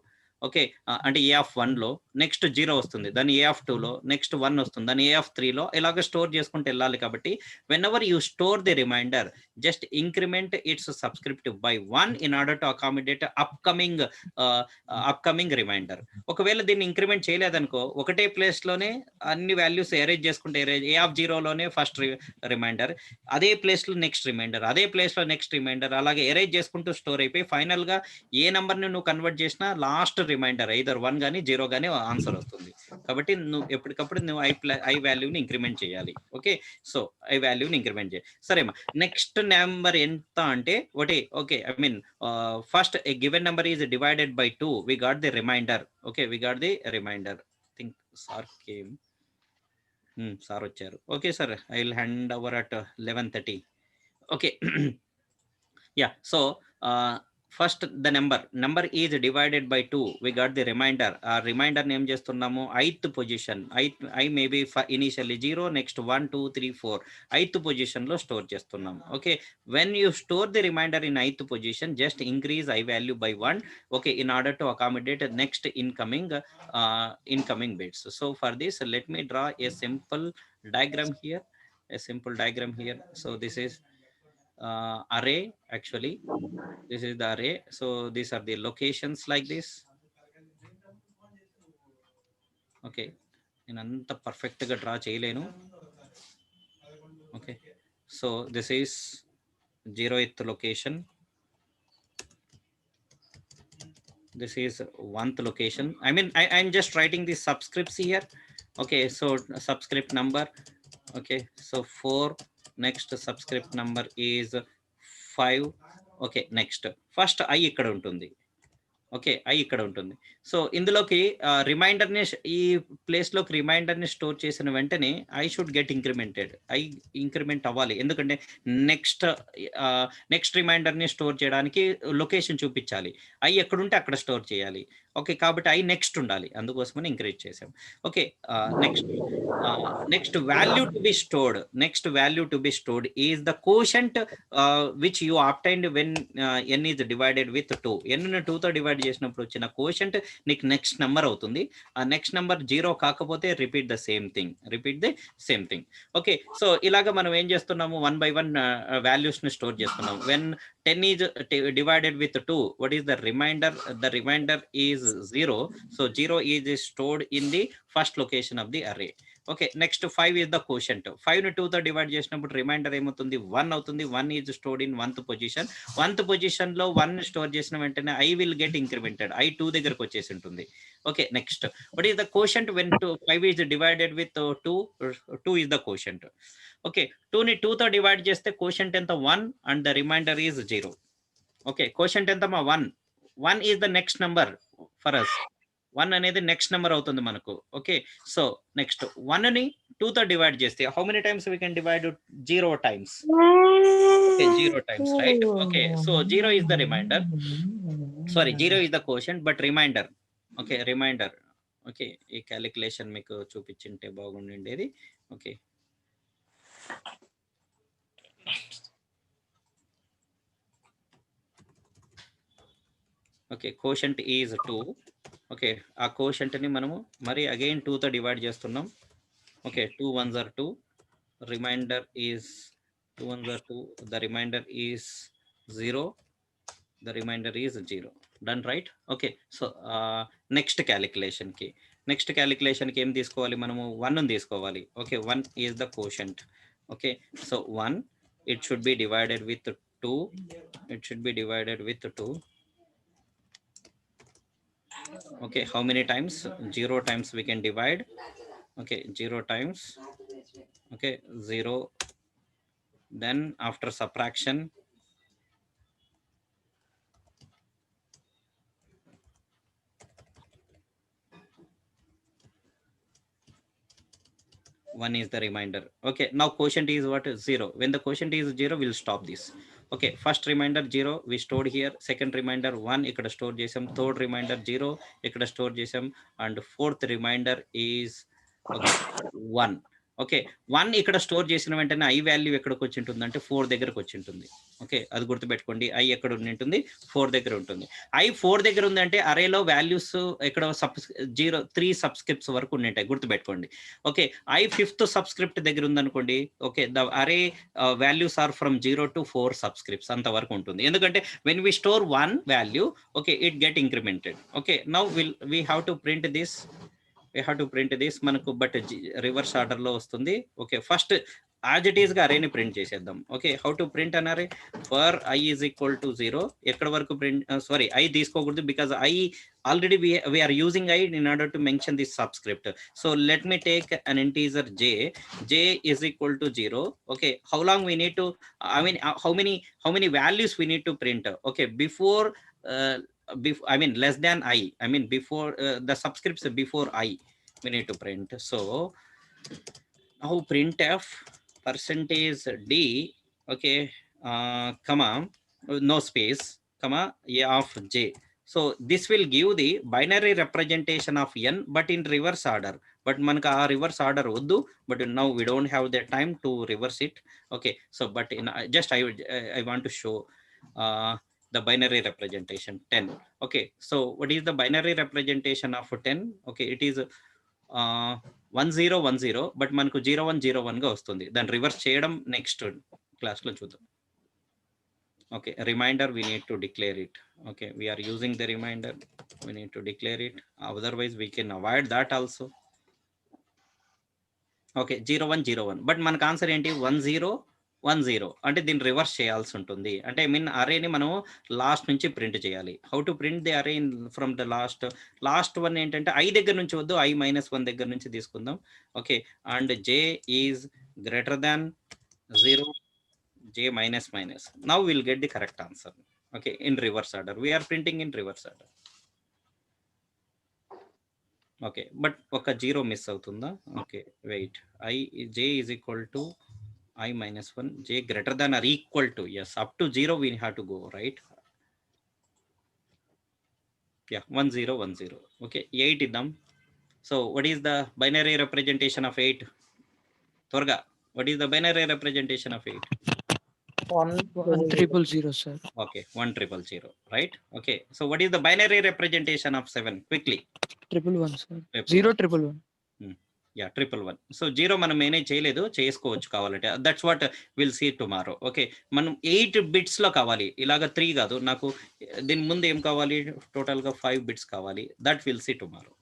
[SPEAKER 1] ఓకే అంటే a of 1 లో నెక్స్ట్ 0 వస్తుంది, దాన్ని a of 2 లో నెక్స్ట్ 1 వస్తుంది, దాన్ని a of 3 లో ఇలాగ స్టోర్ చేసుకుంటూ వెళ్ళాలి. కాబట్టి whenever you store the remainder just increment its subscriptive by 1 in order to accommodate upcoming remainder. ఒకవేళ దీన్ని ఇంక్రిమెంట్ చేయలేదనుకో ఒకటే ప్లేస్ లోనే అన్ని వాల్యూస్ ఎరేజ్ చేసుకుంటే a of 0 లోనే ఫస్ట్ రిమైండర్, అదే ప్లేస్ లో నెక్స్ట్ రిమైండర్, అదే ప్లేస్ లో నెక్స్ట్ రిమైండర్, అలాగే ఎరేజ్ చేసుకుంటూ స్టోర్ అయిపోయి ఫైనల్ గా ఏ నంబర్ ని నువ్వు కన్వర్ట్ చేసినా లాస్ట్ రిమైండర్ ఐదర్ 1 కానీ 0 కానీ ఆన్సర్ వస్తుంది. కాబట్టి నువ్వు ఎప్పటికప్పుడు నువ్వు ఐ వాల్యూని ఇంక్రిమెంట్ చేయాలి. ఓకే సో ఐ వాల్యూని ఇంక్రిమెంట్ చేయాలి. సరేమ్మా నెక్స్ట్ నెంబర్ ఎంత అంటే ఒకటి. Okay I mean first a given number is divided by 2 we got the remainder. Okay we got the remainder. Think sir came, sir వచ్చారు. Okay sir I will hand over at 11:30. Okay yeah so first the number is divided by 2 we got the remainder. ఆ remainder ఏం చేస్తున్నాము? 8th position. I maybe initially 0 next 1 2 3 4 8th position లో store చేస్తున్నాము. Okay when you store the reminder in 8th position just increase i value by 1 okay in order to accommodate next incoming bits. So for this let me draw A simple diagram here. So this is array. Actually this is the array. So these are the locations like this. Okay నేను అంత perfect గా draw చేయలేను. Okay so this is 0th location, this is 1th location. I mean I'm just writing the subscripts here. Okay so subscript number. Okay so 4, next subscript number is 5. Okay, next first I ఇక్కడ ఉంటుంది. Okay, I ఇక్కడ ఉంటుంది. So ఇందులోకి రిమైండర్ని ఈ ప్లేస్లోకి రిమైండర్ని store చేసిన వెంటనే I should get incremented. I increment అవ్వాలి, ఎందుకంటే నెక్స్ట్ రిమైండర్ని స్టోర్ చేయడానికి లొకేషన్ చూపించాలి. ఐ ఎక్కడుంటే అక్కడ స్టోర్ చేయాలి. ఓకే, కాబట్టి ఐ నెక్స్ట్ ఉండాలి, అందుకోసమని ఇంక్రీజ్ చేసాం. Okay, next value to be stored. Next value to be stored is the quotient which you obtained when n is divided with 2. n ని 2 తో డివైడ్ చేసినప్పుడు వచ్చిన కోషంట్ నీకు నెక్స్ట్ నెంబర్ అవుతుంది. ఆ నెక్స్ట్ నెంబర్ 0 కాకపోతే repeat the same thing. Okay, so ఇలాగ మనం ఏం చేస్తున్నాము, 1 by 1 వాల్యూస్ ని స్టోర్ చేస్తున్నాం. When 10 is divided with 2, what is the remainder? The remainder is 0. So 0 is stored in the first location of the array. Okay, next 5 is the quotient. 5 ని 2 తో divide చేసినప్పుడు reminder ఏమవుతుంది, 1 అవుతుంది. 1 is stored in 1th position. 1th position లో 1 store చేసిన వెంటనే I will get incremented. I 2 దగ్గరకు వచ్చేసి ఉంటుంది. Okay, next what is the quotient when 5 is divided with 2? 2 is the quotient. Okay, 2 ని 2 తో డివైడ్ చేస్తే quotient ఎంత, 1 and the remainder is 0. Okay, quotient ఎంతమా, 1. 1 is the next number for us. 1 అనేది next number అవుతుంది మనకు. ఓకే, సో నెక్స్ట్ 1 ని 2 తో divide చేస్తే how many times we can divide? 0 times. Okay, 0 times, right. Okay, so 0 is the remainder. Sorry, 0 is the quotient, but remainder. Okay, remainder. Okay, ఈ calculation మీకు చూపించింటే బాగుండేది. Okay, okay, quotient is 2. Okay, ఆ కోషంట్ని మనము మరి again 2 తో divide చేస్తున్నాం. Okay, 2 1s are 2. Remainder is 2 1s are 2. The remainder is 0. The remainder is 0. Done, right. Okay, so next క్యాలిక్యులేషన్కి ఏం తీసుకోవాలి మనము? 1 తీసుకోవాలి. Okay, 1 is the quotient. Okay, so 1 it should be divided with 2. Okay, how many times? 0 times we can divide. Okay, 0 times. Okay, 0. Then after subtraction, one is the remainder. Okay, now quotient is what? 0. When the quotient is 0, we'll stop this. Okay, first remainder 0 we stored here. Second remainder 1 ikkada store chesam. Third remainder 0 ikkada store chesam. And fourth remainder is okay, 1. Okay, 1 ఇక్కడ store చేసిన వెంటనే I value ఎక్కడికి వచ్చి ఉంటుంది అంటే 4 దగ్గరకు వచ్చి ఉంటుంది. ఓకే, అది గుర్తుపెట్టుకోండి. ఐ ఎక్కడ ఉంటుంది? 4 దగ్గర ఉంటుంది. ఐ 4 దగ్గర ఉంది అంటే అరేలో వాల్యూస్ ఇక్కడ 3 సబ్స్క్రిప్ట్స్ వరకు ఉంటాయి, గుర్తుపెట్టుకోండి. ఓకే, ఐ 5th సబ్స్క్రిప్ట్ దగ్గర ఉందనుకోండి. Okay, the array values are from 0 to 4 subscripts అంత వరకు ఉంటుంది. ఎందుకంటే when we store 1 value, okay, it get incremented. Okay, now we have to print this మనకు, బట్ రివర్స్ ఆర్డర్ లో వస్తుంది. Okay, first as it is గా అరేని print చేసేద్దాం. Okay, how to print an array? For I is equal to 0. ఎక్కడ వరకు print? Sorry, I తీసుకోకూడదు, because I already we are using I in order to mention this subscript. So let me take an integer j is equal to 0. Okay, how long we need to, I mean, how many values we need to print? Okay, before I mean less than I mean before the subscripts before I we need to print. So now printf %d, okay, comma, no space, comma, a of j. So this will give the binary representation of n, but in reverse order. But manaka aa reverse order oddu, but now we don't have the time to reverse it. Okay, so but in just I want to show the binary representation 10. Okay, so what is the binary representation of 10? Okay, it is 1010, but మనకు 0101 గా వస్తుంది. దాన్ని reverse చేయడం next class లో చూద్దాం. Okay, reminder we need to declare it. Okay, we are using the reminder, we need to declare it, otherwise we can avoid that also. Okay, 0101, but మనకు answer ఏంటి? 1010. అంటే దీన్ని రివర్స్ చేయాల్సి ఉంటుంది. అంటే ఐ మీన్ అరేని మనం లాస్ట్ నుంచి print చేయాలి. హౌ టు ప్రింట్ ది అరే ఫ్రమ్ ద లాస్ట్ వన్ ఏంటంటే ఐ దగ్గర నుంచి వద్దు, I -1 దగ్గర నుంచి తీసుకుందాం. Okay, and j is greater than 0, j minus. Now we'll get the correct answer. Okay, in reverse order. We are printing in reverse order. Okay, but oka 0 miss avutunda. Okay, wait. J is equal to I minus 1. J greater than or equal to. Yes, up to 0 we have to go, right? Yeah, 1 0 1 0. Okay, 8 idam. So what is the binary representation of 8? Twarga, what is the binary representation of 8?
[SPEAKER 3] 1300, sir.
[SPEAKER 1] Okay, 1000, right? Okay, so what is the binary representation of 7? Quickly.
[SPEAKER 3] 111, sir.
[SPEAKER 1] 111.
[SPEAKER 3] 0111.
[SPEAKER 1] Yeah, 111. So 0 మనం manage చేయలేదు, చేసుకోవచ్చు కావాలంటే. That's what will see tomorrow. Okay, మనం 8 bits లో కావాలి, ఇలాగ 3 కాదు. నాకు దీని ముందు ఏం కావాలి, టోటల్ గా 5 బిట్స్ కావాలి. That will see tomorrow.